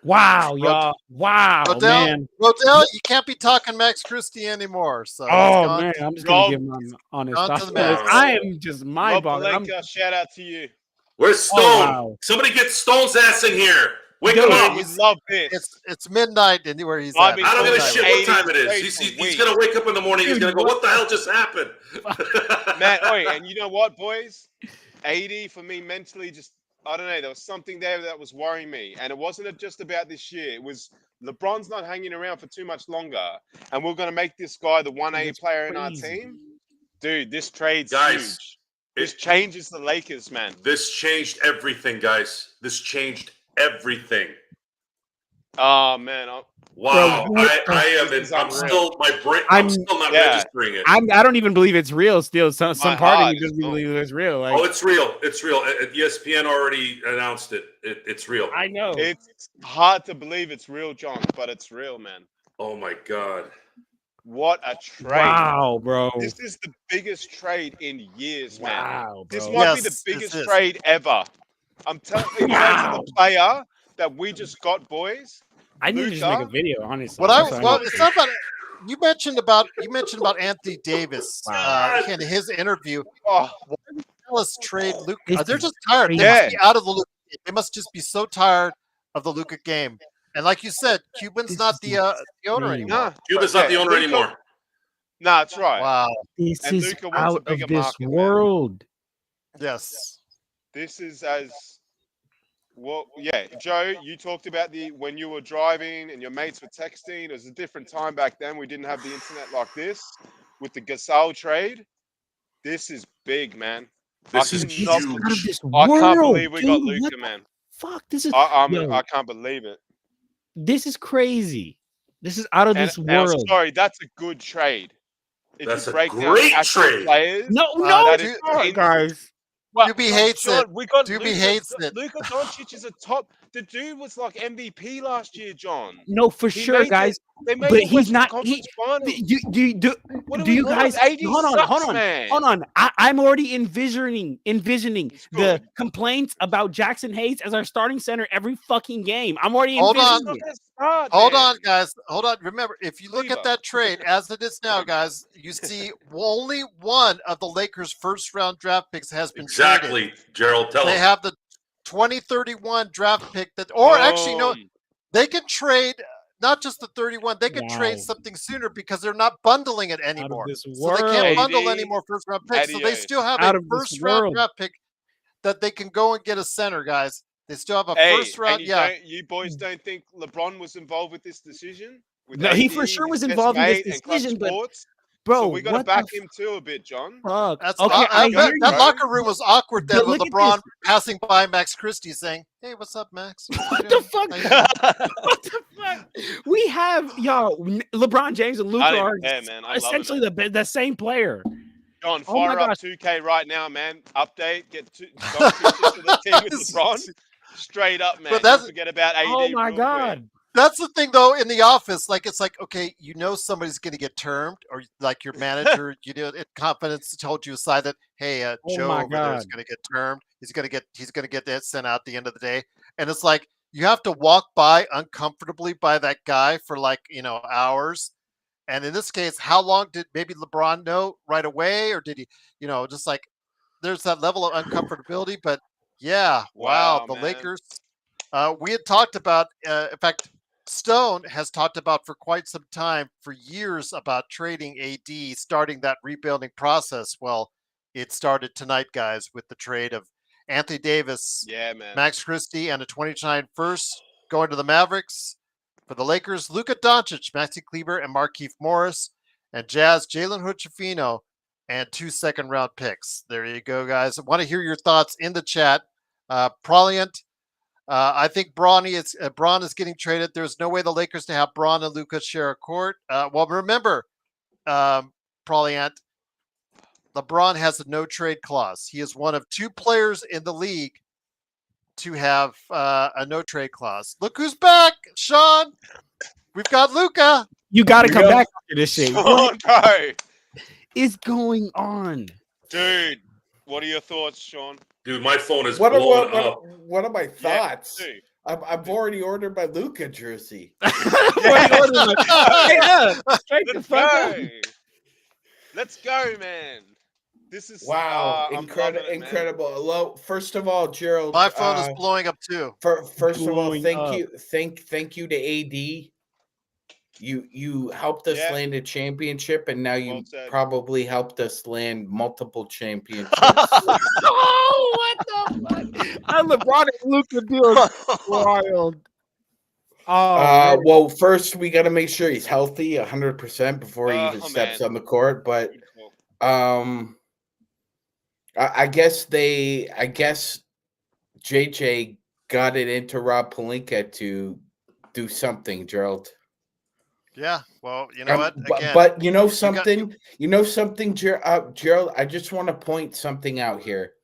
Wow, y'all. Wow, Rodell, man. Rodell, you can't be talking Max Christie anymore. So it's Oh gone. man, I'm just Rob, gonna give my honest gone to thoughts. the Because Mavericks. I am just mind Rob boggling. Pelinka, shout out to you. Where's Stone? Oh, wow. Somebody get Stone's ass in here. Wake Dude, him I up. would love this. It's midnight and where he's I at. mean, I don't give a Stone's shit like what time it 80 is. straight He's for going to wake up in the morning. He's Dude, going to go, what? what the hell just happened? Man, and you know what, boys? 80 for me mentally, just I don't know. There was something there that was worrying me, and it wasn't just about this year. It was LeBron's not hanging around for too much longer, and we're going to make this guy the 1A That's player in our crazy. team. Dude, this trade's Guys, huge. This changes the Lakers, man. This changed everything, guys. This changed everything. Oh man, Wow. Bro, I'm still not registering it. I don't even believe it's real still. Some My part of heart me is doesn't believe it's real. Like, Oh, it's real. It's real. ESPN already announced it. It's real. I know. it's hard to believe it's real, John, but it's real, man. Oh my God. What a trade! Wow, bro. This is the biggest trade in years, man. Wow, This bro. might be Yes, the this biggest is. trade ever. I'm telling you, in terms of the player that we just got, boys. I need to just make a Luka? video, honestly. It's not about. You mentioned about Anthony Davis God. in his interview. Oh, Let's trade Luka. This They're is just tired. They crazy. must be out of the Luka game. They must just be so tired of the Luka game. And like you said, Cuban's This not is the owner insane. anymore. nah, Cuba's not the owner Luka- anymore. Nah, that's right. Wow. This And is Luka wants a out bigger of this market, man. world. Yes. This is as well. Yeah, Joe, you talked about when you were driving and your mates were texting. It was a different time back then. We didn't have the internet like this. With the Gasol trade, this is big, man. This I is cannot- Out of huge. this I world. can't believe we got dude. Luka, What the man. fuck? This is yo, I can't believe it. this is crazy. This is out of And, this and I'm world. sorry, that's a good trade. If That's you a break great down actual trade. players, No, that no, is not, guys. well, Doobie hates John, it. We got Doobie Luka, hates it. Luka Doncic is a top. The dude was like MVP last year, John. No, for He sure, made guys. They made But the he's Western not. Conference Finals. What Do you guys? AD Hold on, sucks, hold on, man. hold on. I'm already envisioning He's the good. complaints about Jackson Hayes as our starting center every fucking game. I'm already Hold on. envisioning it. Hold on, guys. Hold on. Remember, if you look Leave at that trade as it is now, guys, you see only one of the Lakers' first-round draft picks has been traded. Exactly, Gerald. Tell They him. have the 2031 draft pick that, or actually, no, they can trade not just the 31. They can trade Wow. something sooner because they're not bundling it Out of anymore. this So they world. can't bundle 80, any more first-round picks. So they 88. still have Out a of this first-round world. draft pick that they can go and get a center, guys. They still have a Hey, first-round. and Yeah. you boys don't think LeBron was involved with this decision? With No, he AD, for sure his was best involved in this mate, and Clutch decision, but Sports? bro, So we got to what back the him too a bit, John. fuck? That's Okay, I bet hear you. that bro. locker room was awkward then But with look at LeBron this. passing by Max Christie saying, "Hey, what's up, Max? What the fuck? What the fuck? We have LeBron James and I Luka don't are even care, man. I'm essentially loving the same player. John, Oh my fire up gosh. 2K right now, man. Update, get Doncic into the team with LeBron. Straight up, man. that's- Don't forget about AD. Oh my real god. quick. That's the thing, though. In the office, like it's like, okay, you know somebody's going to get termed, or like your manager, confidence told you aside that, hey, Oh Joe my over there is God. going to get termed. He's going to get that sent out at the end of the day, and it's like you have to walk by uncomfortably by that guy for like hours. And in this case, how long did maybe LeBron know right away, or did he, just like there's that level of uncomfortability? But yeah, wow, the man. Lakers. We had talked about, in fact, Stone has talked about for quite some time, for years, about trading AD, starting that rebuilding process. Well, it started tonight, guys, with the trade of Anthony Davis, Yeah, man. Max Christie, and a 2029 first going to the Mavericks. For the Lakers, Luka Doncic, Maxi Kleber, and Markieff Morris, and Jazz, Jalen Hood-Schifino, and 2 second-round picks. There you go, guys. I want to hear your thoughts in the chat. Proliant, I think Braun is getting traded. There's no way the Lakers to have Braun and Luka share a court. Well, remember, Proliant, LeBron has a no-trade clause. He is one of 2 players in the league to have a no-trade clause. Look who's back, Sean. We've got Luka. You got to We come got- back after this shit. Come What on, bro. is going on? Dude, what are your thoughts, Sean? Dude, my phone is What blowing up. are my thoughts? Dude. I've already ordered my Luka jersey. Yeah, straight the Let's fuck up. go. Let's go, man. This is Wow, I'm loving it, man. incredible. Hello, first of all, Gerald. My phone is blowing up too. First of all, Blowing thank up. you, thank you to AD. You helped us Yeah. land a championship, and now you Well said. probably helped us land multiple championships. Oh, what the fuck? LeBron and Luka deal is wild. Oh, man. Well, first we got to make sure he's healthy 100% before he even steps man. on the court. But Good call. I guess JJ got it into Rob Pelinka to do something, Gerald. Yeah. Well, you know what? Again, But you know something, Gerald. I just want to point something out here.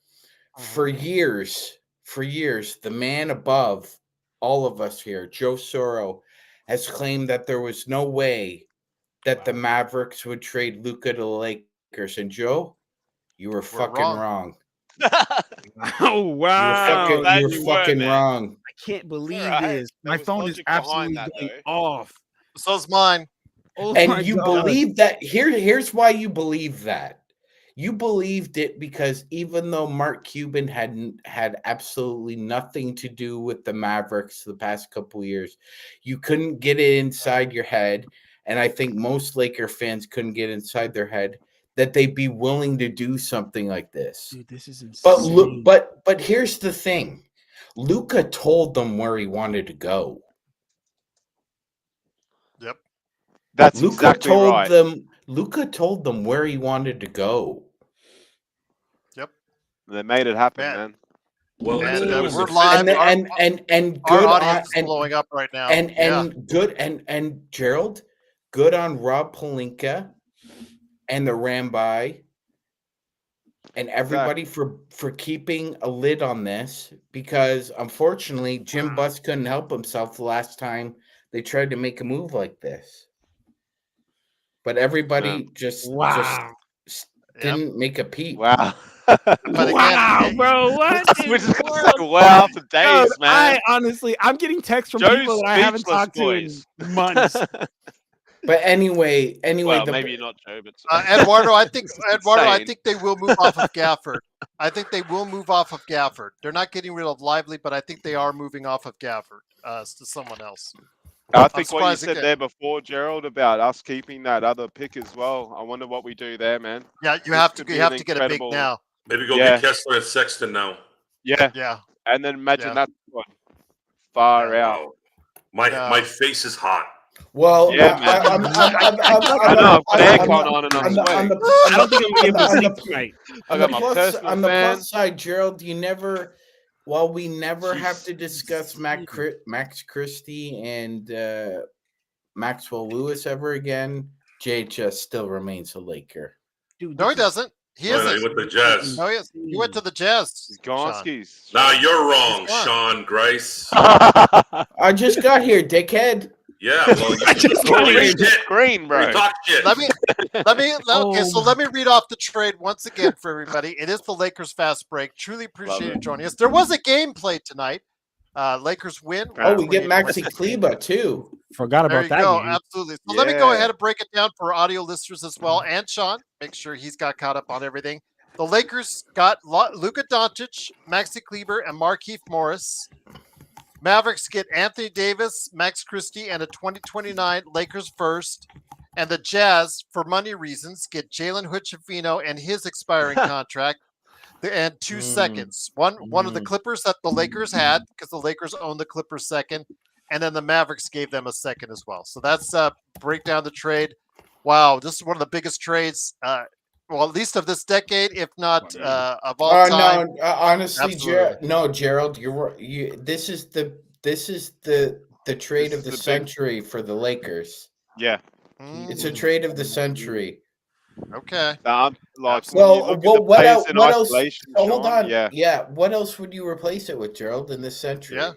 For years, the man above all of us here, Joe Soro, has claimed that there was no way that the Mavericks would trade Luka to the Lakers. And Joe, you were fucking wrong. Oh, wow. You were fucking wrong. I can't believe Alright. this. There My was phone is logic behind absolutely that, going though. off. so's mine. Oh my And you God. believe that here's why you believe that. You believed it because even though Mark Cuban had absolutely nothing to do with the Mavericks the past couple of years, you couldn't get it inside your head, and I think most Laker fans couldn't get inside their head that they'd be willing to do something like this. Dude, this is insane. But here's the thing. Luka told them where he wanted to go. Yep. That's exactly right. Luka told them where he wanted to go. Yep. They made it happen, man. Well, And it was we're the live. And Our good audience on, is blowing up right now. and Gerald, good on Rob Pelinka and the Ramby and everybody for keeping a lid on this, because unfortunately Jim Buss couldn't help himself the last time they tried to make a move like this. But everybody just didn't make a peep. Wow. But again, Wow, bro. What? We're just gonna say wow for days, Dude, man. I'm getting texts from Joe's people that I haven't speechless, talked to in boys. months. But anyway, Well, maybe not Joe, but Eduardo, I think insane. they will move off of Gafford. I think they will move off of Gafford. They're not getting rid of Lively, but I think they are moving off of Gafford to someone else. I think what you surprised said again. there before, Gerald, about us keeping that other pick as well. I wonder what we do there, man. Yeah, you This have could to be get an a big incredible- now. Maybe go Yeah. get Kessler and Sexton now. Yeah, Yeah. and then imagine Yeah. that one far out. Wow. My face is hot. Well, Yeah, man. I know, I've got aircon on and I'm sweating. I don't think I'm gonna be able to sleep tonight. I got my personal on the fan. plus side, Gerald, we never have to discuss Max Christie and Maxwell Lewis ever again, JHS still remains a Laker. Dude, No, he doesn't. He Oh, no, isn't. he went to Jazz. No, he is. He went to the Jazz. He's Sean. Gonskis. Now you're wrong, He's gone. Sean Grice. I just got here, dickhead. Yeah, well, you just got holy here. shit. Green, bro. You talk shit. Let me okay, so Oh. let me read off the trade once again for everybody. It is the Lakers fast break. Truly appreciate you joining us. There was a game played tonight. Lakers win. Oh, we get 128. Maxi Kleba too. Forgot There about you that. go. Game. Absolutely. So let me go Yeah. ahead and break it down for audio listeners as well. And Sean, make sure he's got caught up on everything. The Lakers got Luka Doncic, Maxi Kleber, and Markieff Morris. Mavericks get Anthony Davis, Max Christie, and a 2029 Lakers first. And the Jazz, for money reasons, get Jalen Hood-Schifino and his expiring contract and 2 seconds. One of the Clippers that the Lakers had, because the Lakers own the Clippers second, and then the Mavericks gave them a second as well. So that's break down the trade. Wow, this is one of the biggest trades, well, at least of this decade, if not of all time. No, honestly, Absolutely. Gerald, this is the trade This of the is the big- century for the Lakers. Yeah. It's a trade of the century. Okay. Like, Well, when you look at the what players else? in What else? isolation, Oh, hold Sean, on. Yeah. What else would you replace it with, Gerald, in this century? Yeah.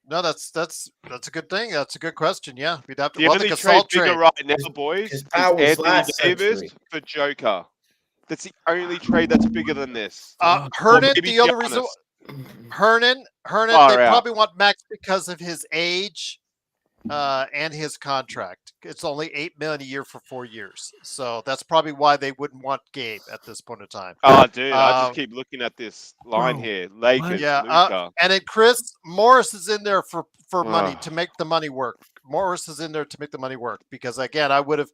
No, that's a good thing. That's a good question. Yeah, we'd have to. The Well, the only trade Gasol bigger trade. right now, boys, His is power was Anthony last Davis century. for Joker. That's the only trade that's bigger than this. Hernan, maybe the only reason. Giannis. Hernan, Far they out. probably want Max because of his age. and his contract. It's only $8 million a year for 4 years, so that's probably why they wouldn't want Gabe at this point in time. Oh, dude, I Uh, just keep looking at this line Bro, here. Lakers, yeah, Luka. and then Chris Morris is in there for money Ah. to make the money work. Morris is in there to make the money work because again, I would have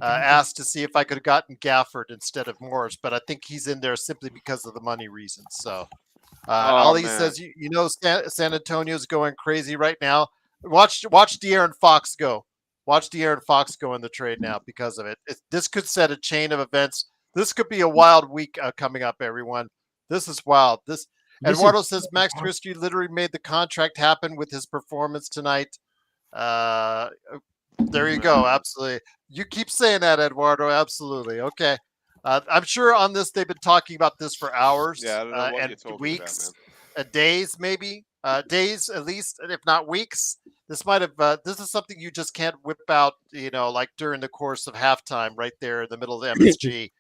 asked to see if I could have gotten Gafford instead of Morris, but I think he's in there simply because of the money reasons. So Oh, Ali man. says, you know, San Antonio's going crazy right now. Watch De'Aaron Fox go. Watch De'Aaron Fox go in the trade now because of it. This could set a chain of events. This could be a wild week coming up, everyone. This is wild. This Eduardo says Max Christie literally made the contract happen with his performance tonight. There you go. Absolutely. You keep saying that, Eduardo. Absolutely. Okay. I'm sure on this they've been talking about this for hours Yeah, I don't know what and you're talking weeks, about, days maybe, days at least, if not weeks. This might have. This is something you just can't whip out, you know, like during the course of halftime, right there in the middle of the MSG.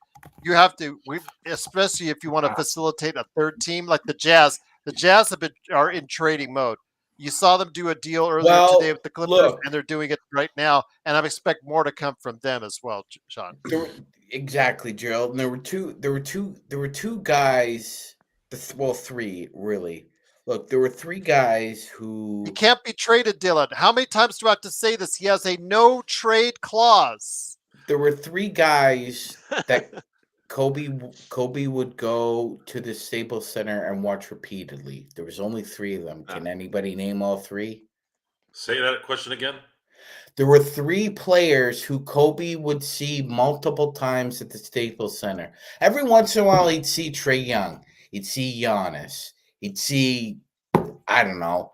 You have to, especially if you want to facilitate a third team like the Jazz. The Jazz are in trading mode. You saw them do a deal earlier today with the Clippers, and they're doing it right now. And I expect more to come from them as well, Sean. Exactly, Gerald. And there were two guys. Well, three really. Look, there were three guys who He can't be traded, Dylan. How many times do I have to say this? He has a no trade clause. There were three guys that Kobe would go to the Staples Center and watch repeatedly. There was only three of them. Can anybody name all three? Say that question again. There were three players who Kobe would see multiple times at the Staples Center. Every once in a while, he'd see Trae Young. He'd see Giannis. He'd see, I don't know,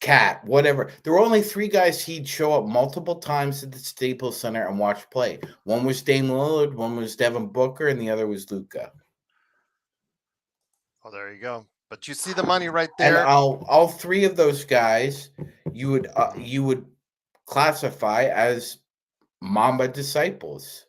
Cat, whatever. There were only three guys he'd show up multiple times at the Staples Center and watch play. One was Dame Lillard, one was Devin Booker, and the other was Luka. Oh, there you go. But you see the money right And there. all three of those guys, you would classify as Mamba disciples.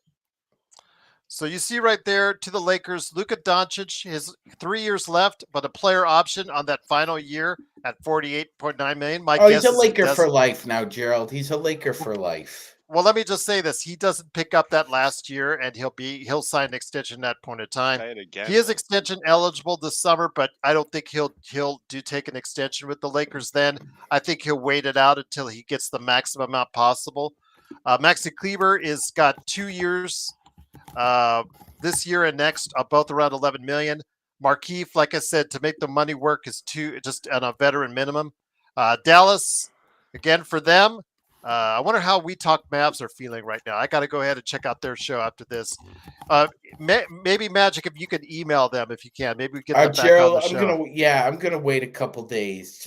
So you see right there to the Lakers, Luka Doncic, his 3 years left, but a player option on that final year at $48.9 million. My guess He's a is Laker for life now, Gerald. He's a Laker for life. Well, let me just say this: he doesn't pick up that last year, and he'll sign an extension at that point in time. Say it again, He is man. extension eligible this summer, but I don't think he'll take an extension with the Lakers. Then I think he'll wait it out until he gets the maximum amount possible. Maxi Kleber is got 2 years, this year and next, both around 11 million. Markeith, like I said, to make the money work is just on a veteran minimum. Dallas, again for them. I wonder how We Talk Mavs are feeling right now. I got to go ahead and check out their show after this. Maybe Magic, if you could email them if you can. Maybe we get them back Gerald, on the show. I'm gonna wait a couple days.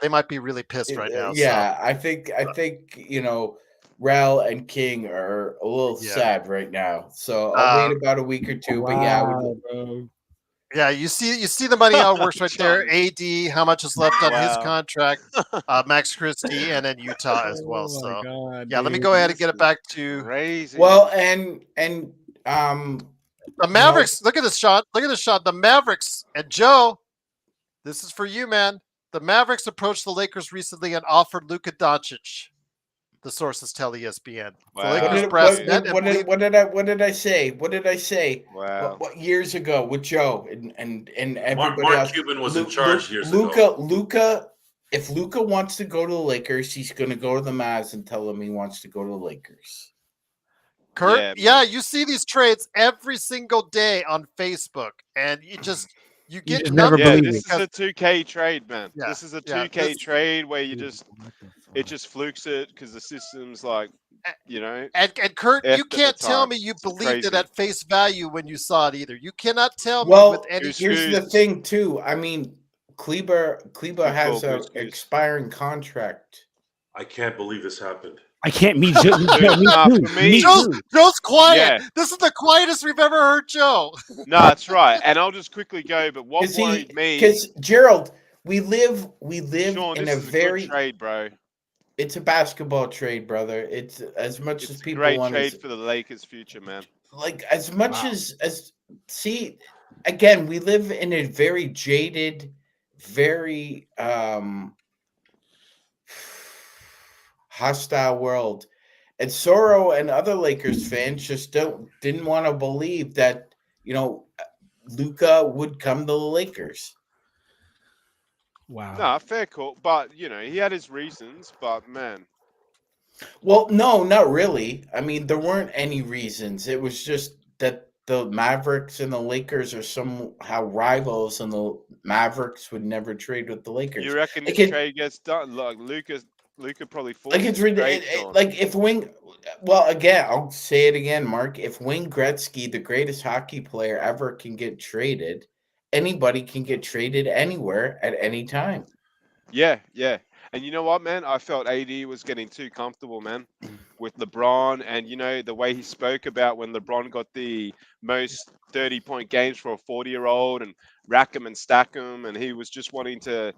They might be really pissed right now. Yeah, so. I think you know, Rel and King are a little sad right now. So I'll wait about a week or two. But yeah, you see the money how it works right there. AD, how much is left on his contract? Max Christie, and then Utah as well. So God, let me go ahead and get it back to crazy. Well, and the Mavericks. Look at this shot. Look at this shot. The Mavericks and Joe. This is for you, man. The Mavericks approached the Lakers recently and offered Luka Doncic. The sources tell ESPN. Wow. The Lakers what did I say? What did I say? Wow. What years ago with Joe and everybody Mark else? Cuban was in charge years ago. Luka, if Luka wants to go to the Lakers, he's going to go to the Mavs and tell them he wants to go to the Lakers. Kurt, you see these trades every single day on Facebook, and you get never believe this is a 2K trade, man. Yeah, this is a 2K trade where it just flukes it because the system's like, you know. And Kurt, you can't tell me you believed it at face value when you saw it either. You cannot tell me with any. Here's the thing, too. I mean, Kleber has an expiring contract. I can't believe this happened. I can't meet Joe. Joe's quiet. Yeah. This is the quietest we've ever heard Joe. No, that's right. And I'll just quickly go. But what worried me? Because Gerald, we live Sean, in a very good trade, bro. It's a basketball trade, brother. It's as much as people want. want. Great trade for the Lakers' future, man. Like as much as see, again, we live in a very jaded, very hostile world. And Soro and other Lakers fans just didn't want to believe that, Luka would come to the Lakers. Wow. No, fair call. But, he had his reasons. But, man. Well, no, not really. I mean, there weren't any reasons. It was just that the Mavericks and the Lakers are somehow rivals, and the Mavericks would never trade with the Lakers. You reckon Like this it- trade gets done? Look, Luka probably Like forced it's the trade, ridiculous. Sean. Like if Wayne, well, again, I'll say it again, Mark. If Wayne Gretzky, the greatest hockey player ever, can get traded, anybody can get traded anywhere at any time. Yeah. And you know what, man? I felt AD was getting too comfortable, man, with LeBron. And, the way he spoke about when LeBron got the most 30-point games for a 40-year-old and rack him and stack him. And he was just wanting to,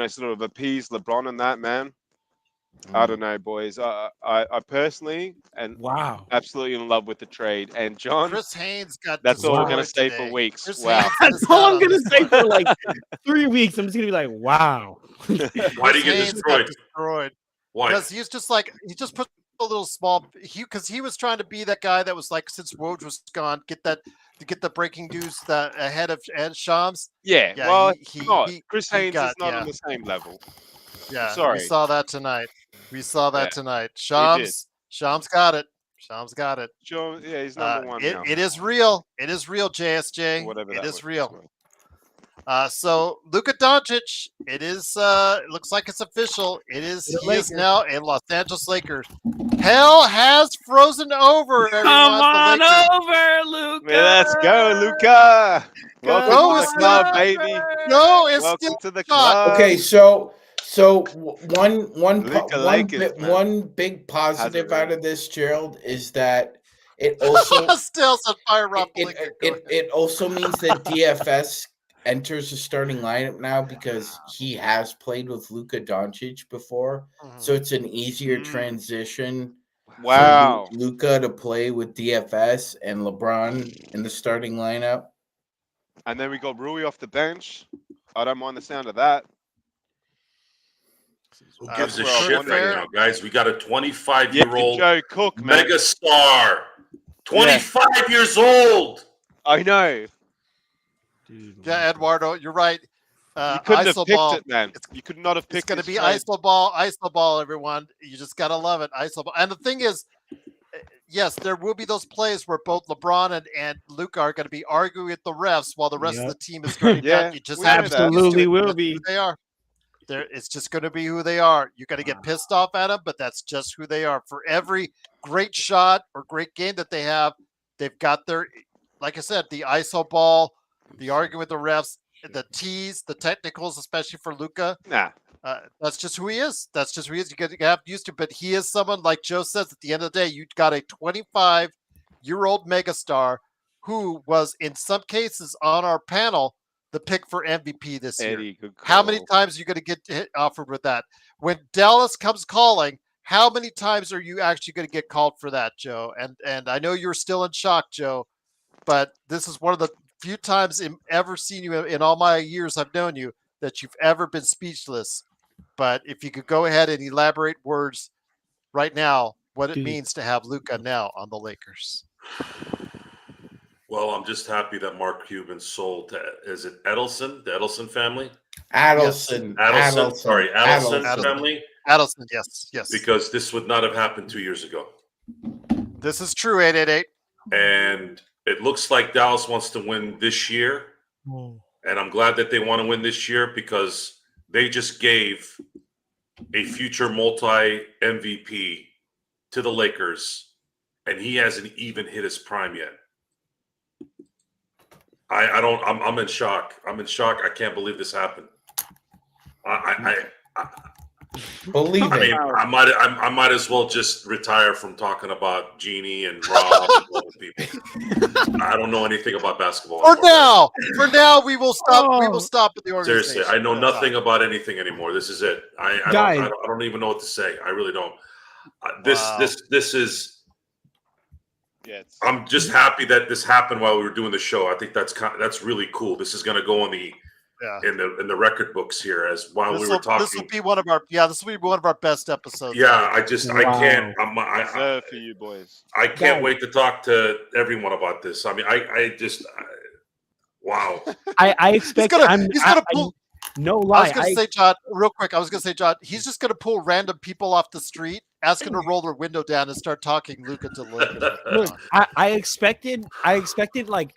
sort of appease LeBron and that, man. I don't know, boys. I personally and Wow. absolutely in love with the trade. And John, Chris Haynes got that's all we're gonna destroyed say for today. weeks. Chris Wow. Haynes That's missed all out I'm on gonna this say one. for like 3 weeks. I'm just gonna be like, wow. Why do you Chris get Haynes got destroyed? destroyed Why? because he just put a little small. Because he was trying to be that guy that was like, since Woj was gone, get the breaking news that ahead of Shams. Yeah. Yeah, Well, he Chris he Haynes got is not on the same level. yeah. Sorry. We saw that tonight. Yeah, Shams got it. Shams got it. John, yeah, he's number one now. It is real. It is real, JSJ. Or whatever It that is was. real. So Luka Doncic, it looks like it's official. He is now a Los Angeles Lakers. Hell has frozen over, everyone. Come The on Lakers. over, Luca. Yeah, let's go, Luca. Welcome Go, to it's the club, not- baby. No, it's Welcome still to the not. club. Okay, so Luka Lakers, man. one big positive Hasn't out of this, Gerald, is that it also Still some fire up. it also means that DFS enters the starting lineup now because he has played with Luka Doncic before, so it's an easier transition. Wow. For Luka to play with DFS and LeBron in the starting lineup. And then we got Rui off the bench. I don't mind the sound of that. Who gives a That's shit where right I'm now, guys? We got a Yeah, 25-year-old Joe Cook, man. mega star. 25 years old. I know. Yeah, Eduardo, you're right. You couldn't have ISO picked ball. it, man. You could not have It's picked going to this be trade. ISO ball, everyone. You just got to love it. ISO ball. And the thing is, yes, there will be those plays where both LeBron and Luka are going to be arguing with the refs while the rest of the team is going Yeah, down. You just we have know to that. get used to Absolutely it. will That's be. who they are. It's just going to be who they are. You're going to get pissed off at them, but that's just who they are. For every great shot or great game that they have, they've got their, like I said, the ISO ball, the arguing with the refs, the tees, the technicals, especially for Luka. Nah. That's just who he is. That's just who he is. You have used to, but he is someone, like Joe says, at the end of the day, you got a 25-year-old megastar who was, in some cases, on our panel, the pick for MVP this year. Eddie, good call. How many times are you going to get offered with that? When Dallas comes calling, how many times are you actually going to get called for that, Joe? And I know you're still in shock, Joe, but this is one of the few times I've ever seen you in all my years I've known you that you've ever been speechless. But if you could go ahead and elaborate words right now, what it means to have Luka now on the Lakers. Well, I'm just happy that Mark Cuban sold to, is it Edelson, the Edelson family? Adelson. Adelson family. Adelson, yes. Because this would not have happened 2 years ago. This is true, 888. And it looks like Dallas wants to win this year. And I'm glad that they want to win this year because they just gave a future multi-MVP to the Lakers, and he hasn't even hit his prime yet. I'm in shock. I'm in shock. I can't believe this happened. Believe it. I might as well just retire from talking about Genie and Rob and all the people. I don't know anything about basketball. For now, we will stop. We will stop at the organization. Seriously, I know nothing about anything anymore. This is it. I don't even know what to say. I really don't. This is. Yeah, I'm just happy that this happened while we were doing the show. I think that's really cool. This is going to go on the Yeah. in the record books here as while we were This will talking. be one of our this will be one of our best episodes. Yeah, I just I can't. Reserved for you boys. I can't wait to talk to everyone about this. I mean, wow. I expect he's gonna pull. No I lie. was gonna say, John, real quick. I was gonna say, John, he's just gonna pull random people off the street, ask them to roll their window down, and start talking Luka to Luka. Look, I expected like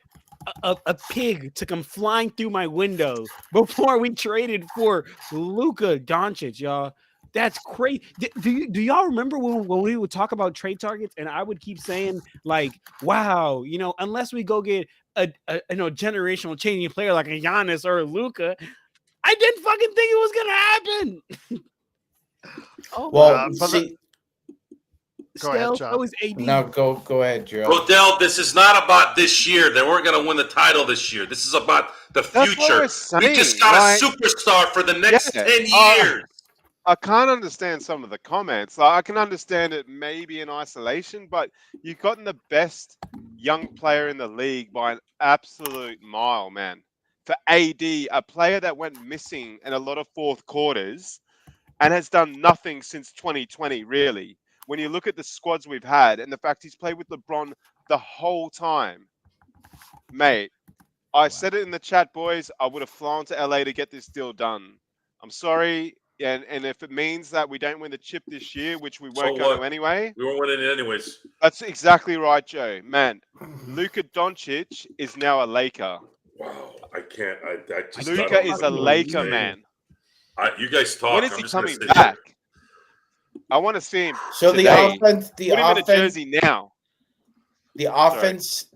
a pig to come flying through my window before we traded for Luka Doncic, y'all. That's crazy. Do y'all remember when we would talk about trade targets and I would keep saying like, wow, unless we go get a generational changing player like a Giannis or a Luka, I didn't fucking think it was gonna happen. Go ahead, John. That was AD. No, go ahead, Joe. Rodell, this is not about this year. They weren't going to win the title this year. This is about the future. We just got a superstar for the next 10 years. I can't understand some of the comments. Like, I can understand it maybe in isolation, but you've gotten the best young player in the league by an absolute mile, man. For AD, a player that went missing in a lot of fourth quarters and has done nothing since 2020, really. When you look at the squads we've had and the fact he's played with LeBron the whole time, mate, I said it in the chat, boys, I would have flown to LA to get this deal done. I'm sorry. And if it means that we don't win the chip this year, which we weren't going to anyway. We weren't winning it anyways. That's exactly right, Joe. Man, Luka Doncic is now a Laker. Wow. I can't. Luka is a Laker, man. You guys talk. When is he coming back? I want to see him. So today. Put him in a jersey now. The offense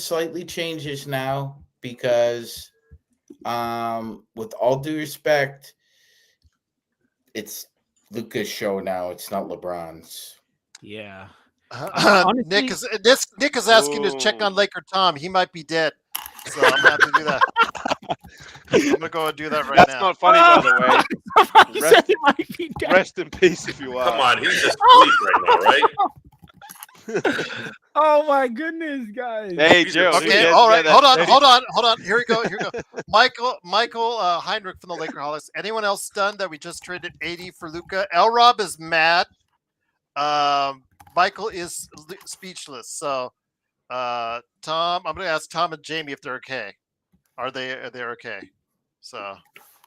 slightly changes now because, with all due respect, it's Luka's show now. It's not LeBron's. Yeah. Honestly, Nick is asking to check on Laker Tom. He might be dead, so I'm gonna have to do that. I'm gonna go and do that right now. That's not funny, by the way. Rest in peace, if you are. Come on, he's just asleep right now, right? Oh my goodness, guys! Hey, Joe. Okay, all right. Hold on. Here we go. Michael Heinrich from the Lakerholics. Anyone else stunned that we just traded 80 for Luka? L. Rob is mad. Michael is speechless. So, Tom, I'm going to ask Tom and Jamie if they're okay. Are they okay? So,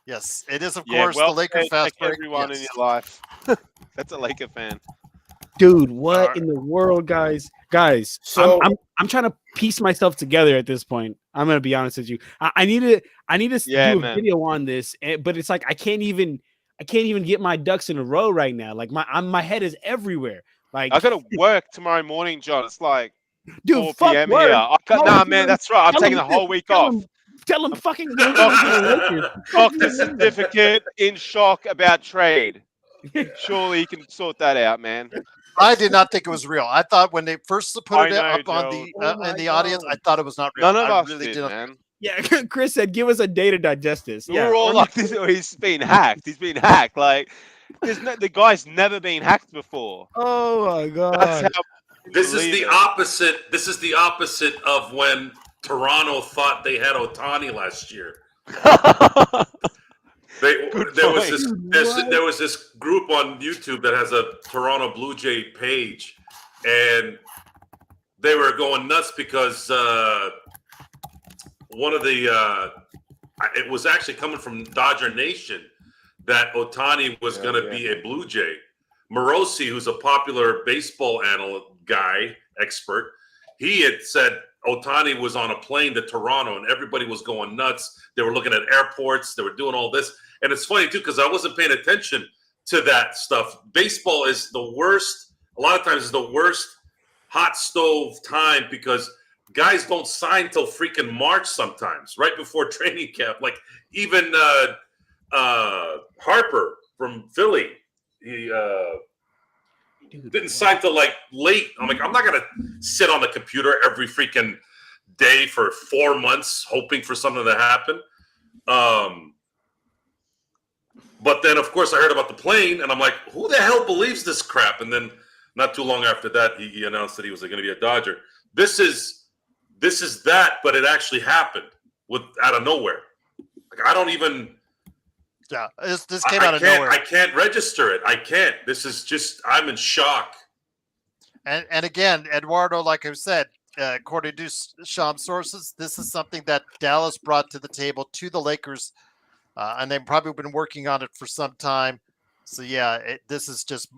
yes, it is of course the Lakers fast break. Everyone in your life. That's a Laker fan. Dude, what in the world, guys? So I'm trying to piece myself together at this point. I'm gonna be honest with you. I need to do a video on this, but it's like I can't even get my ducks in a row right now. Like my head is everywhere. Like I gotta work tomorrow morning, John. It's like dude, 4 p.m. here. Nah, man, that's right. I'm taking the whole week off. Tell him fucking go Doctor certificate in shock about trade. Surely you can sort that out, man. I did not think it was real. I thought when they first put it up on the in the audience, I thought it was not real. None of us really did, man. Yeah, Chris said, "Give us a day to digest this." We were all like, "This, he's been hacked. He's been hacked." Like, the guy's never been hacked before. Oh my god! This is the opposite. This is the opposite of when Toronto thought they had Ohtani last year. There was this group on YouTube that has a Toronto Blue Jay page, and they were going nuts because one of the it was actually coming from Dodger Nation that Ohtani was going to be a Blue Jay. Morosi, who's a popular baseball expert, he had said Ohtani was on a plane to Toronto and everybody was going nuts. They were looking at airports. They were doing all this. And it's funny, too, because I wasn't paying attention to that stuff. Baseball is the worst. A lot of times it's the worst hot stove time because guys don't sign till freaking March sometimes, right before training camp. Like even Harper from Philly, he didn't sign till like late. I'm like, I'm not going to sit on the computer every freaking day for 4 months hoping for something to happen. But then, of course, I heard about the plane, and I'm like, who the hell believes this crap? And then not too long after that, he announced that he was going to be a Dodger. This is that, but it actually happened out of nowhere. Like, I don't even. Yeah, this came out of I nowhere. can't register it. I can't. This is just. I'm in shock. And again, Eduardo, like I said, according to Shams sources, this is something that Dallas brought to the table to the Lakers, and they've probably been working on it for some time. So yeah, this is just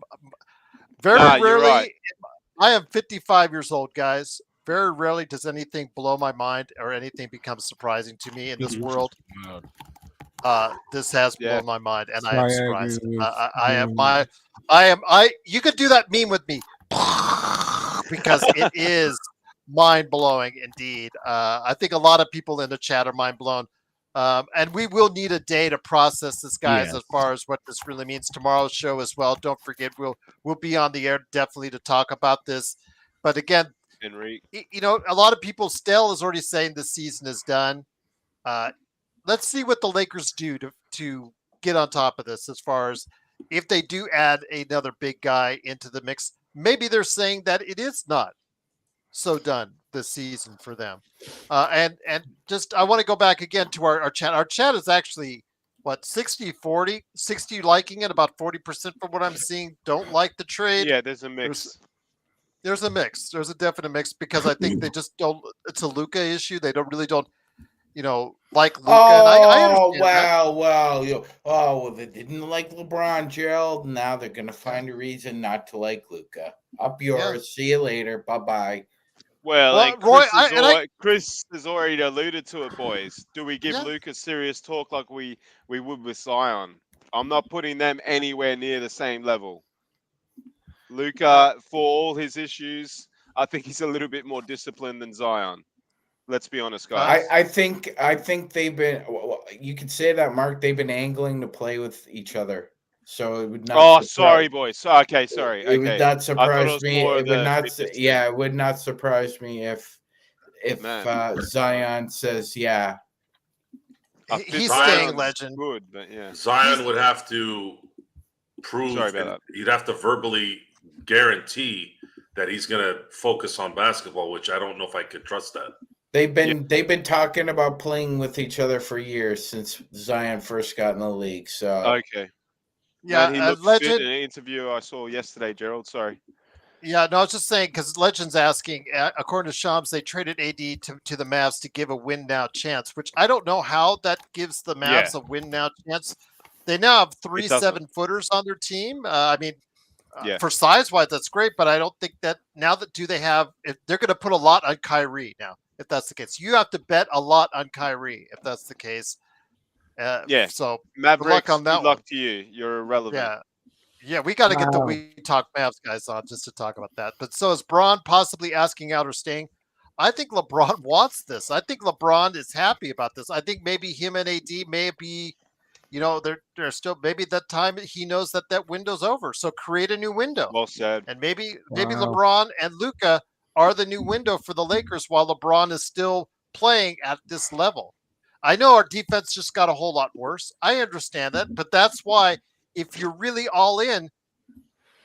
very you're rarely. right. I am 55 years old, guys. Very rarely does anything blow my mind or anything become surprising to me in this world. This has blown my mind, and I am surprised. You could do that meme with me because it is mind blowing indeed. I think a lot of people in the chat are mind blown. And we will need a day to process this, guys, as far as what this really means. Tomorrow's show as well. Don't forget, we'll be on the air definitely to talk about this. But again, Enrique, a lot of people still is already saying the season is done. Let's see what the Lakers do to get on top of this. As far as if they do add another big guy into the mix, maybe they're saying that it is not so done this season for them. And just I want to go back again to our chat. Our chat is actually what 60-40, 60 liking it, about 40% from what I'm seeing don't like the trade. yeah, there's a mix. There's a mix. There's a definite mix because I think they just don't. It's a Luka issue. They don't like Luka. Oh, And I understand that. well, they didn't like LeBron, Gerald. Now they're gonna find a reason not to like Luka. Up yours. Yeah. See you later. Bye bye. Well, and Roy, Chris has already alluded to it, boys. Do we give Yeah. Lucas serious talk like we would with Zion? I'm not putting them anywhere near the same level. Luka, for all his issues, I think he's a little bit more disciplined than Zion. Let's be honest, guys. I think they've been. You could say that, Mark. They've been angling to play with each other, so it would not. Oh, sorry, boys. Okay, sorry. It would not surprise me. It It would not. Yeah, it would not surprise me if Zion says, "Yeah." He's Zion staying is legend. Good, but yeah. Zion would have to prove. Sorry about that. He'd have to verbally guarantee that he's going to focus on basketball, which I don't know if I could trust that. They've been talking about playing with each other for years since Zion first got in the league. So Okay. Yeah, Man, he looked legend. good in an interview I saw yesterday, Gerald. Sorry. Yeah, no, I was just saying because Legend's asking. According to Shams, they traded AD to the Mavs to give a win now chance, which I don't know how that gives the Mavs a win now chance. They now have 3 7-footers on their team. For size wise, that's great, but I don't think that now that if they're going to put a lot on Kyrie now, if that's the case, you have to bet a lot on Kyrie if that's the case. So Mavericks, good luck on that good luck to you. You're irrelevant. Yeah, we got to get the We Talk Mavs guys on just to talk about that. But so is Braun possibly asking out or staying? I think LeBron wants this. I think LeBron is happy about this. I think maybe him and AD may be, they're still maybe that time he knows that window's over. So create a new window. Well said. And maybe LeBron and Luka are the new window for the Lakers while LeBron is still playing at this level. I know our defense just got a whole lot worse. I understand that, but that's why if you're really all in,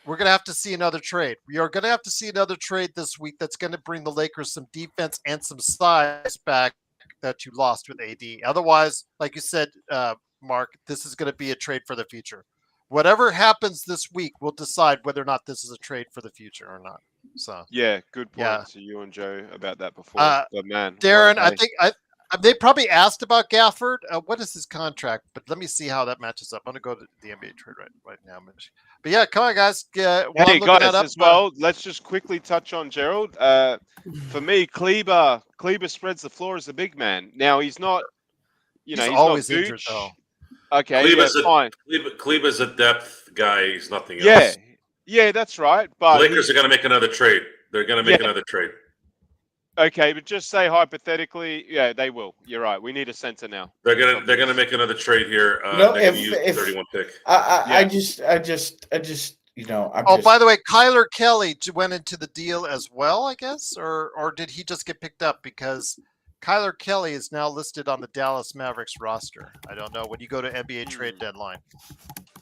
we're going to have to see another trade. We are going to have to see another trade this week that's going to bring the Lakers some defense and some size back that you lost with AD. Otherwise, like you said, Mark, this is going to be a trade for the future. Whatever happens this week will decide whether or not this is a trade for the future or not. So yeah, good point to you and Joe about that before. But man, Darren, I think they probably asked about Gafford. What is his contract? But let me see how that matches up. I'm going to go to the NBA trade right now. But yeah, come on, guys. Hey, guys, as well, let's just quickly touch on Gerald. For me, Kleber spreads the floor as a big man. Now, he's not, he's always not injured, though. Okay, fine. Kleber's a depth guy. He's nothing else. Yeah, that's right. But Lakers are going to make another trade. They're going to make another trade. Okay, but just say hypothetically, they will. You're right. We need a center now. They're gonna make another trade here. If 31 pick. I just by the way, Kyler Kelly went into the deal as well, I guess, or did he just get picked up because Kyler Kelly is now listed on the Dallas Mavericks roster? I don't know. When you go to NBA trade deadline,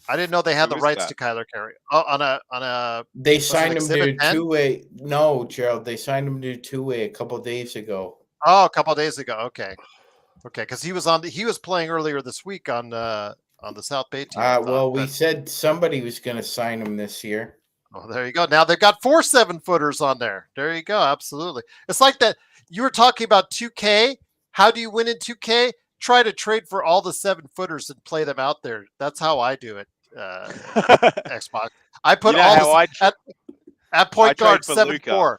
I didn't know they had the rights to Kyler Kelly. They signed him to two-way. No, Gerald, they signed him to two-way a couple of days ago. Oh, a couple of days ago. Okay. Okay, because he was playing earlier this week on the South Bay team. I thought, Well, we said somebody was going to sign him this year. Oh, there you go. Now they've got 4 7-footers on there. There you go. Absolutely. It's like that. You were talking about 2K. How do you win in 2K? Try to trade for all the 7-footers and play them out there. That's how I do it. Xbox. I put all at point guard 7-4.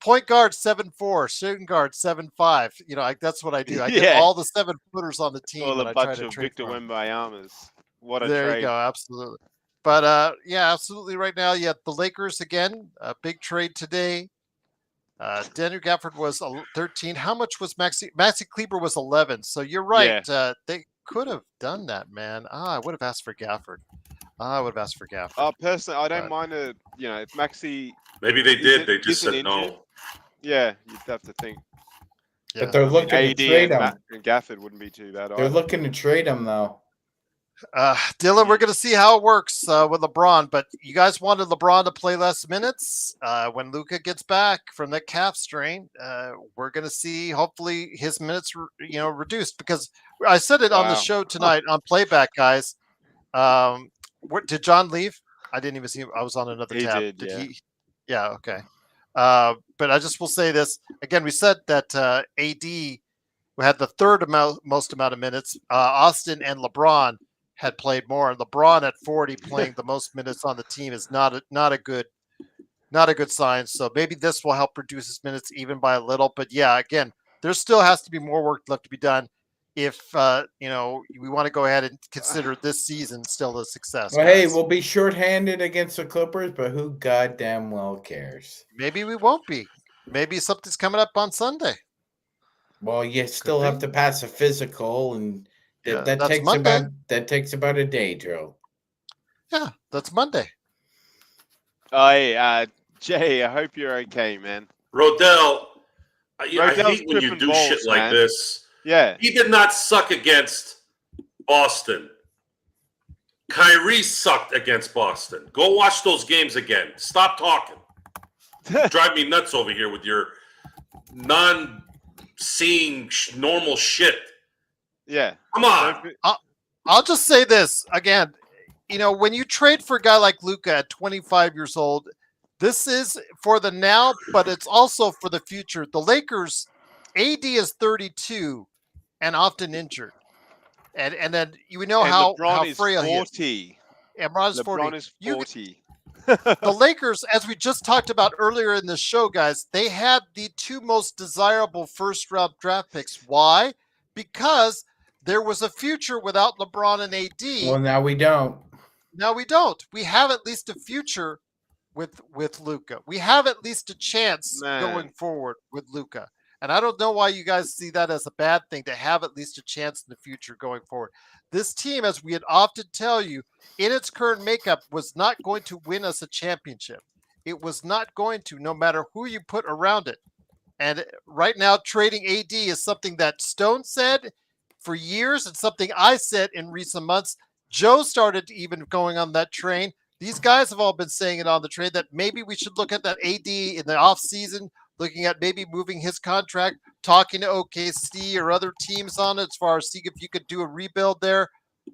Point guard 7-4, shooting guard 7-5. That's what I do. I get all the 7-footers on the team. All a I bunch try to of trade Victor for them. Wembanyama's. What a There trade. you go. Absolutely. But yeah, absolutely. Right now, the Lakers again. A big trade today. Daniel Gafford was 13. How much was Maxi Kleber was 11. So you're right. Yeah. They could have done that, man. I would have asked for Gafford. Personally, I don't mind if Maxi. Maybe they did. They just said injured. no. Yeah, you'd have to think. Yeah. But they're looking to trade him. And Gafford wouldn't be too bad. They're looking to trade him though. Dylan, we're going to see how it works with LeBron, but you guys wanted LeBron to play less minutes when Luka gets back from that calf strain. We're going to see hopefully his minutes, reduced, because I said it on the show tonight on playback, guys. Did John leave? I didn't even see him. I was on another tab. Did he? Yeah. Okay. But I just will say this again. We said that AD, who had the third most amount of minutes, Austin and LeBron had played more, and LeBron at 40 playing the most minutes on the team is not a good sign. So maybe this will help reduce his minutes even by a little. But yeah, again, there still has to be more work left to be done if we want to go ahead and consider this season still a success. Well, hey, we'll be shorthanded against the Clippers, but who goddamn well cares? Maybe we won't be. Maybe something's coming up on Sunday. Well, you still have to pass a physical, and that takes Monday. takes about a day, Joe. Yeah, that's Monday. Hey, Jay, I hope you're okay, man. Rodell, I hate when you do shit like this. Yeah. He did not suck against Boston. Kyrie sucked against Boston. Go watch those games again. Stop talking. You drive me nuts over here with your non-seeing normal shit. Yeah. Come on. I'll just say this again. When you trade for a guy like Luka at 25 years old, this is for the now, but it's also for the future. The Lakers, AD is 32 and often injured. And then how frail he is. And LeBron is 40. LeBron is 40. The Lakers, as we just talked about earlier in the show, guys, they had the 2 most desirable first-round draft picks. Why? Because there was a future without LeBron and AD. Well, now we don't. We have at least a future with Luka. We have at least a chance going forward with Luka. And I don't know why you guys see that as a bad thing, to have at least a chance in the future going forward. This team, as we had often tell you, in its current makeup, was not going to win us a championship. It was not going to, no matter who you put around it. And right now, trading AD is something that Stone said for years and something I said in recent months. Joe started even going on that train. These guys have all been saying it on the train that maybe we should look at that AD in the offseason, looking at maybe moving his contract, talking to OKC or other teams on it as far as seeing if you could do a rebuild there.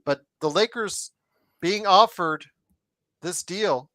But the Lakers being offered this deal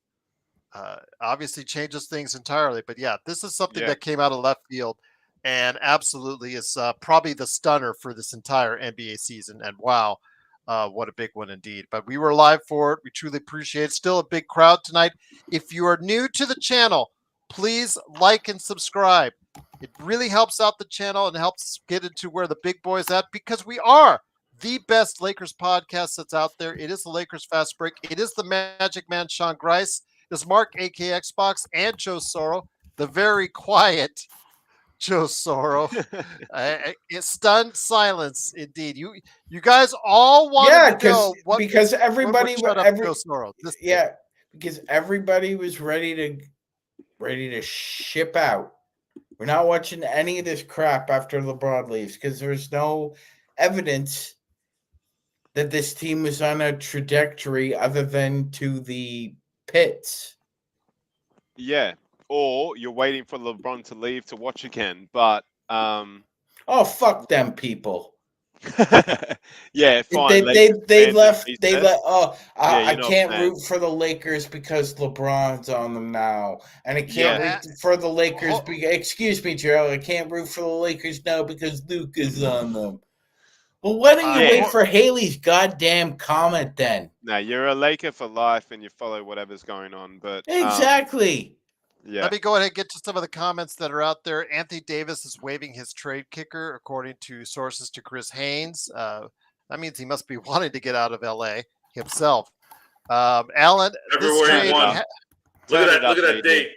obviously changes things entirely. But yeah, this is something that came out of left field and absolutely is probably the stunner for this entire NBA season. And wow, what a big one indeed. But we were live for it. We truly appreciate it. Still a big crowd tonight. If you are new to the channel, please like and subscribe. It really helps out the channel and helps get into where the big boys at, because we are the best Lakers podcast that's out there. It is the Lakers Fast Break. It is the Magic Man, Sean Grice. It is Mark, a.k.a. Xbox, and Joe Soro, the very quiet Joe Soro. It's stunned silence, indeed. You guys all want to know what, because everybody Joe Soro. Because everybody was ready to ship out. We're not watching any of this crap after LeBron leaves, because there's no evidence that this team was on a trajectory other than to the pits. Yeah. Or you're waiting for LeBron to leave to watch again. But Oh, fuck them people. Yeah, fine. They Lakers they fans left. and They recess. let. Oh, Yeah, I you're not can't fans. root for the Lakers because LeBron's on them now, and I can't Yeah. root for the Lakers. Ho- Excuse me, Gerald. I can't root for the Lakers now because Luke is on them. Well, why don't you Yeah. wait for Haley's goddamn comment then? No, you're a Laker for life, and you follow whatever's going on. But Exactly. yeah, Let me go ahead and get to some of the comments that are out there. Anthony Davis is waiving his trade kicker, according to sources to Chris Haynes. That means he must be wanting to get out of LA himself. Alan, this February trade. 1. Look at that! Look at that date.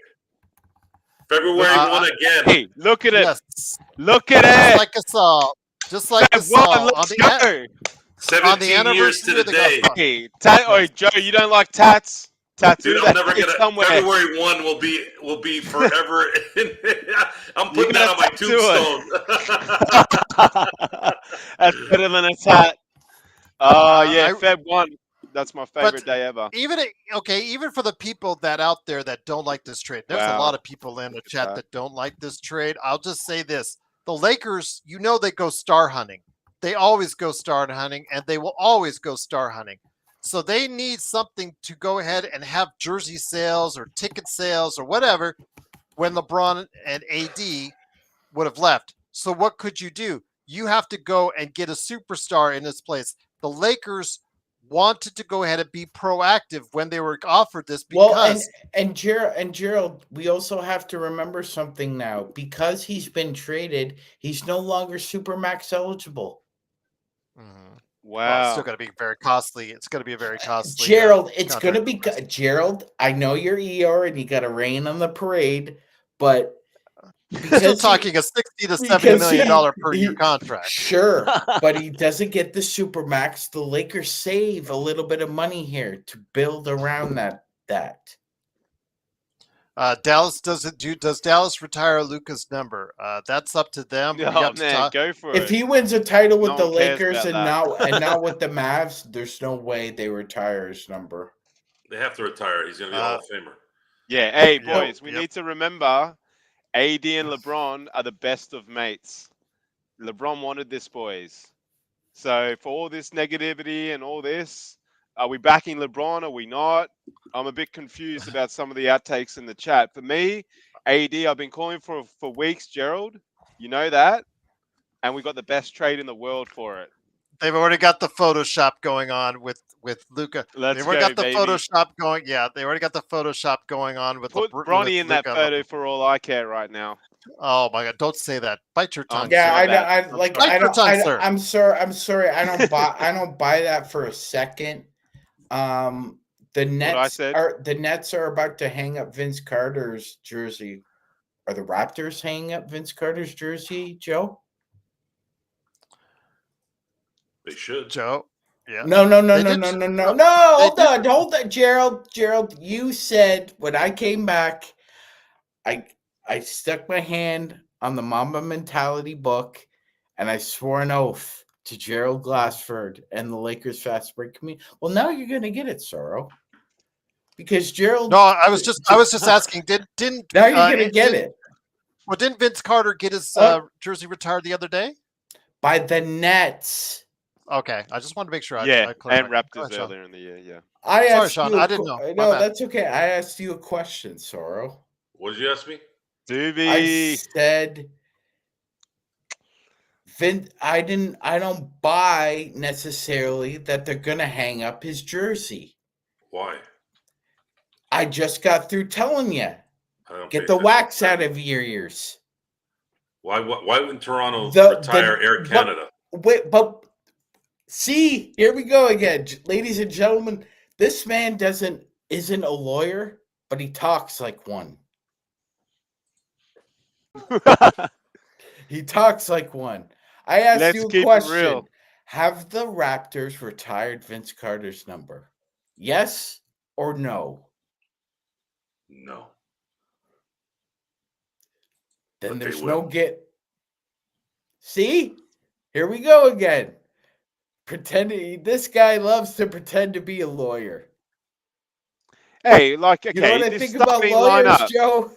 February 1 again. Hey, look at it! Yes, Look at just it! like us all. Just like Feb us 1, all. let's go! 17 years to the day. Hey, oh, Joe, you don't like tats? Tattoo Dude, I'm that never shit gonna. somewhere. February 1 will be forever. I'm putting that on my tombstone. That's better than a tat. Oh yeah, I- Feb 1. That's my favorite day ever. Even for the people that out there that don't like this trade, there's a Wow. lot of people in the Look at chat that. that don't like this trade. I'll just say this: the Lakers, they go star hunting. They always go star hunting, and they will always go star hunting. So they need something to go ahead and have jersey sales or ticket sales or whatever when LeBron and AD would have left. So what could you do? You have to go and get a superstar in this place. The Lakers wanted to go ahead and be proactive when they were offered this because and Gerald, we also have to remember something now. Because he's been traded, he's no longer Supermax eligible. Wow. it's still going to be very costly. It's going to be a very costly. Gerald, it's going to be contract. Gerald. I know you're ER and you got to rain on the parade, but Still talking a $60 to $70 million per year contract. Sure, but he doesn't get the Supermax. The Lakers save a little bit of money here to build around that. Dallas does Dallas retire Luka's number? That's up to them. Oh man, go for it. If he wins a title with No the one cares Lakers and about not with the Mavs, there's no way they retire his number. They have to retire. He's going to be a Hall of Famer. Yeah, hey Yeah, boys, we need to remember AD and LeBron are the best of mates. LeBron wanted this, boys. So for all this negativity and all this, are we backing LeBron? Are we not? I'm a bit confused about some of the outtakes in the chat. For me, AD, I've been calling for weeks, Gerald. You know that. And we got the best trade in the world for it. They've already got the Photoshop going on with Luka. Let's They've already go, got the baby. Photoshop going. Yeah, they already got the Photoshop going on with Put with Bronny in that Luka. photo for all I care right now. Oh my God! Don't say that. Bite your tongue. Yeah, sir. I bad. know. Bite your tongue, sir. I'm sorry. I don't buy that for a second. The Nets are about to hang up Vince Carter's jersey. Are the Raptors hanging up Vince Carter's jersey, Joe? They should. Joe. Yeah. No. They did- Hold on, Gerald. You said when I came back, I stuck my hand on the Mamba Mentality book, and I swore an oath to Gerald Glassford and the Lakers Fast Break community. Well, now you're gonna get it, Sorrow, because Gerald. No, I was just asking. Didn't Now you're gonna get it Well, didn't Vince Carter get his jersey retired the other day? by the Nets. Okay, I just wanted to make sure. And clarified. Raptors Go ahead, Sean. earlier in the year. Yeah. I Sorry, asked Sean, you. I didn't know. My No, bad. that's okay. I asked you a question, Sorrow. What did you ask me? I Doobie. said, I don't buy necessarily that they're gonna hang up his jersey. Why? I just got through telling you. I don't Get pay the attention wax to that. out of your ears. Why wouldn't Toronto The- retire the- Air what- Canada? Wait, but see, here we go again, ladies and gentlemen. This man isn't a lawyer, but he talks like one. He talks like one. I asked Let's you a keep it question. real. Have the Raptors retired Vince Carter's number? Yes or no? No. Then But they there's will. no get. See? Here we go again. Pretending this guy loves to pretend to be a lawyer. Hey, like, okay, You know what I this think stuff about ain't line lawyers, up. Joe?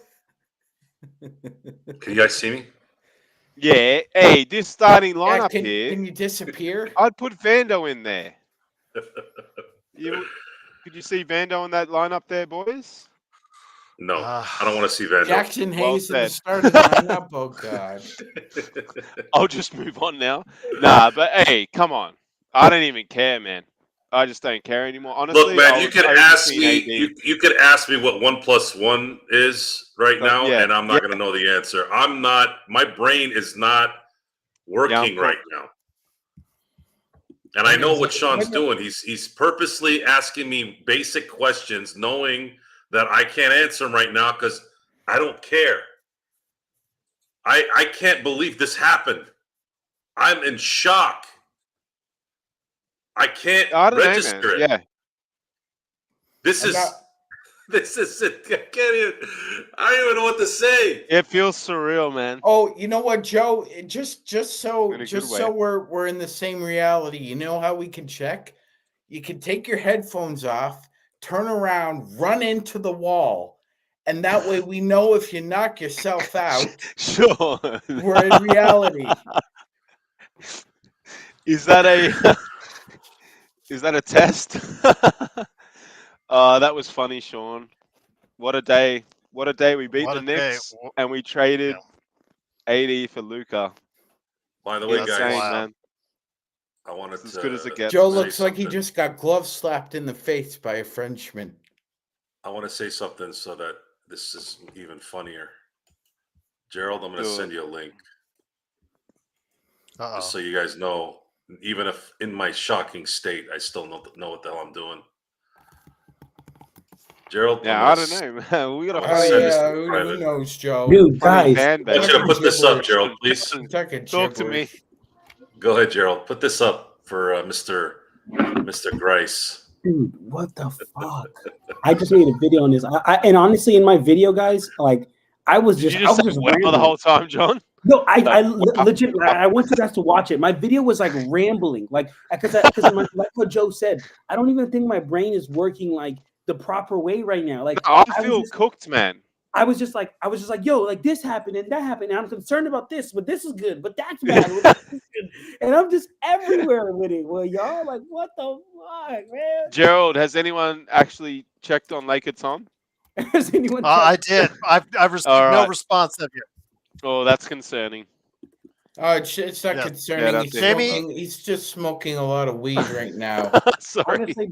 Can you guys see me? Yeah. Hey, this starting Yeah, lineup can here, you disappear? I'd put Vando in there. Could you see Vando in that lineup there, boys? No, I don't want to see Vando. Jackson Well Hayes in the said. starting lineup. Oh God. I'll just move on now. Nah, but hey, come on. I don't even care, man. I just don't care anymore. Honestly, Look, man, I you was could ask overseeing me. AD. You could ask me what 1+1 is right now, Yeah, and I'm not going to know the answer. I'm not. My brain is not working right now. And I know what Sean's doing. He's purposely asking me basic questions, knowing that I can't answer them right now because I don't care. I can't believe this happened. I'm in shock. I can't register it. Yeah. This is it. I can't even. I don't even know what to say. It feels surreal, man. Oh, you know what, Joe? Just so In a good way. we're in the same reality. You know how we can check? You can take your headphones off, turn around, run into the wall, and that way we know if you knock yourself out, Sure. we're in reality. Is that a test? That was funny, Sean. What a day. What a day. We beat What the a day. Knicks and we traded AD for Luka. By the way, That's guys, wild. man. I wanted It's to. as good as it gets. Joe man. looks like he just got gloves slapped in the face by a Frenchman. I want to say something so that this is even funnier. Gerald, I'm going to send you a link. Just so you guys know, even if in my shocking state, I still know what the hell I'm doing. Gerald, Yeah, I don't know, man. We gotta who knows, Joe? Dude, guys. I want you to put this up, Gerald, please. Talk to me. Go ahead, Gerald. Put this up for Mr. Grice. Dude, what the fuck? I just made a video on this. And honestly, in my video, guys, like I was just rambling the whole time, John. No, I legit. I want you guys to watch it. My video was like rambling, like because like what Joe said, I don't even think my brain is working like the proper way right now. Like I feel cooked, man. I was just like, yo, like this happened and that happened. And I'm concerned about this, but this is good, but that's bad. And I'm just everywhere with it. Well, y'all, like, what the fuck, man? Gerald, has anyone actually checked on Laker Tom? Has anyone? I did. I've received no response of you. Oh, that's concerning. Oh, it's not concerning. He's just smoking a lot of weed right now. Sorry. Honestly,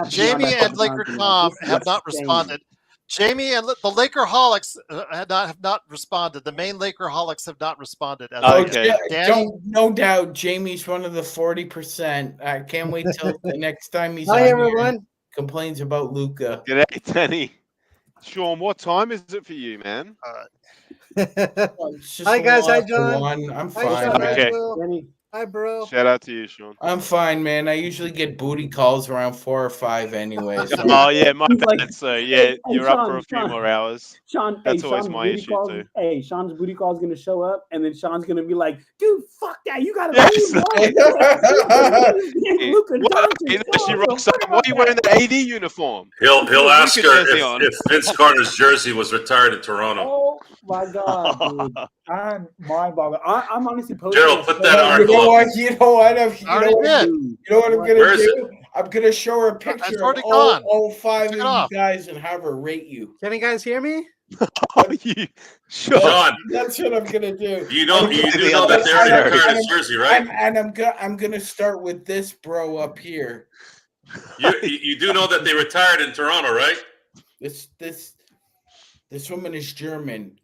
Jamie and Laker Tom have not responded. Jamie and the Lakerholics have not responded. The main Lakerholics have not responded. No doubt, Jamie's one of the 40%. I can't wait till the next time he's Hi, on everyone. here complains about Luka. G'day, Danny. Sean, what time is it for you, man? Hi, guys. Hi, John. I'm Hi, fine, John. man. Okay. Hi, bro. Shout out to you, Sean. I'm fine, man. I usually get booty calls around 4 or 5 anyway. So. Oh, yeah, my bad. So, yeah, you're up for a few more hours. Sean, that's always my issue, too. Hey, Sean's booty call is going to show up, and then Sean's going to be like, dude, fuck that. You got to Why are you wearing the AD uniform? He'll ask her if Vince Carter's jersey was retired in Toronto. Oh, my God, dude. I'm mind-boggling. I'm honestly posting. Gerald, put that article up. You know what I'm going to do? I'm going to show her a picture of all 5 of you guys and have her rate you. Can you guys hear me? Sean, that's what I'm gonna do. You do know that they're retired his jersey, right? And I'm gonna start with this bro up here. You do know that they retired in Toronto, right? This woman is German.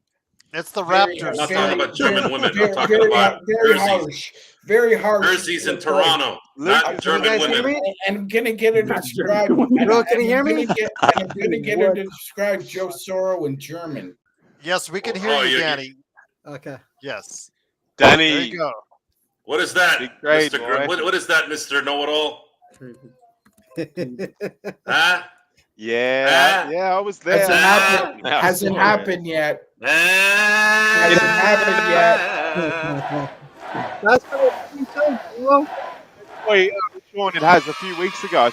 It's the Raptors. I'm not talking about German women. I'm talking about jerseys. Very harsh. Jerseys in Toronto, not German women. And I'm gonna get her to describe. Bro, can you hear me? I'm gonna get her to describe Joe Soro in German. Yes, we can hear you, Danny. Okay. Yes, Danny. There you go. What is that, grade, Mr. What is that, Mr. Know-It-All? Huh? Yeah, I was there. Hasn't happened yet. Hasn't happened yet. That's what I'm saying. Wait, Sean, it has a few weeks ago.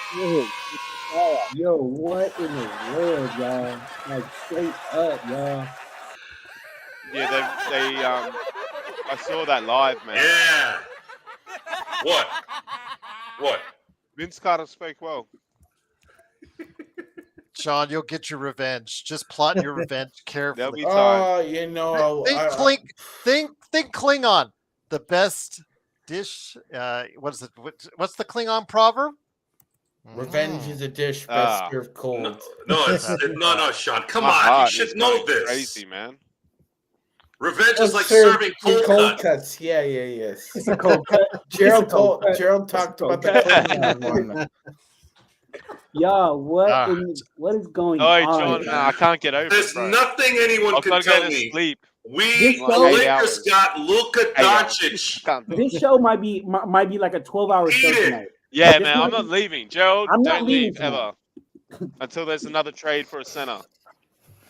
Yo, what in the world, y'all? Like straight up, y'all. Yeah, I saw that live, man. Yeah. What? What? Vince Carter spoke well. Sean, you'll get your revenge. Just plot your revenge There'll carefully. be time. Oh, you know, Think Klingon. The best dish. What is it? What's the Klingon proverb? revenge is a dish best Ah. served cold. No, no, Sean. Come My on, you heart should is know going this. Crazy, man. Revenge Oh, is like served serving in cold cuts. Yeah, yes. It's a cold cut. Gerald cold cut. talked about cold the cut. Klingon one. Y'all, what Ah. what is going Oh, on? John, here? I can't get over There's it, bro. nothing anyone I've can got to go tell to me. sleep. The show- 8 Lakers hours. got Luka 8 hours. Doncic. Can't do it. This show might be like a 12-hour show Eat it. tonight. Yeah, This man, I'm might not leaving. Gerald, I'm not don't leaving leave tonight. ever until there's another trade for a center.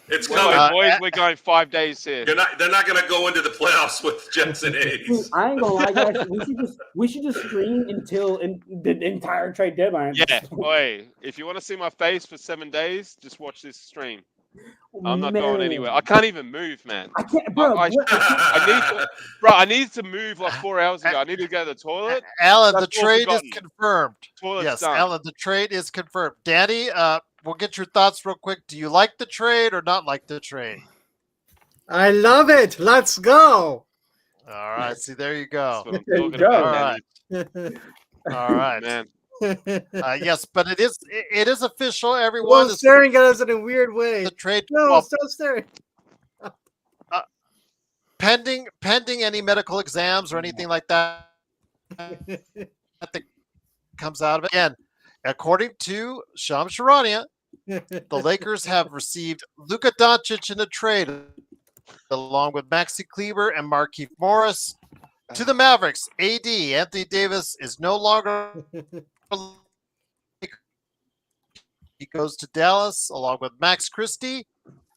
It's Well, coming. boys, we're going 5 days here. They're not going to go into the playoffs with Jets and Dude, A's. I ain't gonna lie, guys. We should just stream until the entire trade deadline. Yeah, boy, if you want to see my face for 7 days, just watch this stream. I'm not going anywhere. I can't even move, man. I can't, bro. I need to move like 4 hours ago. I need to go to the toilet. Alan, That's the all trade is forgotten. confirmed. Toilet's Yes, done. Alan, the trade is confirmed. Danny, we'll get your thoughts real quick. Do you like the trade or not like the trade? I love it. Let's go. All right. See, there you go. That's what I'm There you talking go. All about, right. Danny. All right. Man. Yes, but it is official. Everyone Well, is staring at us in a weird way. the trade. No, well, stop staring. pending any medical exams or anything like that that comes out of it. Again, according to Shams Charania, the Lakers have received Luka Doncic in a trade along with Maxi Kleber and Markieff Morris to the Mavericks. AD Anthony Davis is no longer. He goes to Dallas along with Max Christie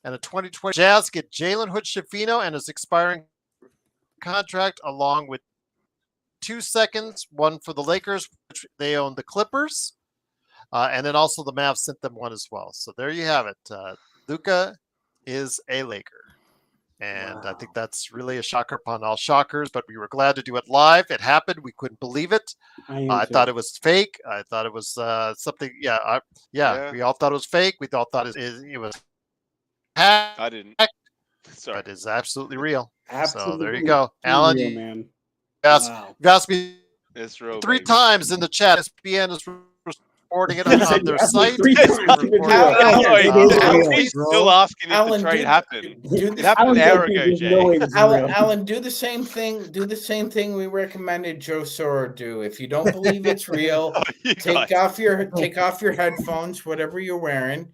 and a 2020 Jazz get Jalen Hood-Schifino and his expiring contract along with 2 seconds, one for the Lakers, which they own the Clippers. And then also the Mavs sent them one as well. So there you have it. Luka is a Laker. And I think that's really a shocker upon all shockers, but we were glad to do it live. It happened. We couldn't believe it. I thought it was fake. I thought it was something. Yeah, we all thought it was fake. We all thought it was hacked, I didn't. Sorry. but it's absolutely real. Absolutely So there you go. Alan, real, you man. you asked me It's real. 3 baby. times in the chat. ESPN is reporting it on their site. Three times in the Reporting chat. it. Oh, It wait, is Alan, real, he's bro. still asking if Alan, the trade dude, happened. do It happened an I hour don't ago, think Jay. there's no way it's real. Alan, do the same thing. Do the same thing we recommended Joe Soro do. If you don't believe it's real, Oh, you guys. take off your headphones, whatever you're wearing.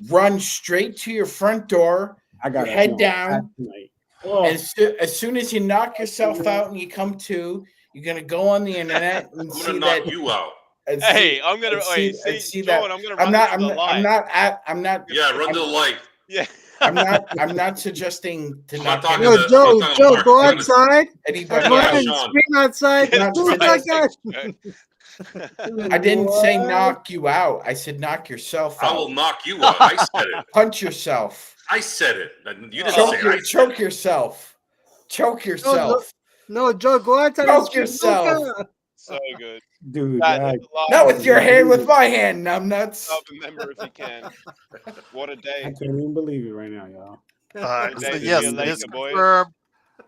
Run straight to your front door. I got Your head no, down. that's tonight. Oh, And as soon as you knock yourself out and you come to, you're gonna go on the internet and I'm see going to that. knock you out. and Hey, I'm gonna and see John, that. I'm gonna I'm run not. to the light. I'm not. Yeah, run to the light. Yeah. I'm not suggesting to I'm knock not talking Yo, to the- Joe, I'm talking Joe, to go Mark. outside. anybody Go Yeah, ahead else. and Sean. scream outside. Yeah, Who's that's that right. guy? I didn't say What? knock you out. I said knock yourself I will out. knock you out. I said it. Punch yourself. I said it. You didn't Oh. say it. I said Choke it. yourself. Choke yourself. No, Joe, go outside. Choke and scream, yourself. Luka. So good. dude, That God. is a lot. Not with your hand, with my hand, numbnuts. Sub a member if you can. What a I day. can't even believe it right now, y'all. Good day So to be yes, a it Laker, is boys. confirmed.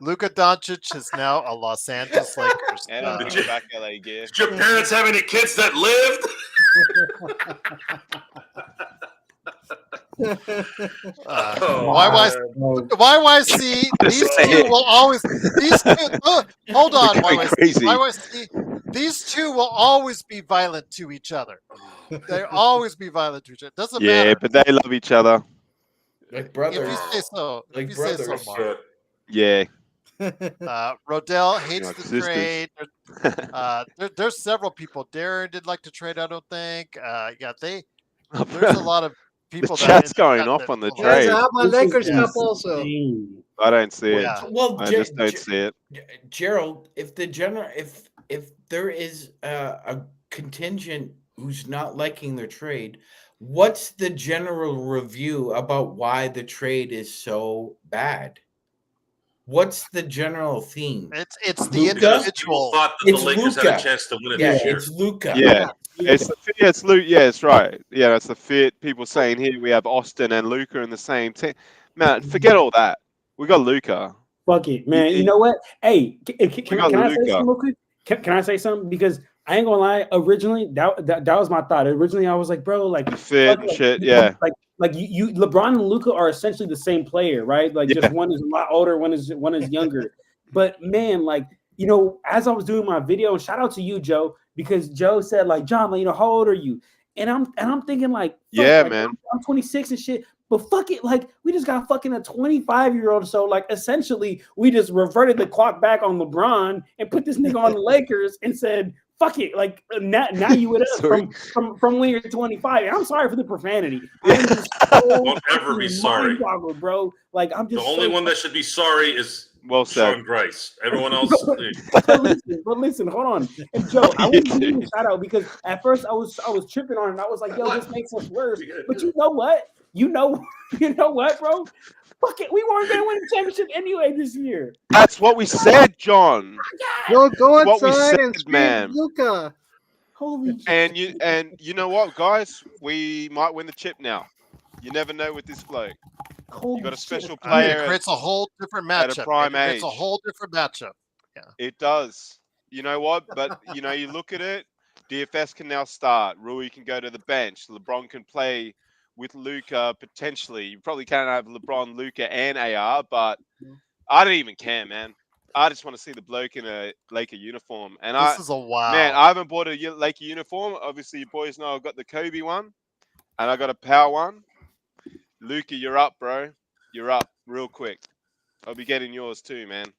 Luka Doncic is now a Los Angeles Lakers. And I'm Did bringing you- back LA gear. Did your parents have any kids that lived? Oh, YYC, these two will always. These two. Hold on, They're going YYC. crazy. YYC. These two will always be violent to each other. They always be violent to each other. Doesn't Yeah, matter. but they love each other. Like If brothers. you say so. Like If you say so, brothers. Mark. Yeah. Rodell hates Like the sisters. trade. There's several people. Darren did like to trade. I don't think. There's a lot of people. The that chat's going that- off that- on the that- Guys, trade. I have my This is Lakers cup yes. also. Insane. I don't see it. Yeah. Well, I just don't see it. Gerald, if there is a contingent who's not liking their trade, what's the general review about why the trade is so bad? What's the general theme? It's the Luka? People individual. thought that It's the Lakers had Luka. a chance to win it Yeah, this year. it's Luka. Yeah. It's Luka. the fit. It's Luke. Yeah, it's right. Yeah, that's the fit. People saying here we have Austin and Luca in the same team. Man, forget all that. We got Luca. Fuck it, man. You know what? Hey, can I say Luka. something real quick? Can I say something? Because I ain't gonna lie. Originally, that was my thought. Originally, I was like, bro, like The fit and shit. Yeah. like you LeBron and Luka are essentially the same player, right? Like Yeah. just one is a lot older, one is younger. But man, like, you know, as I was doing my video, and shout out to you, Joe, because Joe said, like, John, like, you know, how old are you? And I'm thinking, like, fuck, Yeah, like, man. I'm 26 and shit. But fuck it, like, we just got fucking a 25-year-old. So, like, essentially, we just reverted the clock back on LeBron and put this nigga on the Lakers and said, fuck it, like, now you with us Sorry. from when you're 25. And I'm sorry for the profanity. I'm just so Don't ever be sorry. mind-boggled, bro. Like, I'm The just only one that should be sorry is Well said. Sean Grice. Everyone else. but listen, hold on. And Joe, I want to give you a shout out because at first I was tripping on it. I was like, yo, this makes us worse. But you know what? You know what, bro? Fuck it. We weren't gonna win the championship anyway this year. That's what we said, John. Go What we outside said, and scream man. Luka. Holy And you know what, guys? We might win the chip now. You never know with this bloke. holy You got a special shit. I mean, player. it creates a whole different at a matchup. prime It creates a age. whole different matchup. It does. You know what? But you know, you look at it. DFS can now start. Rui can go to the bench. LeBron can play with Luca potentially. You probably can't have LeBron, Luca, and AR, but I don't even care, man. I just want to see the bloke in a Laker uniform. And This is a wow. man, I haven't bought a Laker uniform. Obviously, you boys know I've got the Kobe one, and I got a Power one. Luca, you're up, bro. You're up real quick. I'll be getting yours too, man.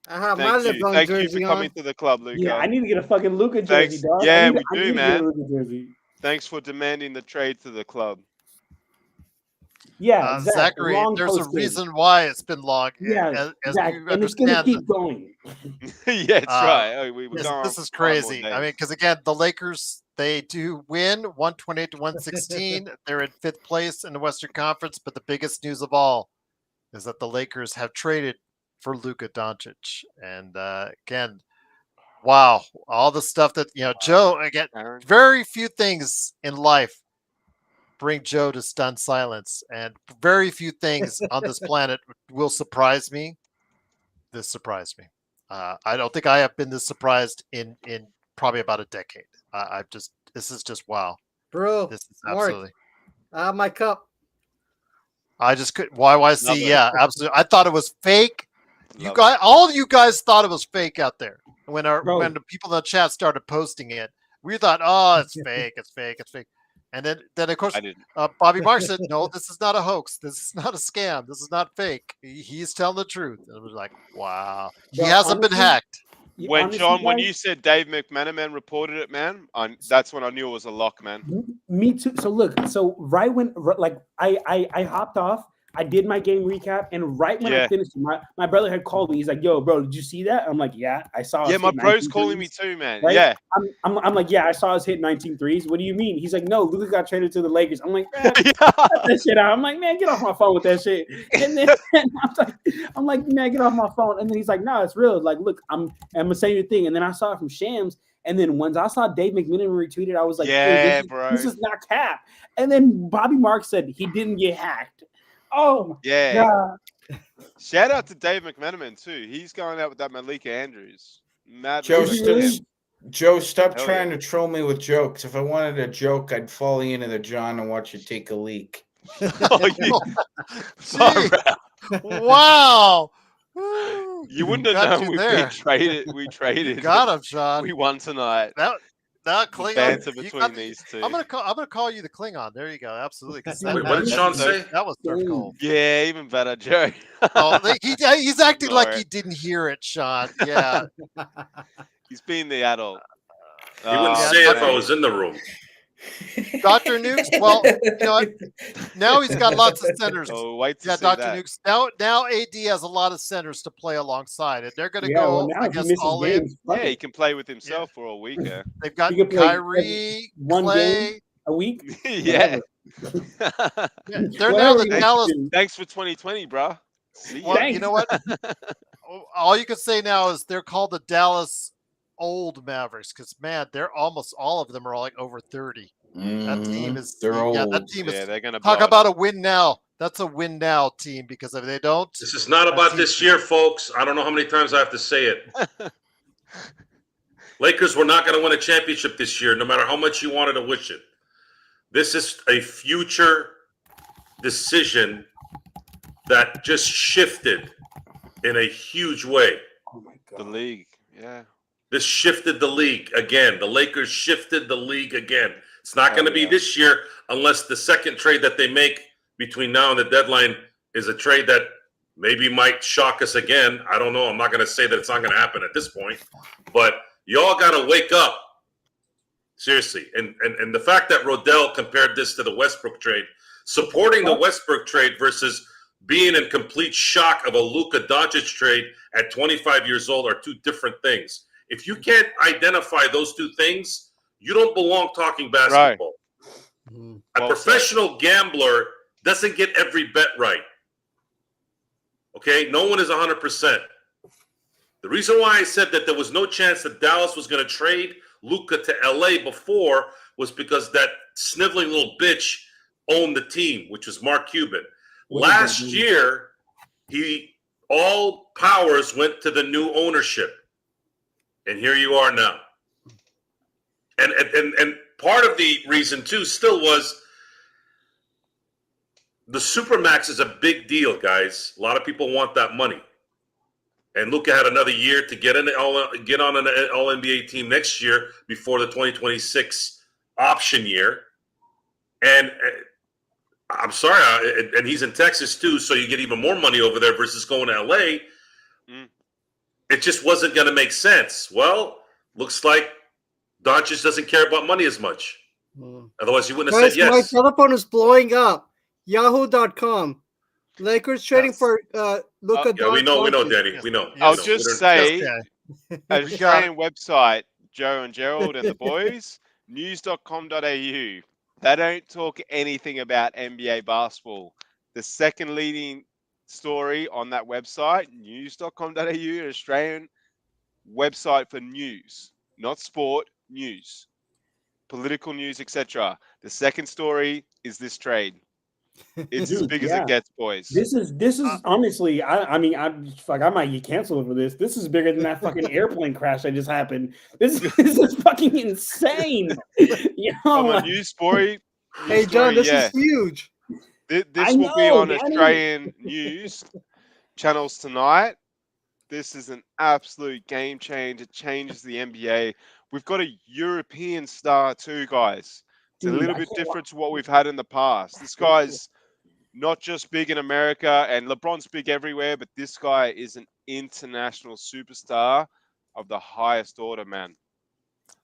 I have my Thank you. LeBron Thank you for jersey coming on. to the club, Luca. Yeah, I need to get a fucking Luka jersey, Thanks. dog. Yeah, I we need do, to get man. a Luka jersey. Thanks for demanding the trade to the club. Yeah, Zach, Zachary, long there's a posting. reason why it's been long. Yeah, as Zach, you and it's gonna understand, keep going. Yeah, that's right. Oh, we were this, going this on is for 5 more crazy. I days. mean, because again, the Lakers, they do win 128 to 116. They're in 5th place in the Western Conference, but the biggest news of all is that the Lakers have traded for Luka Doncic. And again, wow, all the stuff that, Joe, again, Aaron? very few things in life bring Joe to stunned silence, and very few things on this planet will surprise me. This surprised me. I don't think I have been this surprised in probably about a decade. This is just wow. Bro, This is Mark, absolutely. I have my cup. I just could YYC. Love it. Yeah, absolutely. I thought it was fake. You Love guys, all of you guys thought it was fake out there. When Bro. when the people in the chat started posting it, we thought, oh, it's fake, it's fake, it's fake. And then of course, I didn't. Bobby Mark said, no, this is not a hoax. This is not a scam. This is not fake. He's telling the truth. And it was like, wow. He Bro, hasn't been honestly- hacked. When honestly, John, when guys, you said Dave McManaman reported it, man, that's when I knew it was a lock, man. Me too. So look, so right when like I hopped off, I did my game recap, and right when Yeah. I finished, my brother had called me. He's like, "Yo, bro, did you see that?" I'm like, "Yeah, I saw." us Yeah, my hit bro's 19 calling me threes." too, man. Right? Yeah. I'm like, "Yeah, I saw us hit 19 threes. What do you mean?" He's like, "No, Luka got traded to the Lakers." I'm like, "Man, Yeah. cut that shit out." I'm like, "Man, get off my phone with that shit." And then I'm like, "Man, get off my phone." And then he's like, "No, it's real. Like, look, I'm gonna say your thing." And then I saw it from Shams. And then once I saw Dave McMillan retweeted, I was like, Yeah, hey, bro. this is not cap. And then Bobby Mark said he didn't get hacked. Oh my Yeah. God. Shout out to Dave McManaman too. He's going out with that Malika Andrews. Mad Joe, respect to Really? him. Joe, stop Hell trying yeah. to troll me with jokes. If I wanted a joke, I'd follow you into the John and watch you take a leak. Oh, you, Gee, wow. you wouldn't have Got known you we've there. been traded. We traded. Got him, Sean. We won tonight. That The Klingon. banter you between got- these two. I'm gonna call you the Klingon. There you go. Absolutely. 'cause Wait, what did Sean say? That was surf cold. Yeah, even better, Joe. Oh, he's acting like Sorry. he didn't hear it, Sean. Yeah. He's being the adult. He wouldn't yeah, say it if that's- I was in the room. Dr. Nukes. Well, you know what? Now he's got lots of centers. Oh, wait to Yeah, see Dr. that. Nukes. Now AD has a lot of centers to play alongside, and they're going to Yeah, go. well, now I if he guess misses all in. games, fuck Yeah, it. he can play with himself for a week. Yeah. They've got He could play Kyrie, one Clay. game a week. yeah. Yeah, they're now Whatever the he wants Dallas. to do. Thanks for 2020, bro. See Well, ya. you know what? All you can say now is they're called the Dallas Old Mavericks because man, they're almost all of them are like over 30. That team is They're yeah, that old. team Yeah, is they're gonna talk blow it about up. a win now. That's a win now team because if they don't, This is not that about team's this year, folks. I don't know how many times I have to say it. Lakers were not going to win a championship this year, no matter how much you wanted to wish it. This is a future decision that just shifted in a huge way. Oh my The god. league. Yeah. This shifted the league again. The Lakers shifted the league again. It's not going to be this year unless the second trade that they make between now and the deadline is a trade that maybe might shock us again. I don't know. I'm not going to say that it's not going to happen at this point. But y'all got to wake up. Seriously. And the fact that Rodell compared this to the Westbrook trade, supporting the Westbrook trade versus being in complete shock of a Luka Doncic trade at 25 years old are two different things. If you can't identify those two things, you don't belong talking basketball. Mhm. A Well professional gambler doesn't get every bet right. Okay? No one is 100%. The reason why I said that there was no chance that Dallas was going to trade Luka to LA before was because that sniveling little bitch owned the team, which was Mark Cuban. Last year, all powers went to the new ownership. And here you are now. And part of the reason, too, still was the Supermax is a big deal, guys. A lot of people want that money. And Luka had another year to get on an All-NBA team next year before the 2026 option year. And I'm sorry, and he's in Texas, too, so you get even more money over there versus going to L.A. It just wasn't going to make sense. Well, looks like Doncic doesn't care about money as much. Otherwise, he wouldn't have Guys, said my yes. telephone is blowing up. Yahoo.com. Lakers trading for Luka Yeah, we know, Doncic. Danny. Yes. We know. I'll Yes. just Yes, say, Danny. Australian website, Joe and Gerald and the boys, news.com.au. They don't talk anything about NBA basketball. The second leading story on that website, news.com.au, an Australian website for news, not sport, news, political news, etc. The second story is this trade. It's as Dude, big as it gets, boys. This is honestly, I mean, I might get canceled for this. This is bigger than that fucking airplane crash that just happened. This is fucking insane. You know, From a like, news story, Hey, John, this is huge. This will be on Australian news channels tonight. This is an absolute game changer. It changes the NBA. We've got a European star too, guys. It's a Dude, little bit different to what we've had in the past. This guy's not just big in America, and LeBron's big everywhere, but this guy is an international superstar of the highest order, man.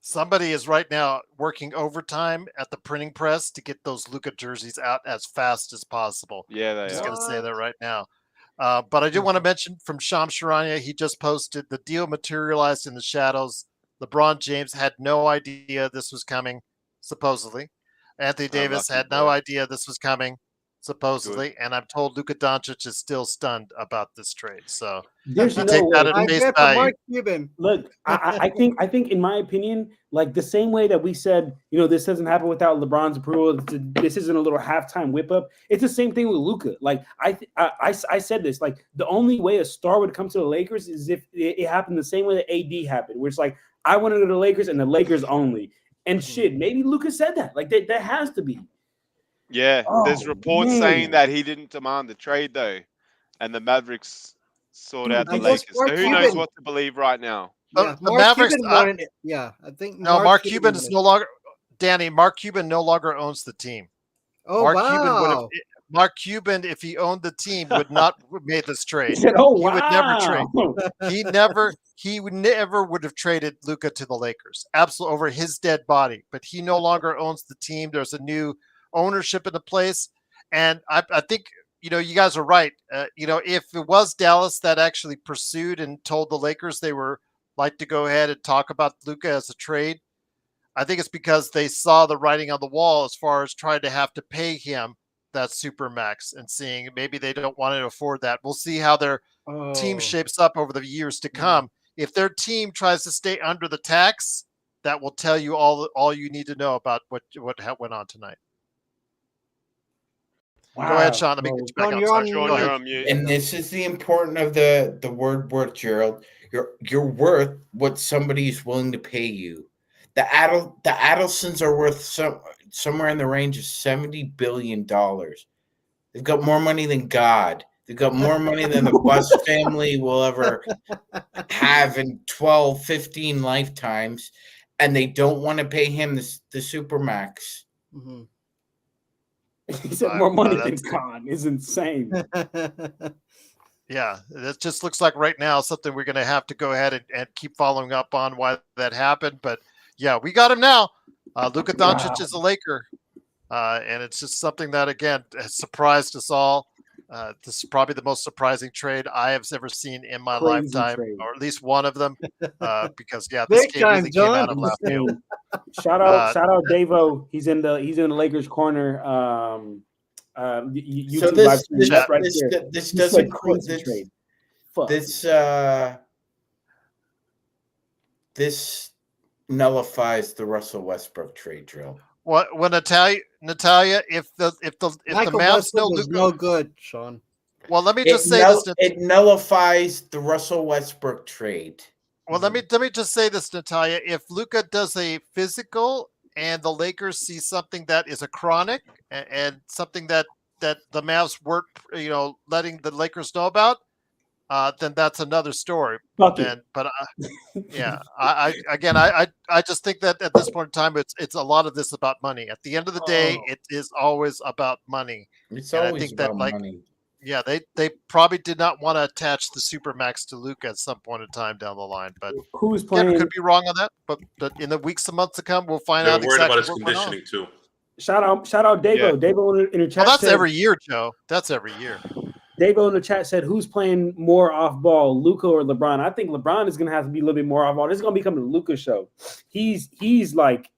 Somebody is right now working overtime at the printing press to get those Luka jerseys out as fast as possible. Yeah, they I'm just are. going to say that right now. But I do want to mention from Shams Charania, he just posted the deal materialized in the shadows. LeBron James had no idea this was coming, supposedly. Anthony Davis Lucky had no boy. idea this was coming, supposedly. And I'm told Luka Doncic is still stunned about this trade. So there's you no take that way. at I face bet for value. Mark Cuban. Look, I think in my opinion, like the same way that we said, you know, this doesn't happen without LeBron's approval. This isn't a little halftime whip up. It's the same thing with Luka. Like I said this, like the only way a star would come to the Lakers is if it happened the same way that AD happened, where it's like I want to go to the Lakers and the Lakers only. And shit, maybe Luka said that. Like that has to be. Yeah, there's Oh, reports man. saying that he didn't demand the trade though, and the Mavericks sort out the I guess Lakers. Mark So who knows Cuban- what to believe right now? Yeah, The Mark Mavericks. Cuban wanted it. Yeah, I think No, Mark Cuban wanted is it. no longer. Danny, Mark Cuban no longer owns the team. Oh, Mark Cuban would have. wow. Mark Cuban, if he owned the team, would not have made this He trade. said, "Oh He wow." would never trade. He would never would have traded Luka to the Lakers. Absolutely over his dead body. But he no longer owns the team. There's a new ownership in the place, and I think you guys are right. If it was Dallas that actually pursued and told the Lakers they were like to go ahead and talk about Luka as a trade, I think it's because they saw the writing on the wall as far as trying to have to pay him that super max and seeing maybe they don't want to afford that. We'll see how their team Oh. shapes up over the years to come. If their team tries to stay under the tax, that will tell you all you need to know about what went on tonight. Wow. Go ahead, Sean. Let me bro. get you back Sean, on. you're Sorry. on Go Sean, ahead. you're on mute. And this is the important of the word worth, Gerald. You're worth what somebody's willing to pay you. The Adelsons are worth somewhere in the range of $70 billion. They've got more money than God. They've got more money than the Bus family will ever have in 12, 15 lifetimes. And they don't want to pay him the Supermax. Mhm. He said more money than Khan is insane. Yeah, it just looks like right now something we're going to have to go ahead and keep following up on why that happened. But yeah, we got him now. Luka Doncic is a Laker. And it's just something that, again, has surprised us all. This is probably the most surprising trade I have ever seen in my Crazy lifetime, trade. or at least one of them. Because yeah, this Big game time, really came John. out of left field. Insane. Shout out Davo. He's in the Lakers corner. YouTube So live stream. That's right there. this He doesn't said crazy trade. Fuck. This nullifies the Russell Westbrook trade drill. What when Natalia, if the Michael Mavs Westbrook know was Luka, no good, Sean. well, let me just say this. It nullifies the Russell Westbrook trade. Well, let me just say this, Natalia. If Luka does a physical and the Lakers see something that is a chronic and something that the Mavs weren't, letting the Lakers know about, then that's another story. Fuck Then, it. but yeah, I just think that at this point in time, it's a lot of this about money. At the end of the day, it is always about money. It's And I always think that, about like, money. yeah, they probably did not want to attach the Supermax to Luka at some point in time down the line. But Who's again, playing? could be wrong on that. But in the weeks and months to come, we'll find They're out worried exactly about his what went on. conditioning too. Shout out Davo. Yeah. Davo in the chat. Well, that's said, every year, Joe. That's every year. Davo in the chat said, "Who's playing more off ball, Luka or LeBron?" I think LeBron is going to have to be a little bit more off ball. This is going to become the Luka show. He's like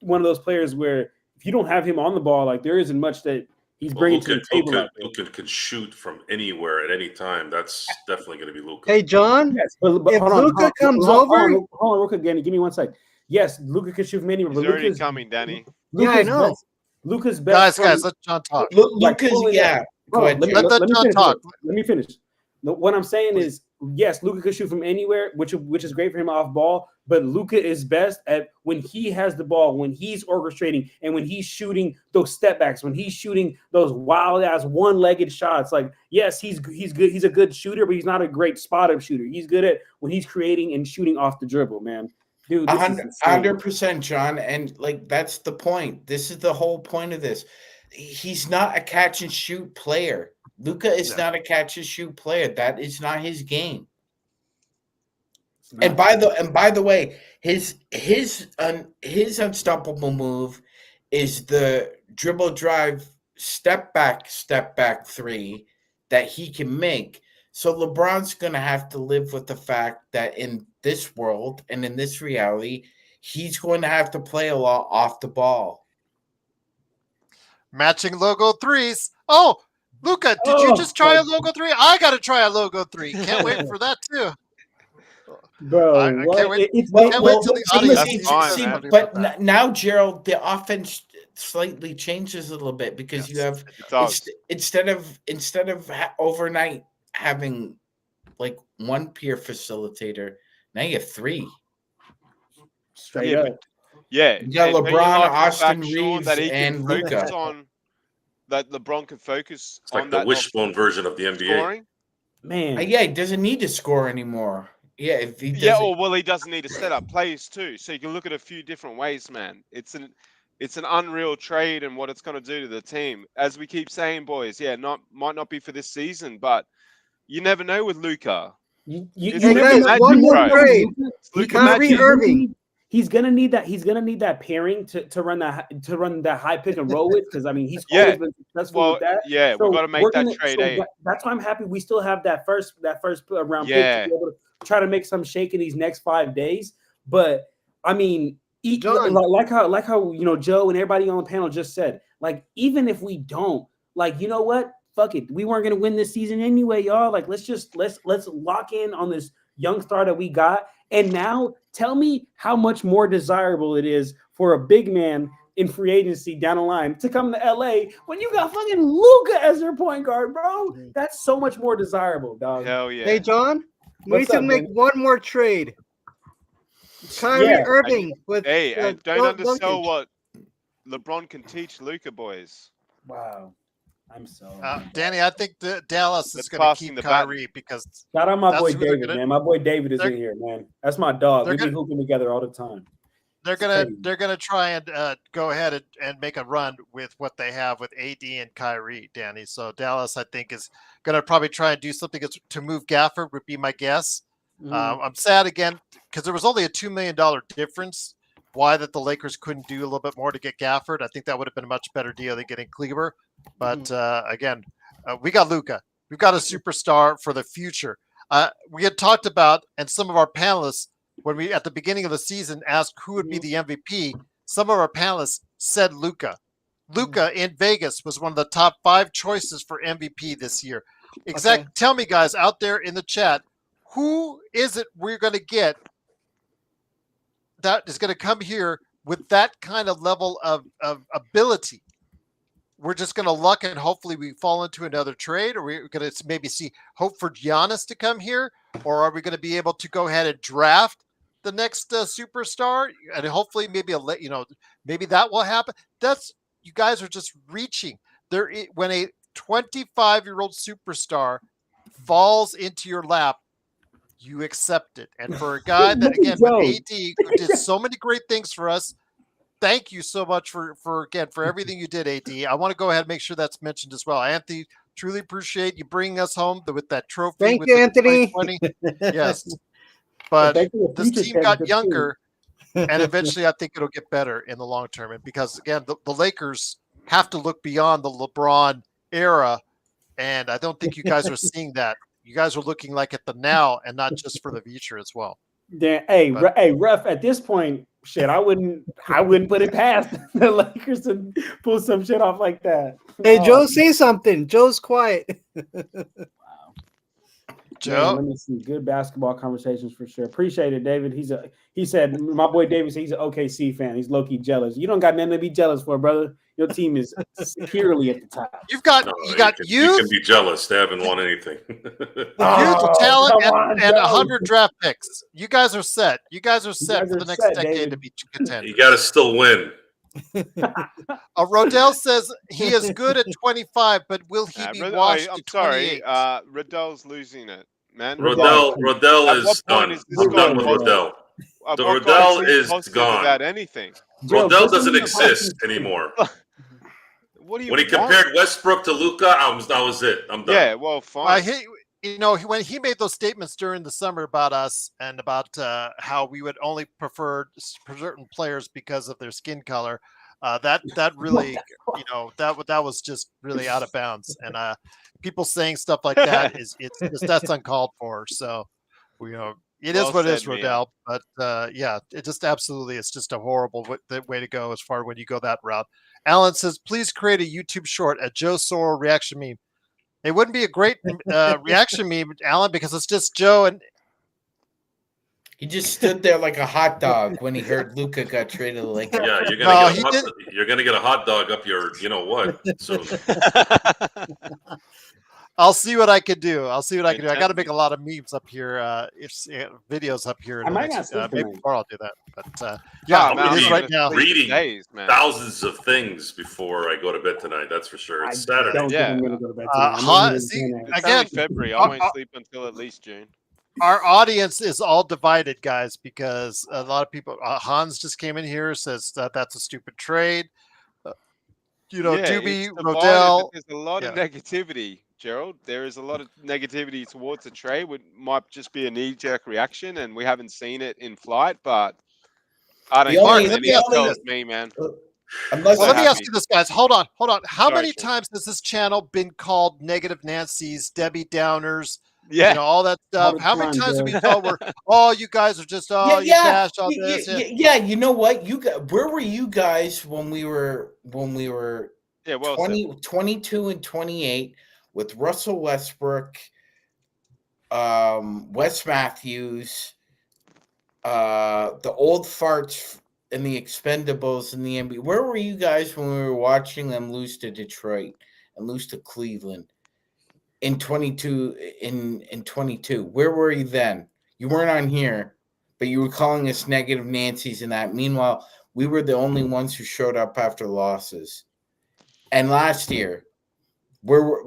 one of those players where if you don't have him on the ball, like there isn't much that he's bringing to the table. Luka can shoot from anywhere at any time. That's definitely going to be Luka. Hey, John. Yes, but If hold on, Luka comes hold over, on, real quick, Danny. Give me 1 sec. Yes, Luka can shoot from anywhere. He's But already Luka's coming, Danny. Yeah, I know. Luka's best. Guys, let John talk. Lucas, pulling yeah. Go ahead, Let me Let finish. John talk. Let me finish. What I'm saying is, yes, Luka can shoot from anywhere, which is great for him off ball. But Luka is best at when he has the ball, when he's orchestrating, and when he's shooting those step backs, when he's shooting those wild ass one-legged shots. Like, yes, he's good. He's a good shooter, but he's not a great spot-up shooter. He's good at when he's creating and shooting off the dribble, man. Dude, 100%, John, and like that's the point. This is the whole point of this. He's not a catch and shoot player. Luka is not a catch and shoot player. That is not his game. And by the way, his unstoppable move is the dribble drive step back three that he can make. So LeBron's going to have to live with the fact that in this world and in this reality, he's going to have to play a lot off the ball. Matching logo threes. Oh, Luka, did you just try a logo three? I got to try a logo three. Can't wait for that too. Bro, I can't wait. It's Can't wait till the audience That's sees fine, something man. about But that. now, Gerald, the offense slightly changes a little bit because you have It does. instead of overnight having like one peer facilitator, now you have three. straight Yeah, up. You Yeah, got don't you LeBron, like the Austin fact, Sean, Reeves, that he can and focus Luka. on that LeBron can focus It's on like the that wishbone version of the NBA. scoring. Man, Yeah, he doesn't need to score anymore. Yeah, if he doesn't, Yeah, or well, he doesn't need to set up plays too. So you can look at a few different ways, man. It's an unreal trade and what it's going to do to the team. As we keep saying, boys, might not be for this season, but you never know with Luka. you It's Hey, never guys, know. one You more never know. trade. Luka Kyrie Magic. Irving. He's gonna need that. He's gonna need that pairing to run that high pick and roll with, because I mean he's Yeah. always been successful Well, with that. yeah, So we've got to make we're that gonna- trade. so that's why I'm happy we still have that first round pick Yeah. to be able to try to make some shake in these next 5 days. But I mean, John. like how Joe and everybody on the panel just said, like even if we don't, like, you know what? Fuck it. We weren't gonna win this season anyway, y'all. Like, let's lock in on this young star that we got. And now tell me how much more desirable it is for a big man in free agency down the line to come to LA when you got fucking Luka as your point guard, bro. That's so much more desirable, dog. Hell yeah. Hey, John, we What's need to up, make man? one more trade. Kyrie Yeah. Irving with Hey, and don't undersell Doncic. what LeBron can teach Luka, boys. Wow. I'm so Danny, I think Dallas is That's going to passing keep the baton. Kyrie because shout out my That's boy who they're David, gonna- man. My boy David is they're- in here, man. That's my dog. they're We be gonna- hooping together all the time. they're crazy. gonna try and go ahead and make a run with what they have with AD and Kyrie, Danny. So Dallas, I think, is gonna probably try and do something to move Gafford. Would be my guess. I'm sad again because there was only a $2 million difference. Why that the Lakers couldn't do a little bit more to get Gafford? I think that would have been a much better deal than getting Kleber. But again, we got Luka. We've got a superstar for the future. We had talked about, and some of our panelists, when we at the beginning of the season asked who would be the MVP, some of our panelists said Luka. Luka in Vegas was one of the top 5 choices for MVP this year. Okay. Tell me, guys, out there in the chat, who is it we're going to get that is going to come here with that kind of level of ability? We're just going to luck and hopefully we fall into another trade, or we're going to maybe hope for Giannis to come here, or are we going to be able to go ahead and draft the next superstar and hopefully maybe maybe that will happen. You guys are just reaching there. When a 25-year-old superstar falls into your lap, you accept it. And for a guy that, again, with AD, who did so many great things for us, thank you so much for everything you did, AD. I want to go ahead and make sure that's mentioned as well. Anthony, truly appreciate you bringing us home with that trophy. Thank with you, the Anthony. 2020. Yes. But thank you, this future team Kevin, got too. younger, and eventually I think it'll get better in the long term. And because, again, the Lakers have to look beyond the LeBron era, and I don't think you guys are seeing that. You guys are looking like at the now and not just for the future as well. Hey, Ruff, at this point, shit, I wouldn't put it past the Lakers to pull some shit off like that. Hey, Joe, say something. Joe's quiet. Joe, let me see. Good basketball conversations for sure. Appreciate it, David. He said my boy David said he's an OKC fan. He's low-key jealous. You don't got nothing to be jealous for, brother. Your team is securely at the top. you got You can be jealous. They haven't won anything. youth, talent, and 100 draft picks. You guys are set. You guys are set for the next decade David. to be contenders. You got to still win. Rodell says he is good at 25, but will he be washed I'm at sorry. 28? Riddell's losing it, man. Rodell At is what point done. is this I'm done with guy- Rodell. At The what point Riddell he is positive gone. about anything. Joe, Rodell put doesn't some in the exist box. anymore. What do you When he want? compared Westbrook to Luka, that was it. I'm done. Yeah, well, fine. When he made those statements during the summer about us and about how we would only prefer certain players because of their skin color, that really, that was just really out of bounds. And people saying stuff like that that's uncalled for. So, it is Well what it is, said, man. Rodell. But yeah, it just absolutely, it's just a horrible way to go as far when you go that route. Alan says, please create a YouTube short at Joe Sorrell reaction meme. It wouldn't be a great reaction meme, Alan, because it's just Joe and He just stood there like a hot dog when he heard Luka got traded to the Lakers. Yeah, you're gonna get a hot dog up your, what? So I'll see what I can do. I got to make a lot of memes up here, videos up here. I might not sleep maybe tonight. tomorrow I'll do that. But yeah, man, it is I'm right now. reading Days, man. thousands of things before I go to bed tonight. That's for sure. It's Saturday. Don't Yeah. think I'm gonna go to bed tonight. I'm gonna be See, doing that. It's again, only February. I won't sleep until at least June. our audience is all divided, guys, because a lot of people. Hans just came in here, says that that's a stupid trade. Doobie, it's divided, Rodell. but there's a lot of negativity, Gerald. There is a lot of negativity towards the trade. It might just be a knee-jerk reaction, and we haven't seen it in flight. But I don't The only- care. the Anything only- tells me, man. Unless Well, let me happy. ask you this, guys. Hold on. How Sorry, many Sean. times has this channel been called negative Nancy's, Debbie Downers, Yeah. all that stuff? All the How many time, times have Joe. we thought you guys are just, you bash all this? Yeah, you know what? Where were you guys when we were Yeah, well said. 22 and 28 with Russell Westbrook, Wes Matthews, the old farts and the Expendables in the NBA. Where were you guys when we were watching them lose to Detroit and lose to Cleveland in 22 in 22? Where were you then? You weren't on here, but you were calling us negative Nancy's and that. Meanwhile, we were the only ones who showed up after losses. And last year, where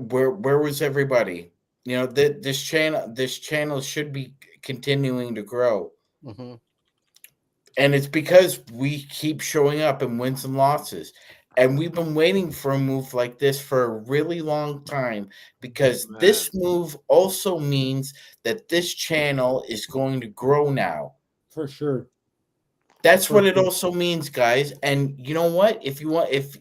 was everybody? You know, this channel should be continuing to grow. Mm-hmm. And it's because we keep showing up in wins and losses. And we've been waiting for a move like this for a really long time, because this move also means that this channel is going to grow now. For sure. That's what it also means, guys. And you know what? If you want, if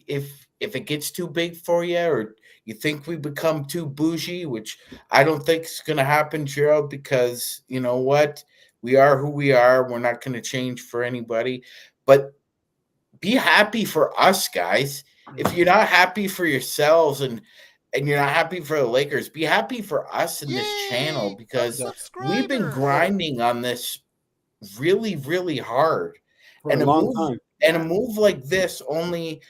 it gets too big for you, or you think we become too bougie, which I don't think is going to happen, Gerald, because you know what? We are who we are. We're not going to change for anybody. But be happy for us, guys. If you're not happy for yourselves and you're not happy for the Lakers, be happy for us in this channel, because we've been grinding on this really, really hard. For a long time. And a move like this only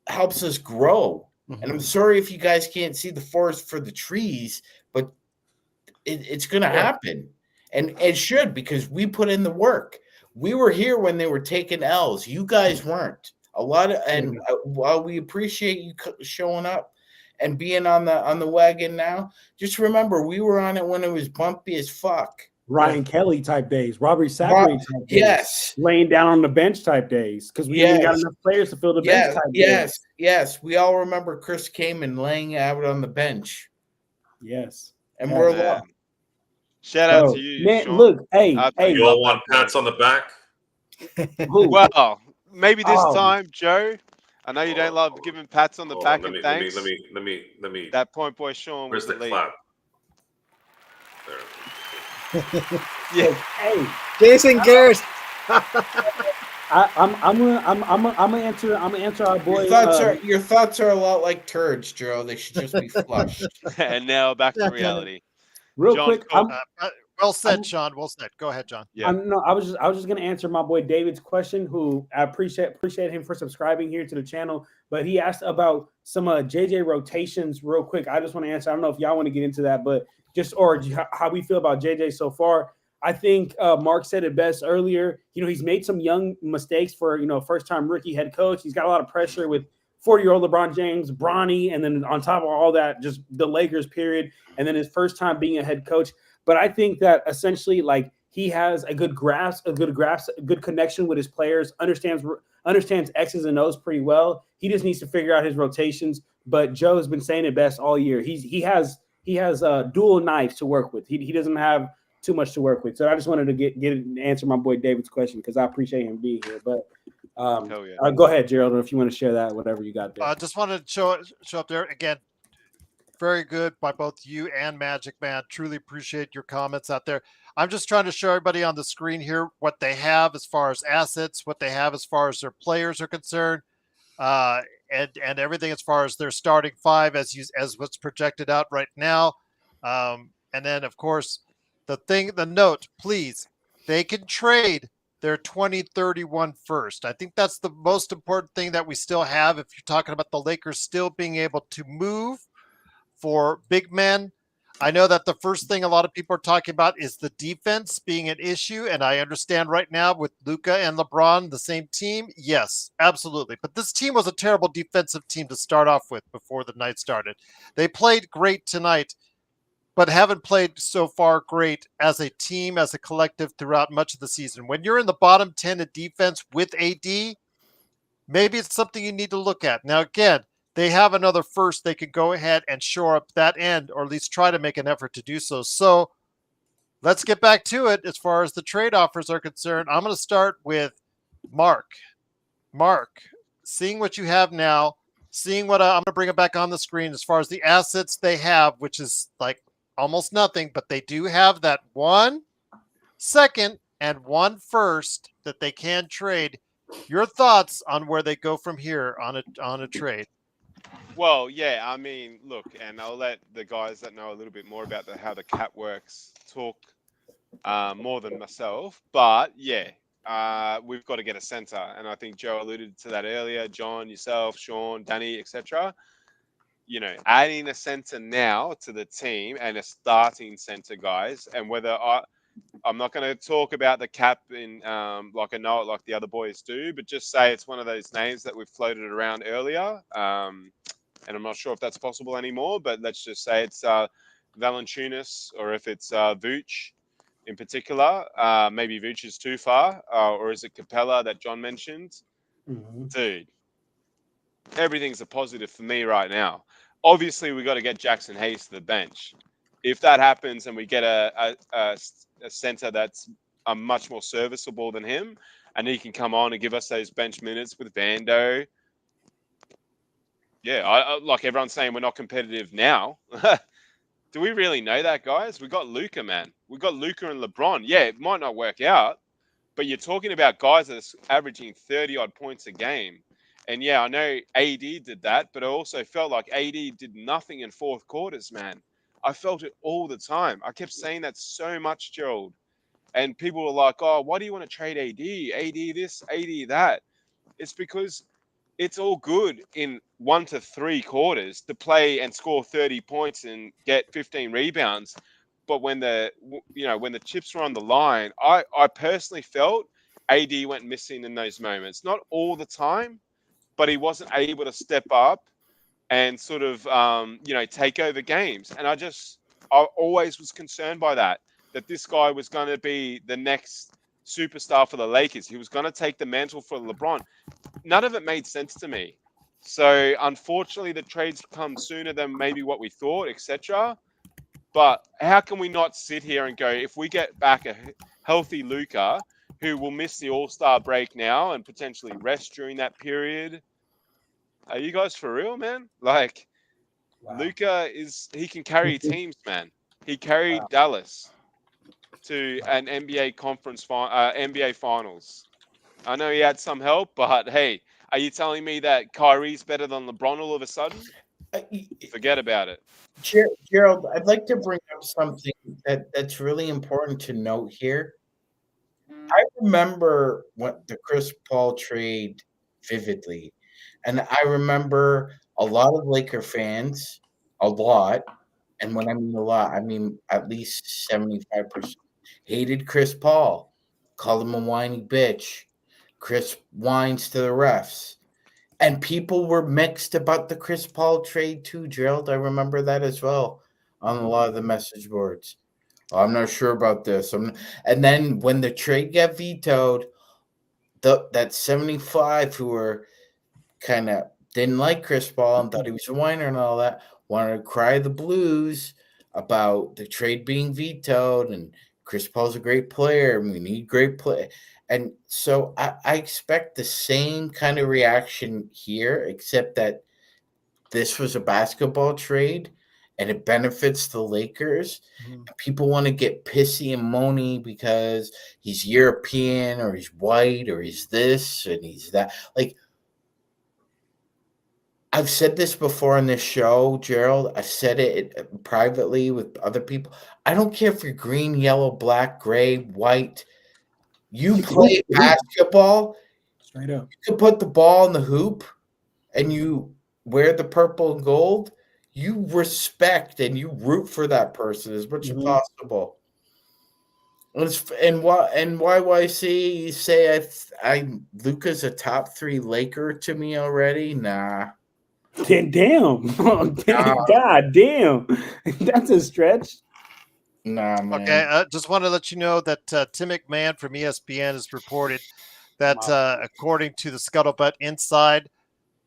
helps us grow. Mm-hmm. And I'm sorry if you guys can't see the forest for the trees, but it's going to happen. And it should, because we put in the work. We were here when they were taking L's. You guys weren't. While we appreciate you showing up and being on the wagon now, just remember we were on it when it was bumpy as fuck. Ryan Kelly type days, Robbie Sacre type days, yes, laying down on the bench type days, because we ain't got enough players to fill the bench type days. Yes, we all remember Chris Kaman laying out on the bench. Yes, and we're along. Shout out to you, man. Sean. Look, hey, you all want pats on the back? Well, maybe this time, Joe. I know you don't love giving pats on the back. Let me. That point boy Sean. Where's the clap? There. Yeah. Hey, Jason Garrett. I'm gonna answer our boy. Your thoughts are a lot like turds, Joe. They should just be flushed. And now back to reality. Real John, quick, well said, Sean. Well said. Go ahead, John. Yeah. I was just gonna answer my boy David's question, who I appreciate him for subscribing here to the channel. But he asked about some JJ rotations real quick. I just want to answer. I don't know if y'all want to get into that, but or how we feel about JJ so far. I think Mark said it best earlier. You know, he's made some young mistakes for, first-time rookie head coach. He's got a lot of pressure with 40-year-old LeBron James, Bronny, and then on top of all that, just the Lakers period, and then his first time being a head coach. But I think that essentially, like, he has a good connection with his players, understands X's and O's pretty well. He just needs to figure out his rotations. But Joe has been saying it best all year. He has dual knives to work with. He doesn't have too much to work with. So I just wanted to get answer my boy David's question, because I appreciate him being here. But go ahead, Gerald, if you want to share that, whatever you got there. I just wanted to show up there again. Very good by both you and Magic Man. Truly appreciate your comments out there. I'm just trying to show everybody on the screen here what they have as far as assets, what they have as far as their players are concerned, and everything as far as their starting five as what's projected out right now. And then, of course, the note, please, they can trade their 2031 first. I think that's the most important thing that we still have. If you're talking about the Lakers still being able to move for big men, I know that the first thing a lot of people are talking about is the defense being an issue. And I understand right now with Luka and LeBron, the same team. Yes, absolutely. But this team was a terrible defensive team to start off with before the night started. They played great tonight, but haven't played so far great as a team, as a collective throughout much of the season. When you're in the bottom 10 in defense with AD, maybe it's something you need to look at. Now, again, they have another first. They could go ahead and shore up that end, or at least try to make an effort to do so. So let's get back to it as far as the trade offers are concerned. I'm going to start with Mark. Mark, seeing what you have now, seeing what I'm going to bring it back on the screen as far as the assets they have, which is like almost nothing, but they do have that 1 second and 1 first that they can trade. Your thoughts on where they go from here on a trade? Well, yeah, I mean, look, and I'll let the guys that know a little bit more about how the cap works talk more than myself. But yeah, we've got to get a center, and I think Joe alluded to that earlier. John, yourself, Sean, Danny, etc. You know, adding a center now to the team and a starting center, guys, and I'm not going to talk about the cap in like I know it like the other boys do, but just say it's one of those names that we've floated around earlier. And I'm not sure if that's possible anymore, but let's just say it's Valanciunas, or if it's Vooch in particular. Maybe Vooch is too far, or is it Capella that John mentioned? Mm-hmm. Dude, everything's a positive for me right now. Obviously, we got to get Jackson Hayes to the bench. If that happens and we get a center that's much more serviceable than him, and he can come on and give us those bench minutes with Vando. Yeah, I like everyone's saying we're not competitive now. Do we really know that, guys? We got Luka, man. We got Luka and LeBron. Yeah, it might not work out, but you're talking about guys that's averaging 30-odd points a game. And yeah, I know AD did that, but I also felt like AD did nothing in fourth quarters, man. I felt it all the time. I kept saying that so much, Gerald. And people were like, oh, why do you want to trade AD? AD this, AD that. It's because it's all good in 1 to 3 quarters to play and score 30 points and get 15 rebounds. But when the chips were on the line, I personally felt AD went missing in those moments. Not all the time, but he wasn't able to step up and sort of, take over games. And I always was concerned by that this guy was going to be the next superstar for the Lakers. He was going to take the mantle for LeBron. None of it made sense to me. So unfortunately, the trades come sooner than maybe what we thought, etc. But how can we not sit here and go, if we get back a healthy Luka, who will miss the All-Star break now and potentially rest during that period? Are you guys for real, man? Like, wow. Luka he can carry teams, man. He carried Dallas to an NBA NBA Finals. I know he had some help, but hey, are you telling me that Kyrie's better than LeBron all of a sudden? Forget about it. Gerald, I'd like to bring up something that's really important to note here. I remember the Chris Paul trade vividly. And I remember a lot of Laker fans, and when I mean a lot, I mean at least 75%, hated Chris Paul, called him a whiny bitch. Chris whines to the refs. And people were mixed about the Chris Paul trade too, Gerald. I remember that as well on a lot of the message boards. I'm not sure about this. And then when the trade got vetoed, that 75 who were kind of didn't like Chris Paul and thought he was a whiner and all that, wanted to cry the blues about the trade being vetoed, and Chris Paul's a great player and we need great play. And so I expect the same kind of reaction here, except that this was a basketball trade and it benefits the Lakers. Mm-hmm. People want to get pissy and moany because he's European or he's white or he's this and he's that. Like, I've said this before on this show, Gerald. I said it privately with other people. I don't care if you're green, yellow, black, gray, white. You play basketball. Straight up. You can put the ball in the hoop and you wear the purple and gold. You respect and you root for that person as much as possible. And YYC, you say Luka's a top 3 Laker to me already? Nah. Damn. God damn. That's a stretch. Nah, man. Okay, I just want to let you know that Tim McMahon from ESPN has reported that according to the Scuttlebutt Inside,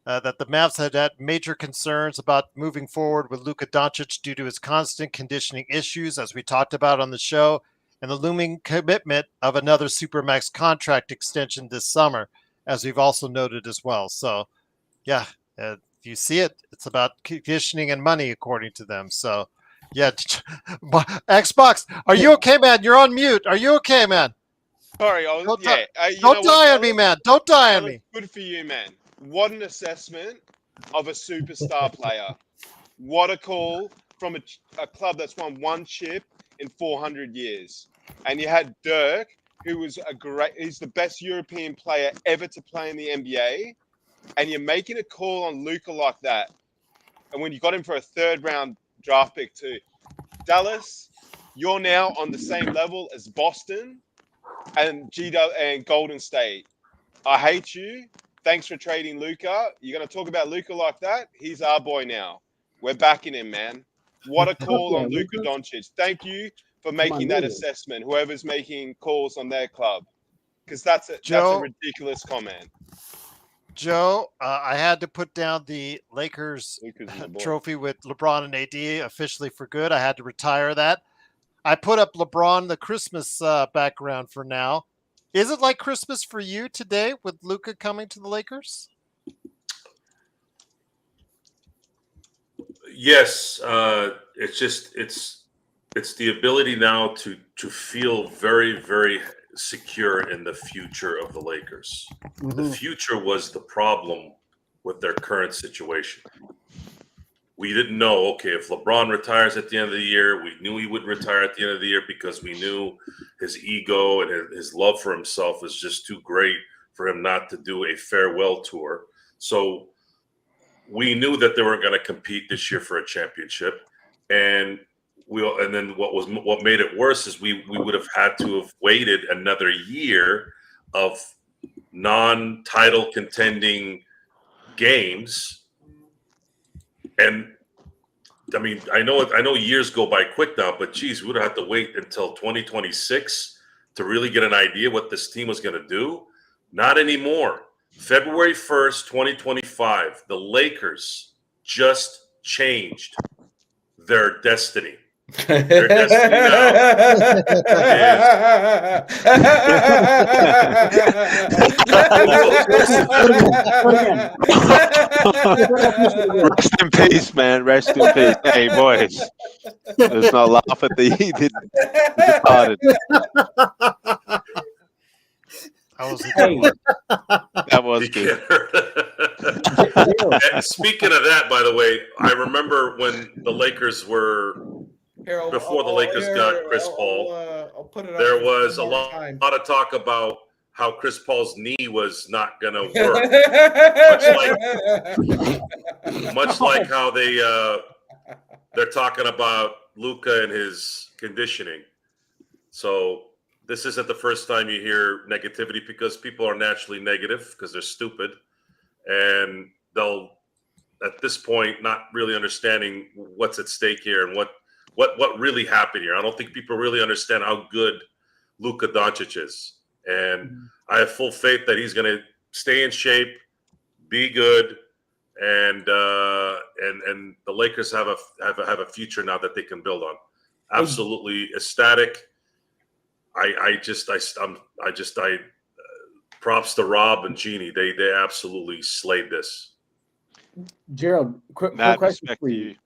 that the Mavs had major concerns about moving forward with Luka Doncic due to his constant conditioning issues, as we talked about on the show, and the looming commitment of another Supermax contract extension this summer, as we've also noted as well. So, yeah, you see it. It's about conditioning and money, according to them. So, yeah. Xbox, are you okay, man? You're on mute. Are you okay, man? Sorry, don't die on me, man. Don't die on me. Good for you, man. What an assessment. of a superstar player. What a call from a club that's won one chip in 400 years. And you had Dirk, who was he's the best European player ever to play in the NBA. And you're making a call on Luka like that. And when you got him for a 3rd round draft pick too. Dallas, you're now on the same level as Boston and Golden State. I hate you. Thanks for trading Luka. You're going to talk about Luka like that? He's our boy now. We're backing him, man. What a call on Luka Doncic. Thank you for making that assessment, whoever's making calls on their club. Because that's a ridiculous comment. Joe, I had to put down the Lakers trophy with LeBron and AD officially for good. I had to retire that. I put up LeBron the Christmas background for now. Is it like Christmas for you today with Luka coming to the Lakers? Yes, it's the ability now to feel very, very secure in the future of the Lakers. Mm-hmm. The future was the problem with their current situation. We didn't know, okay, if LeBron retires at the end of the year, we knew he wouldn't retire at the end of the year because we knew his ego and his love for himself was just too great for him not to do a farewell tour. So we knew that they weren't going to compete this year for a championship. And then what made it worse is we would have had to have waited another year of non-title contending games. And I mean, I know years go by quick now, but geez, we would have to wait until 2026 to really get an idea what this team was going to do. Not anymore. February 1st, 2025, the Lakers just changed their destiny. Their destiny Rest in peace, man. Rest in peace. Hey, boys. Let's not laugh at the departed. That was good. And speaking of that, by the way, I remember when the Lakers were before the Lakers got Chris Paul. There was a lot of talk about how Chris Paul's knee was not going to work, much like how they're talking about Luka and his conditioning. So this isn't the first time you hear negativity because people are naturally negative because they're stupid, and they'll at this point not really understanding what's at stake here and what really happened here. I don't think people really understand how good Luka Doncic is, and I have full faith that he's going to stay in shape, be good, and the Lakers have a future now that they can build on. Absolutely ecstatic. Props to Rob and Jeannie. They absolutely slayed this. Gerald, quick question for you.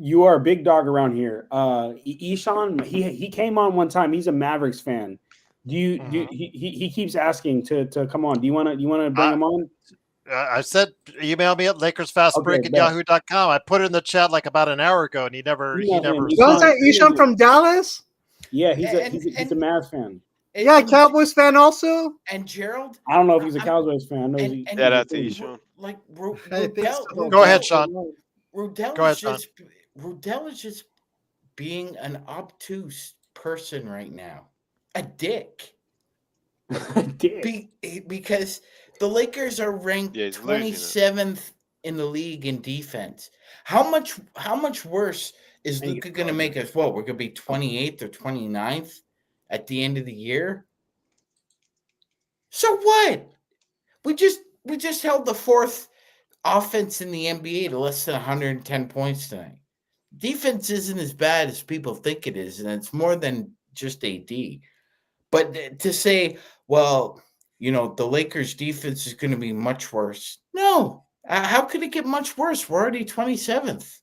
You are a big dog around here. Ishan, he came on one time. He's a Mavericks fan. He keeps asking to come on. Do you want to bring him on? I said email me at LakersFastBreak@yahoo.com. I put it in the chat like about an hour ago, and he never. Was that Ishan from Dallas? Yeah, he's a Mavs fan. Yeah, Cowboys fan also. And Gerald, I don't know if he's a Cowboys fan. I know that's Ishan. Like Go ahead, Sean. Rudell is just being an obtuse person right now. A dick. Because the Lakers are ranked 27th in the league in defense. How much worse is Luka going to make us? What, we're going to be 28th or 29th at the end of the year? So what? We just held the fourth offense in the NBA to less than 110 points tonight. Defense isn't as bad as people think it is, and it's more than just AD. But to say, well, the Lakers' defense is going to be much worse. No. How could it get much worse? We're already 27th.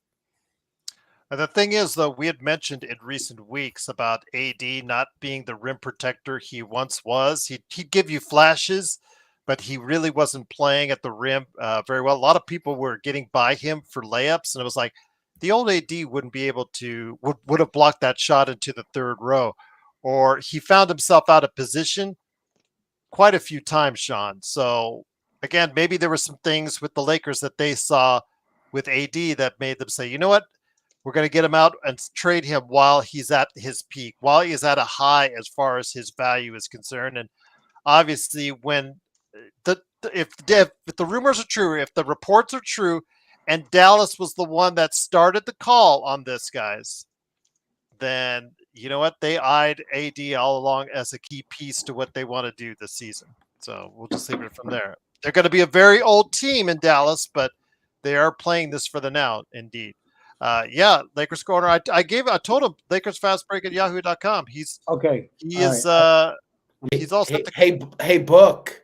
The thing is, though, we had mentioned in recent weeks about AD not being the rim protector he once was. He'd give you flashes, but he really wasn't playing at the rim very well. A lot of people were getting by him for layups, and it was like the old AD wouldn't be able to would have blocked that shot into the third row, or he found himself out of position quite a few times, Sean. So again, maybe there were some things with the Lakers that they saw with AD that made them say, you know what, we're going to get him out and trade him while he's at his peak, while he's at a high as far as his value is concerned. And obviously, when if the rumors are true, if the reports are true, and Dallas was the one that started the call on this, guys, then you know what? They eyed AD all along as a key piece to what they want to do this season. So we'll just leave it from there. They're going to be a very old team in Dallas, but they are playing this for the now, indeed. Yeah, Lakers corner. I told him Lakers fast break at yahoo.com. He's okay. He is he's all set to Hey, Book.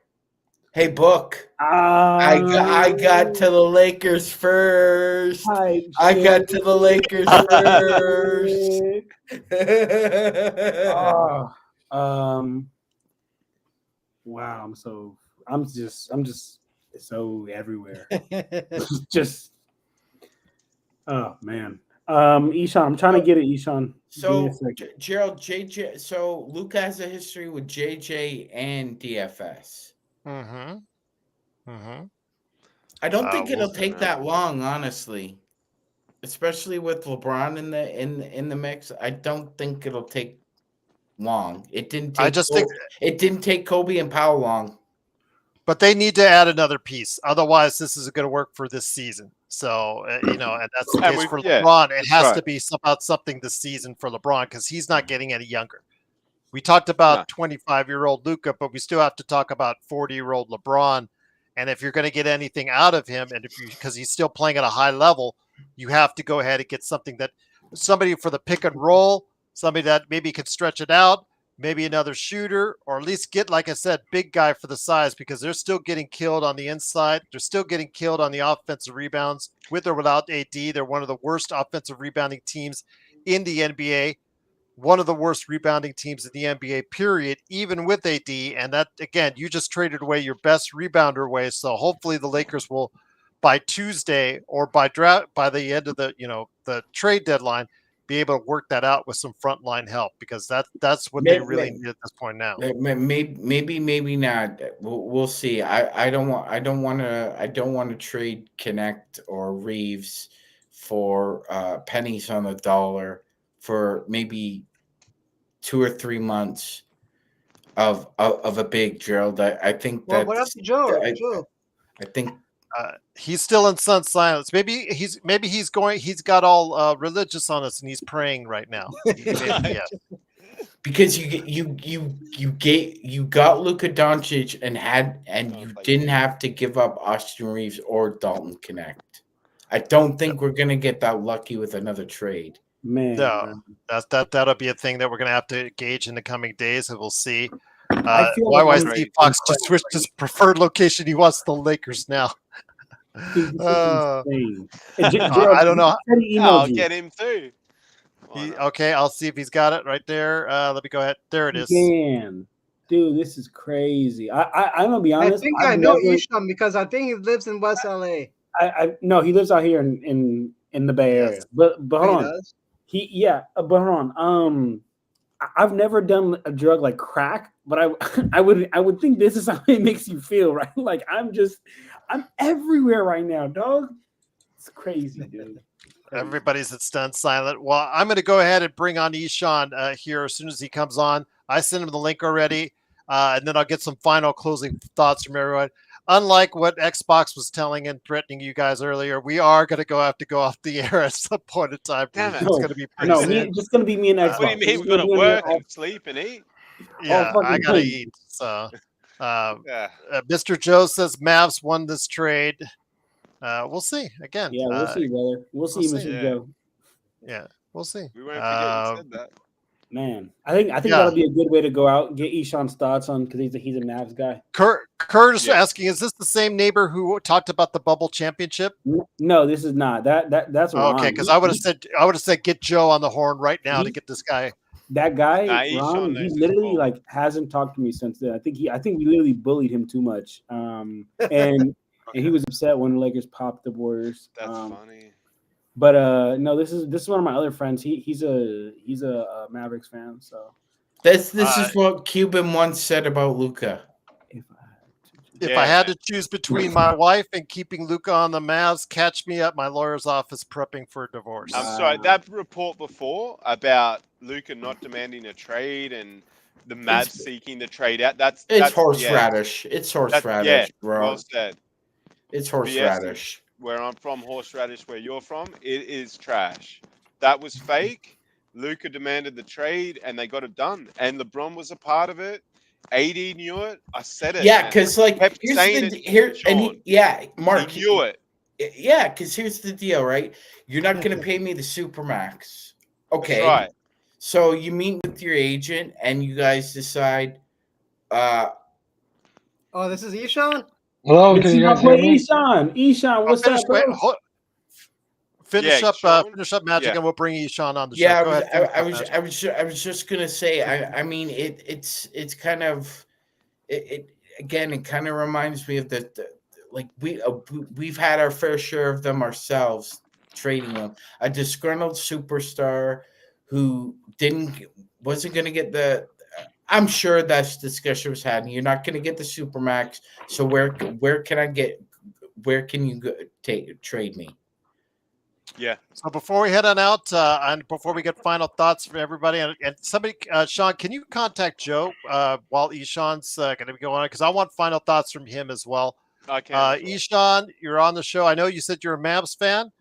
Hey, Book. I got to the Lakers first. I got to the Lakers first. Wow, I'm just so everywhere. Just oh man. Ishan, I'm trying to get it, Ishan. So Gerald, JJ, so Luka has a history with JJ and DFS. Mm-hmm. Mm-hmm. I don't think it'll take that long, honestly. Especially with LeBron in the mix. I don't think it'll take long. It didn't take it didn't take Kobe and Powell long. But they need to add another piece. Otherwise, this isn't going to work for this season. So, and that's the case for LeBron. It has to be about something this season for LeBron because he's not getting any younger. We talked about 25-year-old Luka, but we still have to talk about 40-year-old LeBron. And if you're going to get anything out of him, and because he's still playing at a high level, you have to go ahead and get somebody for the pick and roll, somebody that maybe can stretch it out, maybe another shooter, or at least get, like I said, big guy for the size because they're still getting killed on the inside. They're still getting killed on the offensive rebounds with or without AD. They're one of the worst offensive rebounding teams in the NBA. One of the worst rebounding teams in the NBA, period, even with AD. And that, again, you just traded away your best rebounder away. So hopefully the Lakers will, by Tuesday or by the end of the trade deadline, be able to work that out with some frontline help because that's what they really need at this point now. Maybe not. We'll see. I don't want to trade Connect or Reeves for pennies on the dollar for maybe 2 or 3 months of a big Gerald. I think that. What else, Joe? I think. He's still in sun silence. Maybe he's got all religious on us and he's praying right now. Because you got Luka Doncic and you didn't have to give up Austin Reeves or Dalton Connect. I don't think we're gonna get that lucky with another trade. Man, no, that'll be a thing that we're gonna have to gauge in the coming days, and we'll see. Why Steve Fox just switched his preferred location? He wants the Lakers now. I don't know. I'll get him too. Okay, I'll see if he's got it right there. Let me go ahead. There it is. Man, dude, this is crazy. I'm gonna be honest. I think I know Isham because I think he lives in West LA. No, he lives out here in the Bay Area. But hold on. But hold on. I've never done a drug like crack, but I would think this is how it makes you feel, right? Like I'm everywhere right now, dog. It's crazy, dude. Everybody's at stunned silent. Well, I'm going to go ahead and bring on Ishan here as soon as he comes on. I sent him the link already, and then I'll get some final closing thoughts from everyone. Unlike what Xbox was telling and threatening you guys earlier, we are going to have to go off the air at some point in time. Damn it. It's going to be pretty soon. It's just going to be me and Xbox. What do you mean? We're going to work and sleep and eat? Yeah, I got to eat. So, Mr. Joe says Mavs won this trade. We'll see. Again. Yeah, we'll see, brother. We'll see, Mr. Joe. Yeah, we'll see. We won't forget you said that. Man, I think that'll be a good way to go out. Get Ishan's thoughts on because he's a Mavs guy. Kurt's asking, is this the same neighbor who talked about the bubble championship? No, this is not. That's okay. Because I would have said get Joe on the horn right now to get this guy That guy, Nah, Eshaun Ron, knows he his literally ball. like hasn't talked to me since then. I think we literally bullied him too much. And he was upset when the Lakers popped the Warriors. That's funny. But no, this is one of my other friends. He's a Mavericks fan. So This is what Cuban once said about Luca. If I had to choose between my wife and keeping Luca on the Mavs, catch me at my lawyer's office prepping for a divorce. I'm sorry, that report before about Luca not demanding a trade and the Mavs seeking the trade out, that's horseradish. It's horseradish, bro. Well said. It's horseradish. Where I'm from, horseradish, where you're from, it is trash. That was fake. Luca demanded the trade and they got it done. And LeBron was a part of it. AD knew it. I said it. Yeah, because like Mark. he knew it. Yeah, because here's the deal, right? You're not going to pay me the supermax, okay? That's right. So you meet with your agent and you guys decide. Oh, this is Eshaun. Hello, can you guys hear me? Eshaun, what's up, bro? Finish up Magic, and we'll bring Eshaun on the show. I was just gonna say. I mean, it's kind of it again. It kind of reminds me of the like we've had our fair share of them ourselves, trading them. A disgruntled superstar who wasn't gonna get the. I'm sure that discussion was had. And you're not gonna get the supermax. So where can I get? Where can you go trade me? Yeah. So before we head on out, and before we get final thoughts from everybody, and somebody, Sean, can you contact Joe while Eshaun's going to be going on? Because I want final thoughts from him as well. Okay. Eshaun, you're on the show. I know you said you're a Mavs fan,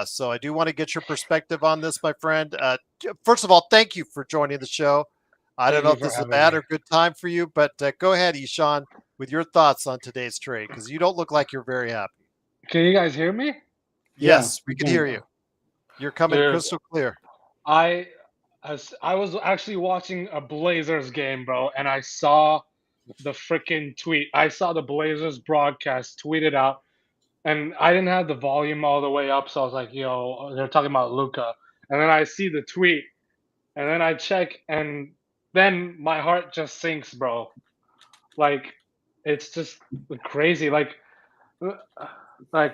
so I do want to get your perspective on this, my friend. First of all, thank you for joining the show. I don't know if this is a bad or good time for you, but go ahead, Eshaun, with your thoughts on today's trade, because you don't look like you're very happy. Can you guys hear me? Yes, we can hear you. You're coming crystal clear. I was actually watching a Blazers game, bro, and I saw the freaking tweet. I saw the Blazers broadcast tweeted out, and I didn't have the volume all the way up, so I was like, yo, they're talking about Luca. And then I see the tweet, and then I check, and then my heart just sinks, bro. Like, it's just crazy. Like, I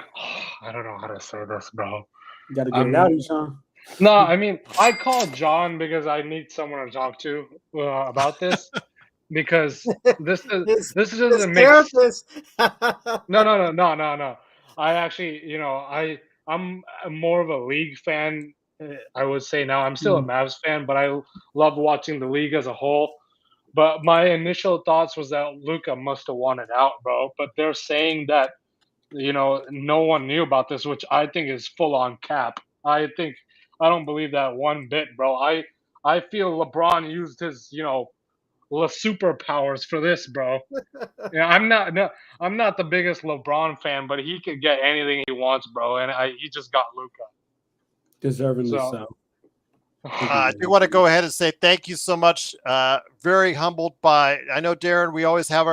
don't know how to say this, bro. You gotta get it out, Eshaun. No, I mean, I called John because I need someone to talk to about this because this doesn't make sense. No. I actually, I'm more of a league fan. I would say now I'm still a Mavs fan, but I love watching the league as a whole. But my initial thoughts was that Luka must have wanted out, bro. But they're saying that no one knew about this, which I think is full on cap. I don't believe that one bit, bro. I feel LeBron used his, superpowers for this, bro. I'm not the biggest LeBron fan, but he could get anything he wants, bro. And he just got Luka. Deservingly so. I do want to go ahead and say thank you so much. Very humbled by, I know, Darren, we always have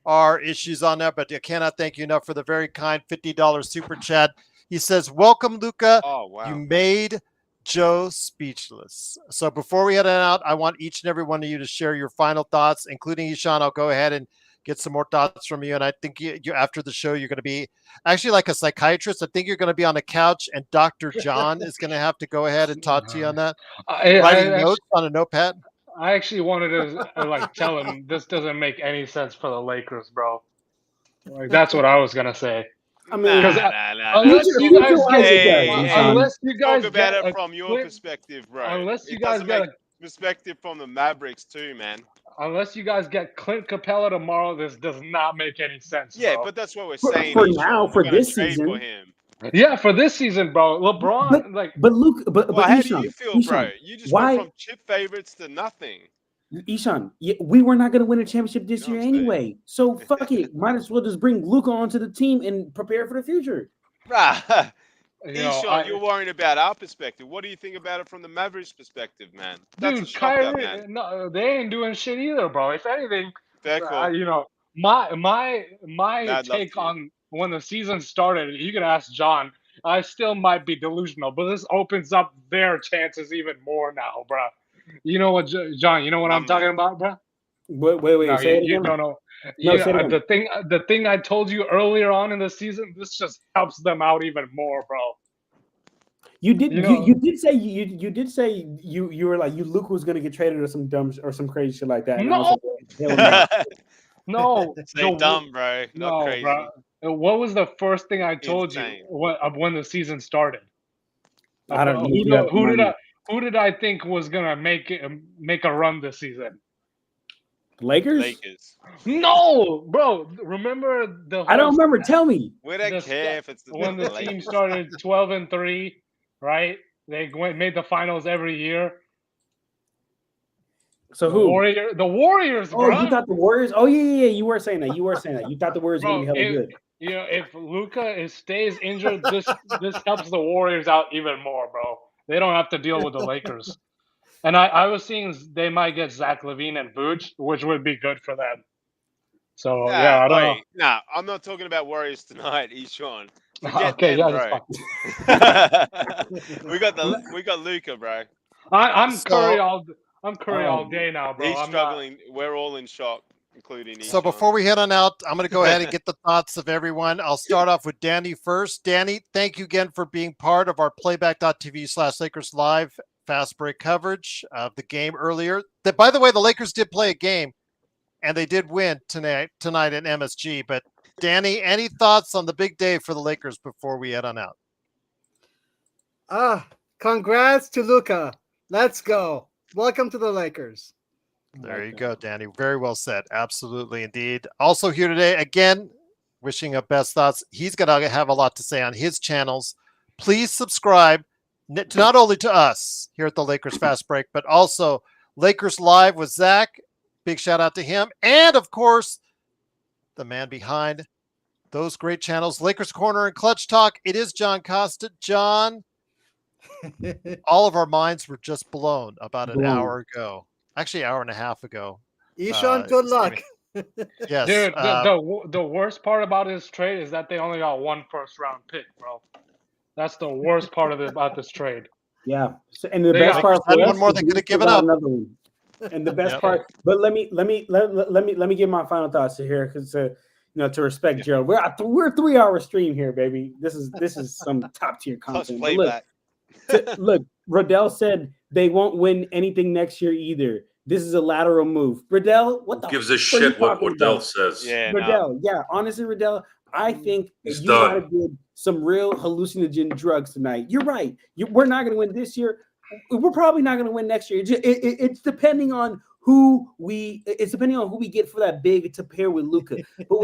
our issues on that, but I cannot thank you enough for the very kind $50 super chat. He says, welcome, Luka. Oh, wow. You made Joe speechless. So before we head out, I want each and every one of you to share your final thoughts, including Eshaun. I'll go ahead and get some more thoughts from you. And I think you after the show, you're going to be actually like a psychiatrist. I think you're going to be on the couch, and Dr. John is going to have to go ahead and talk to you on that. Writing notes on a notepad. I actually wanted to tell him this doesn't make any sense for the Lakers, bro. Like, that's what I was gonna say. I mean, unless you guys talk about it from your perspective, bro. Unless you guys get a perspective from the Mavericks too, man. Unless you guys get Clint Capella tomorrow, this does not make any sense. Yeah, bro. But that's what we're saying. For this season. For him. Yeah, for this season, bro. LeBron, how do you feel, bro? You just went from chip favorites to nothing. Eshaun, we were not going to win a championship this year anyway. So fuck it. Might as well just bring Luka onto the team and prepare for the future. Right. Eshaun, you're worrying about our perspective. What do you think about it from the Mavericks perspective, man? That's dude, Kyrie, no, they ain't doing shit either, bro. If anything, my take on when the season started, you can ask John. I still might be delusional, but this opens up their chances even more now, bro. You know what, John? You know what My I'm talking man. about, bro? Wait. No, Say it you again. don't know. No, You say it know, again. the thing I told you earlier on in the season. This just helps them out even more, bro. You did You know, you did say you did say you were like Luke was gonna get traded or some dumb or some crazy shit like that. And I was no, like, hell no. no, Say dumb, bro, not no, crazy. bro. What was the first thing I told you Insane. when the season started? I don't Who, you have to who remind did me. who did I think was gonna make a run this season? Lakers? Lakers. No, bro. Remember the I whole don't remember. Tell me. We don't the care if it's when the the team Lakers. started 12-3, right? They made the finals every year. So who? The Warriors, Oh, you bro. thought the Warriors? Oh yeah. You were saying that. You were saying that. You thought the Warriors were gonna Bro, be hella good. if Luka stays injured, this helps the Warriors out even more, bro. They don't have to deal with the Lakers. And I was seeing they might get Zach LaVine and Vooch, which would be good for them. So yeah, I don't know. Wait, nah, I'm not talking about Warriors tonight, Eshawn. Forget Okay, them, yeah, that's bro. fine. we got Luca, bro. I'm Curry So, all day now, bro. He's I'm not. struggling. We're all in shock, including so Eshawn. before we head on out, I'm going to go ahead and get the thoughts of everyone. I'll start off with Danny first. Danny, thank you again for being part of our playback.tv/Lakers live fast break coverage of the game earlier. That, by the way, the Lakers did play a game and they did win tonight at MSG. But Danny, any thoughts on the big day for the Lakers before we head on out? Congrats to Luca. Let's go. Welcome to the Lakers. There you go, Danny. Very well said. Absolutely, indeed. Also here today, again, wishing a best thoughts. He's going to have a lot to say on his channels. Please subscribe not only to us here at the Lakers Fast Break, but also Lakers Live with Zach. Big shout out to him. And, of course, the man behind those great channels, Lakers Corner and Clutch Talk. It is John Costa. John, all of our minds were just blown about an hour ago. Actually, hour and a half ago. Eshawn, good luck. Yes. Dude, the worst part about this trade is that they only got one first-round pick, bro. That's the worst part about this trade. Yeah. So, and the best part had for one us more is they we could have still given got up. another one. And the best part, but let me give my final thoughts here because to respect Gerald. We're a 3-hour stream here, baby. This is some top tier content. Look, Rodell said they won't win anything next year either. This is a lateral move. Riddell, what the gives a shit what Waddell says? Yeah, Riddell, honestly, Riddell, I think He's you done. might have did some real hallucinogen drugs tonight. You're right. We're not going to win this year. We're probably not going to win next year. It's depending on who we get for that big to pair with Luka. But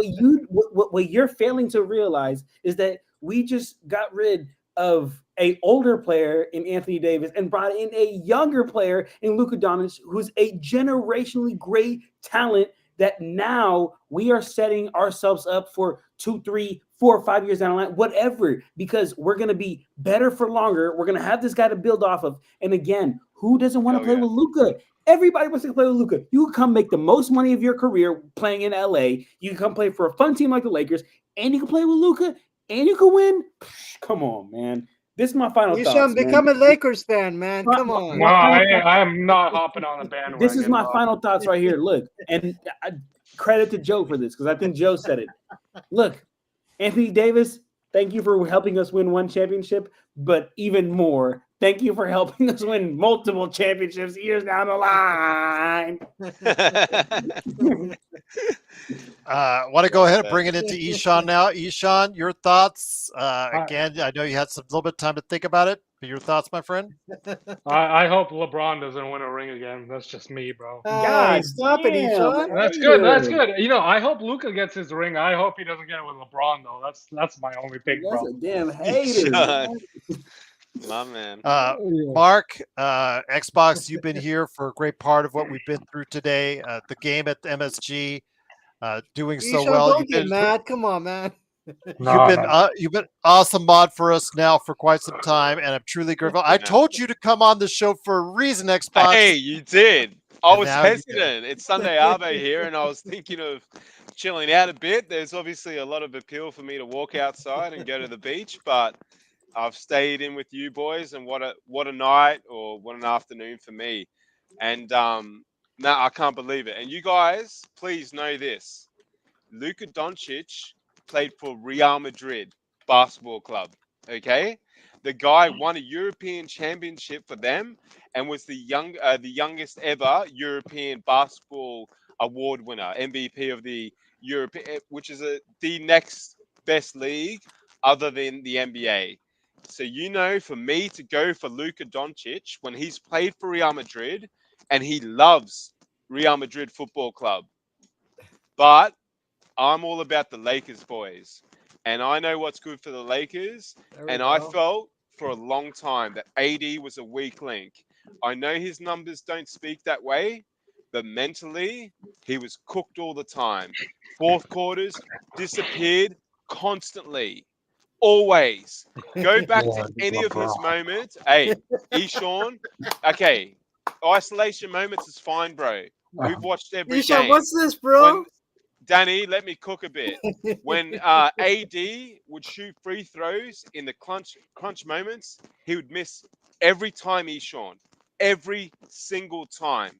what you're failing to realize is that we just got rid of an older player in Anthony Davis and brought in a younger player in Luka Doncic, who's a generationally great talent that now we are setting ourselves up for 2, 3, 4, 5 years down the line, whatever, because we're going to be better for longer. We're going to have this guy to build off of. And again, who doesn't want to play with Luka? Everybody wants to play with Luka. You can come make the most money of your career playing in LA. You can come play for a fun team like the Lakers, and you can play with Luka, and you can win. Come on, man. This is my final thoughts. Become a Lakers fan, man. Come on. No, I am not hopping on the bandwagon. This is my final thoughts right here. Look, and credit to Joe for this because I think Joe said it. Look, Anthony Davis, thank you for helping us win one championship, but even more, thank you for helping us win multiple championships years down the line. Want to go ahead and bring it into Eshawn now. Eshawn, your thoughts? Again, I know you had a little bit of time to think about it, but your thoughts, my friend? I hope LeBron doesn't win a ring again. That's just me, bro. God, stop it, Eshawn. That's good. That's good. I hope Luka gets his ring. I hope he doesn't get it with LeBron, though. That's my only pick, bro. That's a damn hater. My man. Mark, Xbox, you've been here for a great part of what we've been through today. The game at the MSG, doing so Eshawn, well. don't get mad. Come on, man. You've been awesome mod for us now for quite some time, and I'm truly grateful. I told you to come on the show for a reason, Xbox. Hey, you did. I was now you hesitant. It's Sunday Arvo here, and I was thinking of chilling out a bit. There's obviously a lot of appeal for me to walk outside and go to the beach, but I've stayed in with you boys, and what a night or what an afternoon for me. And no, I can't believe it. And you guys, please know this: Luka Doncic played for Real Madrid Basketball Club. Okay, the guy won a European championship for them and was the youngest ever European basketball award winner, MVP of the European, which is the next best league other than the NBA. So for me to go for Luka Doncic when he's played for Real Madrid and he loves Real Madrid Football Club, but I'm all about the Lakers, boys. And I know what's good for the Lakers. There we And I go. felt for a long time that AD was a weak link. I know his numbers don't speak that way, but mentally, he was cooked all the time. Fourth quarters disappeared constantly. Always. Go back to any of his moments. Hey, Eshawn. Okay. Isolation moments is fine, bro. We've watched every Isha, game. what's this, bro? When Danny, let me cook a bit. When AD would shoot free throws in the crunch moments, he would miss every time, Eshawn. Every single time.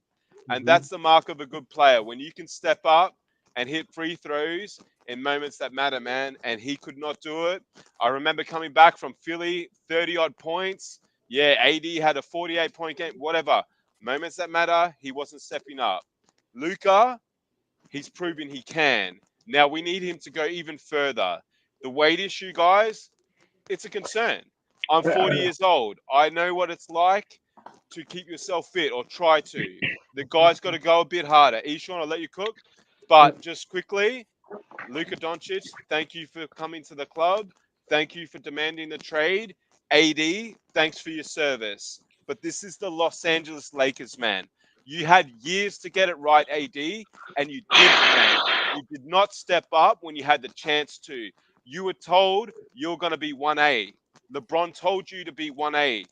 And that's the mark of a good player. When you can step up and hit free throws in moments that matter, man. And he could not do it. I remember coming back from Philly, 30-odd points. Yeah, AD had a 48-point game, whatever. Moments that matter, he wasn't stepping up. Luka, he's proven he can. Now we need him to go even further. The weight issue, guys, it's a concern. I'm 40 years old. I know what it's like to keep yourself fit or try to. The guy's got to go a bit harder. Eshawn, I'll let you cook. But just quickly, Luka Doncic, thank you for coming to the club. Thank you for demanding the trade. AD, thanks for your service. But this is the Los Angeles Lakers, man. You had years to get it right, AD, and you didn't, man. You did not step up when you had the chance to. You were told you're going to be 1A. LeBron told you to be 1A,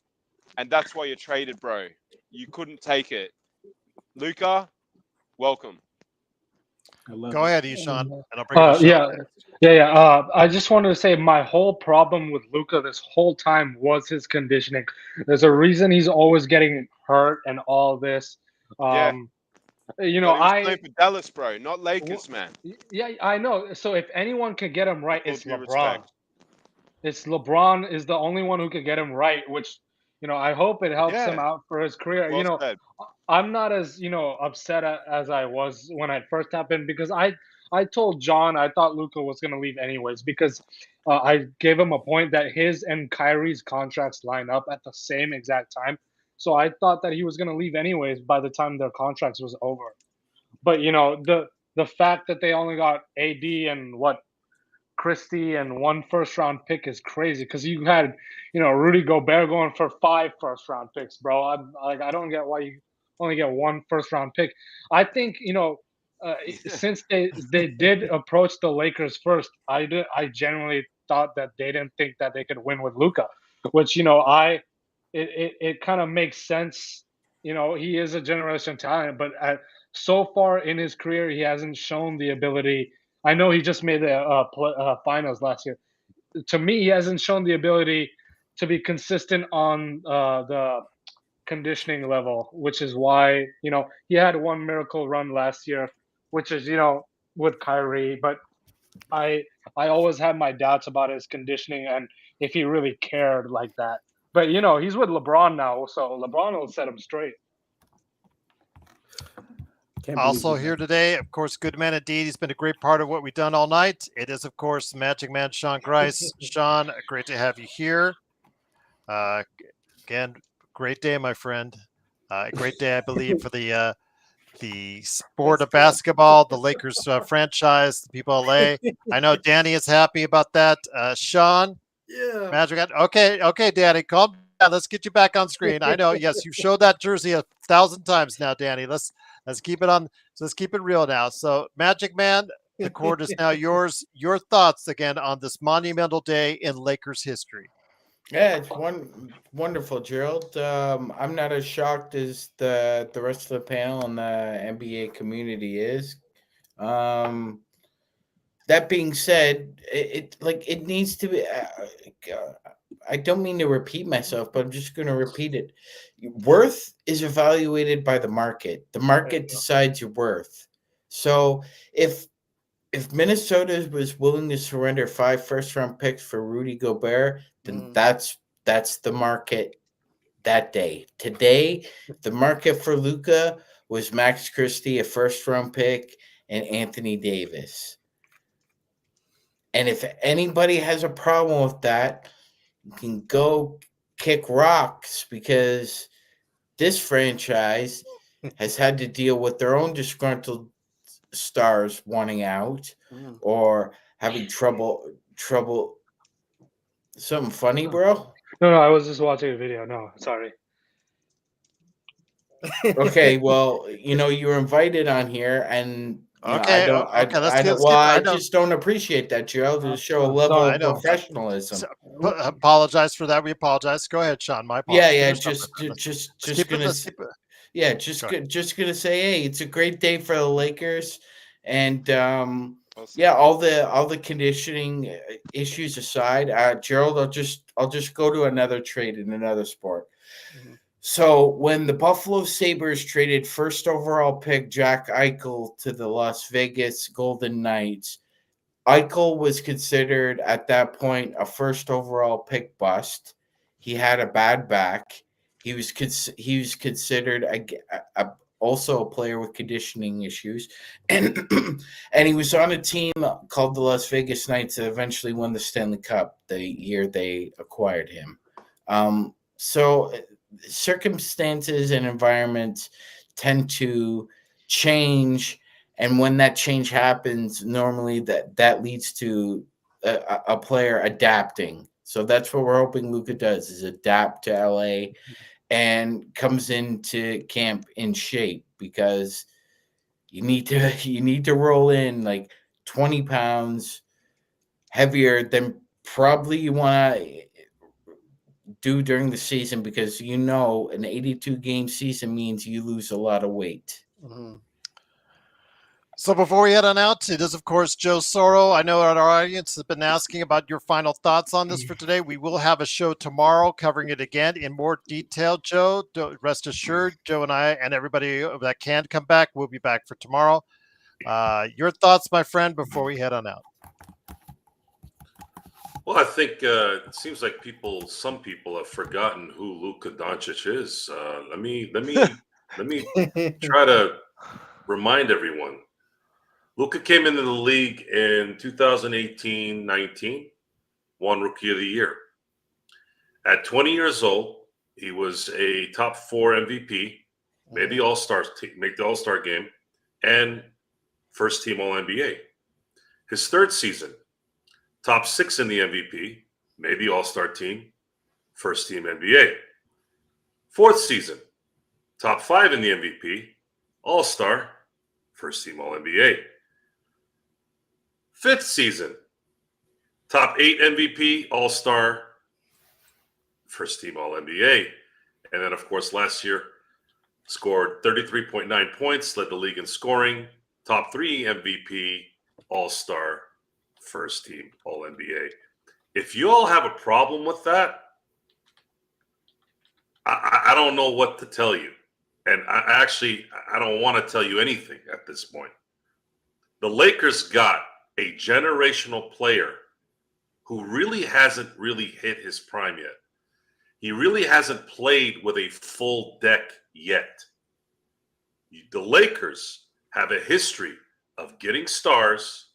and that's why you're traded, bro. You couldn't take it. Luka, welcome. Go ahead, Eshawn, and I'll bring it to Yeah, Sean. yeah. I just wanted to say my whole problem with Luca this whole time was his conditioning. There's a reason he's always getting hurt and all this. Yeah, Um, you know, but he was I playing for Dallas, bro, not w- Lakers, man. yeah, I know. So if anyone can get him right, With all it's due LeBron. respect. It's LeBron is the only one who can get him right, which I hope it helps him Yeah, out for his career. well said. I'm not as upset as I was when it first happened because I told John I thought Luca was going to leave anyways because I gave him a point that his and Kyrie's contracts line up at the same exact time, so I thought that he was going to leave anyways by the time their contracts was over. But the fact that they only got AD and what Christie and one first round pick is crazy because you had, Rudy Gobert going for 5 first round picks, bro. I'm like, I don't get why you only get one first round pick. I think, since they did approach the Lakers first, I generally thought that they didn't think that they could win with Luca, which it kind of makes sense. He is a generation talent, but so far in his career, he hasn't shown the ability. I know he just made the finals last year. To me, he hasn't shown the ability to be consistent on the conditioning level, which is why he had one miracle run last year, which is with Kyrie. But I I always had my doubts about his conditioning and if he really cared like that. But he's with LeBron now, so LeBron will set him straight. Can't believe Also we here today, of course, good man indeed. He's been a great part of what we've done all night. It is, of course, Magic Man Sean Grice. Sean, great to have you here. Uh, Again, great day, my friend. A great day, I believe, for the sport of basketball, the Lakers franchise, the people of LA. I know Danny is happy about that. Sean, Yeah. Magic. Okay, Danny, calm down. Let's get you back on screen. I know. Yes, you've showed that jersey 1,000 times now, Danny. Let's keep it on. So let's keep it real now. So, Magic Man, the court is now yours. Your thoughts again on this monumental day in Lakers history. Yeah, it's wonderful, Gerald. I'm not as shocked as the rest of the panel and the NBA community is. that being said, it needs to be. I don't mean to repeat myself, but I'm just going to repeat it. Worth is evaluated by the market. The market decides your worth. So if Minnesota was willing to surrender 5 first-round picks for Rudy Gobert, then that's the market that day. Today, the market for Luka was Max Christie, a first-round pick, and Anthony Davis. And if anybody has a problem with that, you can go kick rocks, because this franchise has had to deal with their own disgruntled stars wanting out or having trouble. Something funny, bro? No, I was just watching a video. No, sorry. Okay, well, you were invited on here, and I Okay, don't, okay, let's I get, don't, let's well, get. I I know. just don't appreciate that, Gerald, to show a I'm level sorry. I of know. professionalism. Apologize for that. We apologize. Go ahead, Sean. My apologies. Yeah, Finish up, my friend. just Keep it. gonna, Let's keep it. yeah, Go ahead. just gonna say, hey, it's a great day for the Lakers, and Awesome. yeah, all the conditioning issues aside, Gerald, I'll just go to another trade in another sport. So when the Buffalo Sabres traded first overall pick Jack Eichel to the Las Vegas Golden Knights, Eichel was considered at that point a first overall pick bust. He had a bad back. He was considered also a player with conditioning issues, and and he was on a team called the Las Vegas Knights that eventually won the Stanley Cup the year they acquired him. So circumstances and environments tend to change, and when that change happens, normally that leads to a player adapting. So that's what we're hoping Luka does, is adapt to LA and comes into camp in shape, because you need to roll in like 20 pounds heavier than probably you want to do during the season, because an 82 game season means you lose a lot of weight. So before we head on out, it is, of course, Joe Soro. I know our audience has been asking about your final thoughts on this for today. We will have a show tomorrow covering it again in more detail, Joe. Rest assured, Joe and I and everybody that can come back, we'll be back for tomorrow. Your thoughts, my friend, before we head on out. Well, I think it seems like some people have forgotten who Luka Doncic is. Let me try to remind everyone. Luka came into the league in 2018-19, won Rookie of the Year. At 20 years old, he was a top 4 MVP, made the make the All-Star game, and first team All-NBA. His third season, top 6 in the MVP, made the All-Star team, first team NBA. Fourth season, top 5 in the MVP, All-Star, first team All-NBA. Fifth season, top 8 MVP, All-Star, first team All-NBA. And then, of course, last year, scored 33.9 points, led the league in scoring, top 3 MVP, All-Star, first team All-NBA. If you all have a problem with that, I don't know what to tell you. And I don't want to tell you anything at this point. The Lakers got a generational player who really hasn't hit his prime yet. He really hasn't played with a full deck yet. The Lakers have a history of getting stars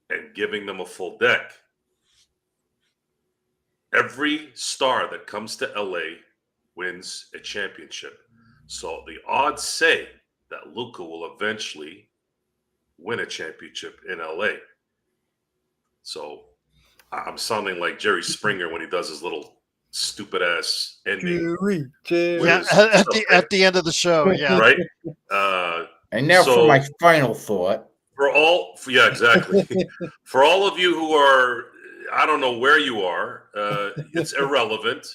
and giving them a full deck. Every star that comes to LA wins a championship. So the odds say that Luka will eventually win a championship in LA. So I'm sounding like Jerry Springer when he does his little stupid ass ending. Yeah, at the end of the show. Yeah. Right? And now for my final thought. Exactly. For all of you who are, I don't know where you are, it's irrelevant.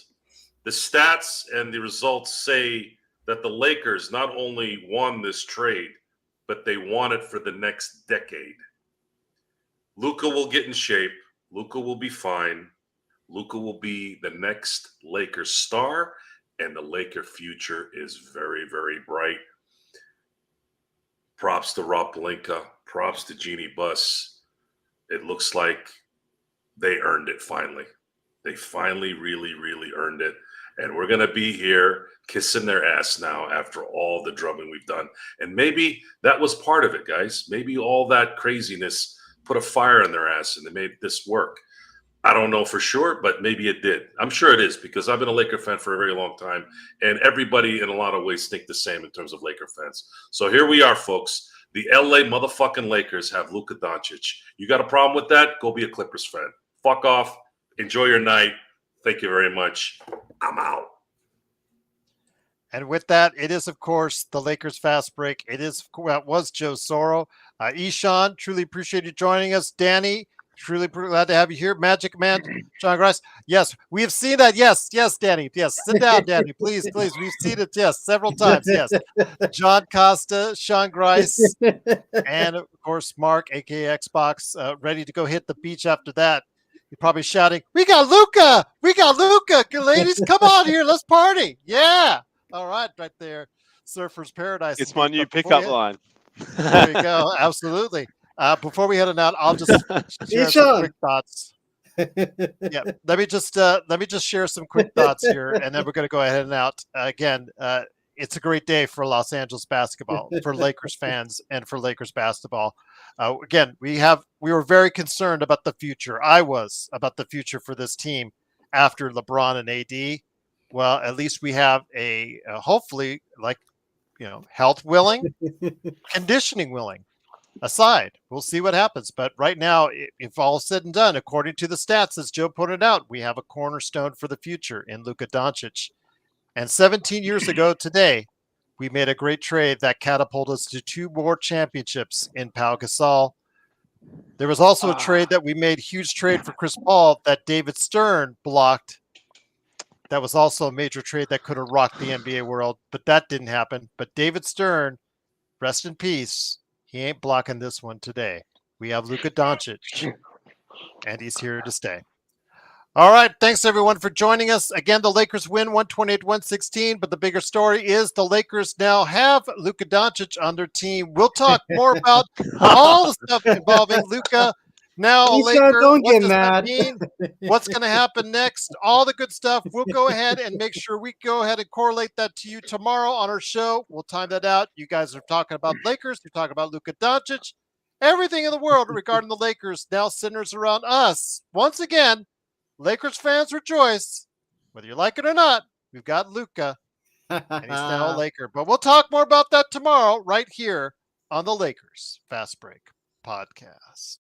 The stats and the results say that the Lakers not only won this trade, but they won it for the next decade. Luka will get in shape. Luka will be fine. Luka will be the next Lakers star, and the Laker future is very, very bright. Props to Rob Pelinka. Props to Jeannie Buss. It looks like they earned it finally. They finally really, really earned it. And we're going to be here kissing their ass now after all the drumming we've done. And maybe that was part of it, guys. Maybe all that craziness put a fire in their ass and they made this work. I don't know for sure, but maybe it did. I'm sure it is because I've been a Laker fan for a very long time. And everybody in a lot of ways think the same in terms of Laker fans. So here we are, folks. The LA motherfucking Lakers have Luka Doncic. You got a problem with that? Go be a Clippers fan. Fuck off. Enjoy your night. Thank you very much. I'm out. And with that, it is, of course, the Lakers Fast Break. It was Joe Soro. Ishan, truly appreciate you joining us. Danny, truly glad to have you here. Magic Man, Sean Grice. Yes, we have seen that. Yes, Danny. Yes, sit down, Danny. Please. We've seen it, yes, several times. Yes. John Costa, Sean Grice, and, of course, Mark, a.k.a. Xbox, ready to go hit the beach after that. You're probably shouting, we got Luka! Ladies, come on here. Let's party. Yeah. All right, there. Surfer's Paradise. It's my new pickup line. There you go. Absolutely. Before we head on out, I'll just share some quick thoughts. Yeah, let me just share some quick thoughts here, and then we're going to go ahead and out. Again, it's a great day for Los Angeles basketball, for Lakers fans, and for Lakers basketball. Again, we were very concerned about the future. I was about the future for this team after LeBron and AD. Well, at least we have a hopefully, health willing, conditioning willing. Aside, we'll see what happens. But right now, if all is said and done, according to the stats, as Joe pointed out, we have a cornerstone for the future in Luka Doncic. And 17 years ago today, we made a great trade that catapulted us to 2 more championships in Pau Gasol. There was also a trade that we made, huge trade for Chris Paul that David Stern blocked. That was also a major trade that could have rocked the NBA world, but that didn't happen. But David Stern, rest in peace, he ain't blocking this one today. We have Luka Doncic, and he's here to stay. All right, thanks everyone for joining us. Again, the Lakers win 128-116, but the bigger story is the Lakers now have Luka Doncic on their team. We'll talk more about all the stuff involving Luka. Now, Laker, don't what get does mad. that mean? What's going to happen next? All the good stuff. We'll go ahead and make sure we go ahead and correlate that to you tomorrow on our show. We'll time that out. You guys are talking about Lakers. You're talking about Luka Doncic. Everything in the world regarding the Lakers now centers around us. Once again, Lakers fans rejoice. Whether you like it or not, we've got Luka, and he's now a Laker. But we'll talk more about that tomorrow right here on the Lakers Fast Break Podcast.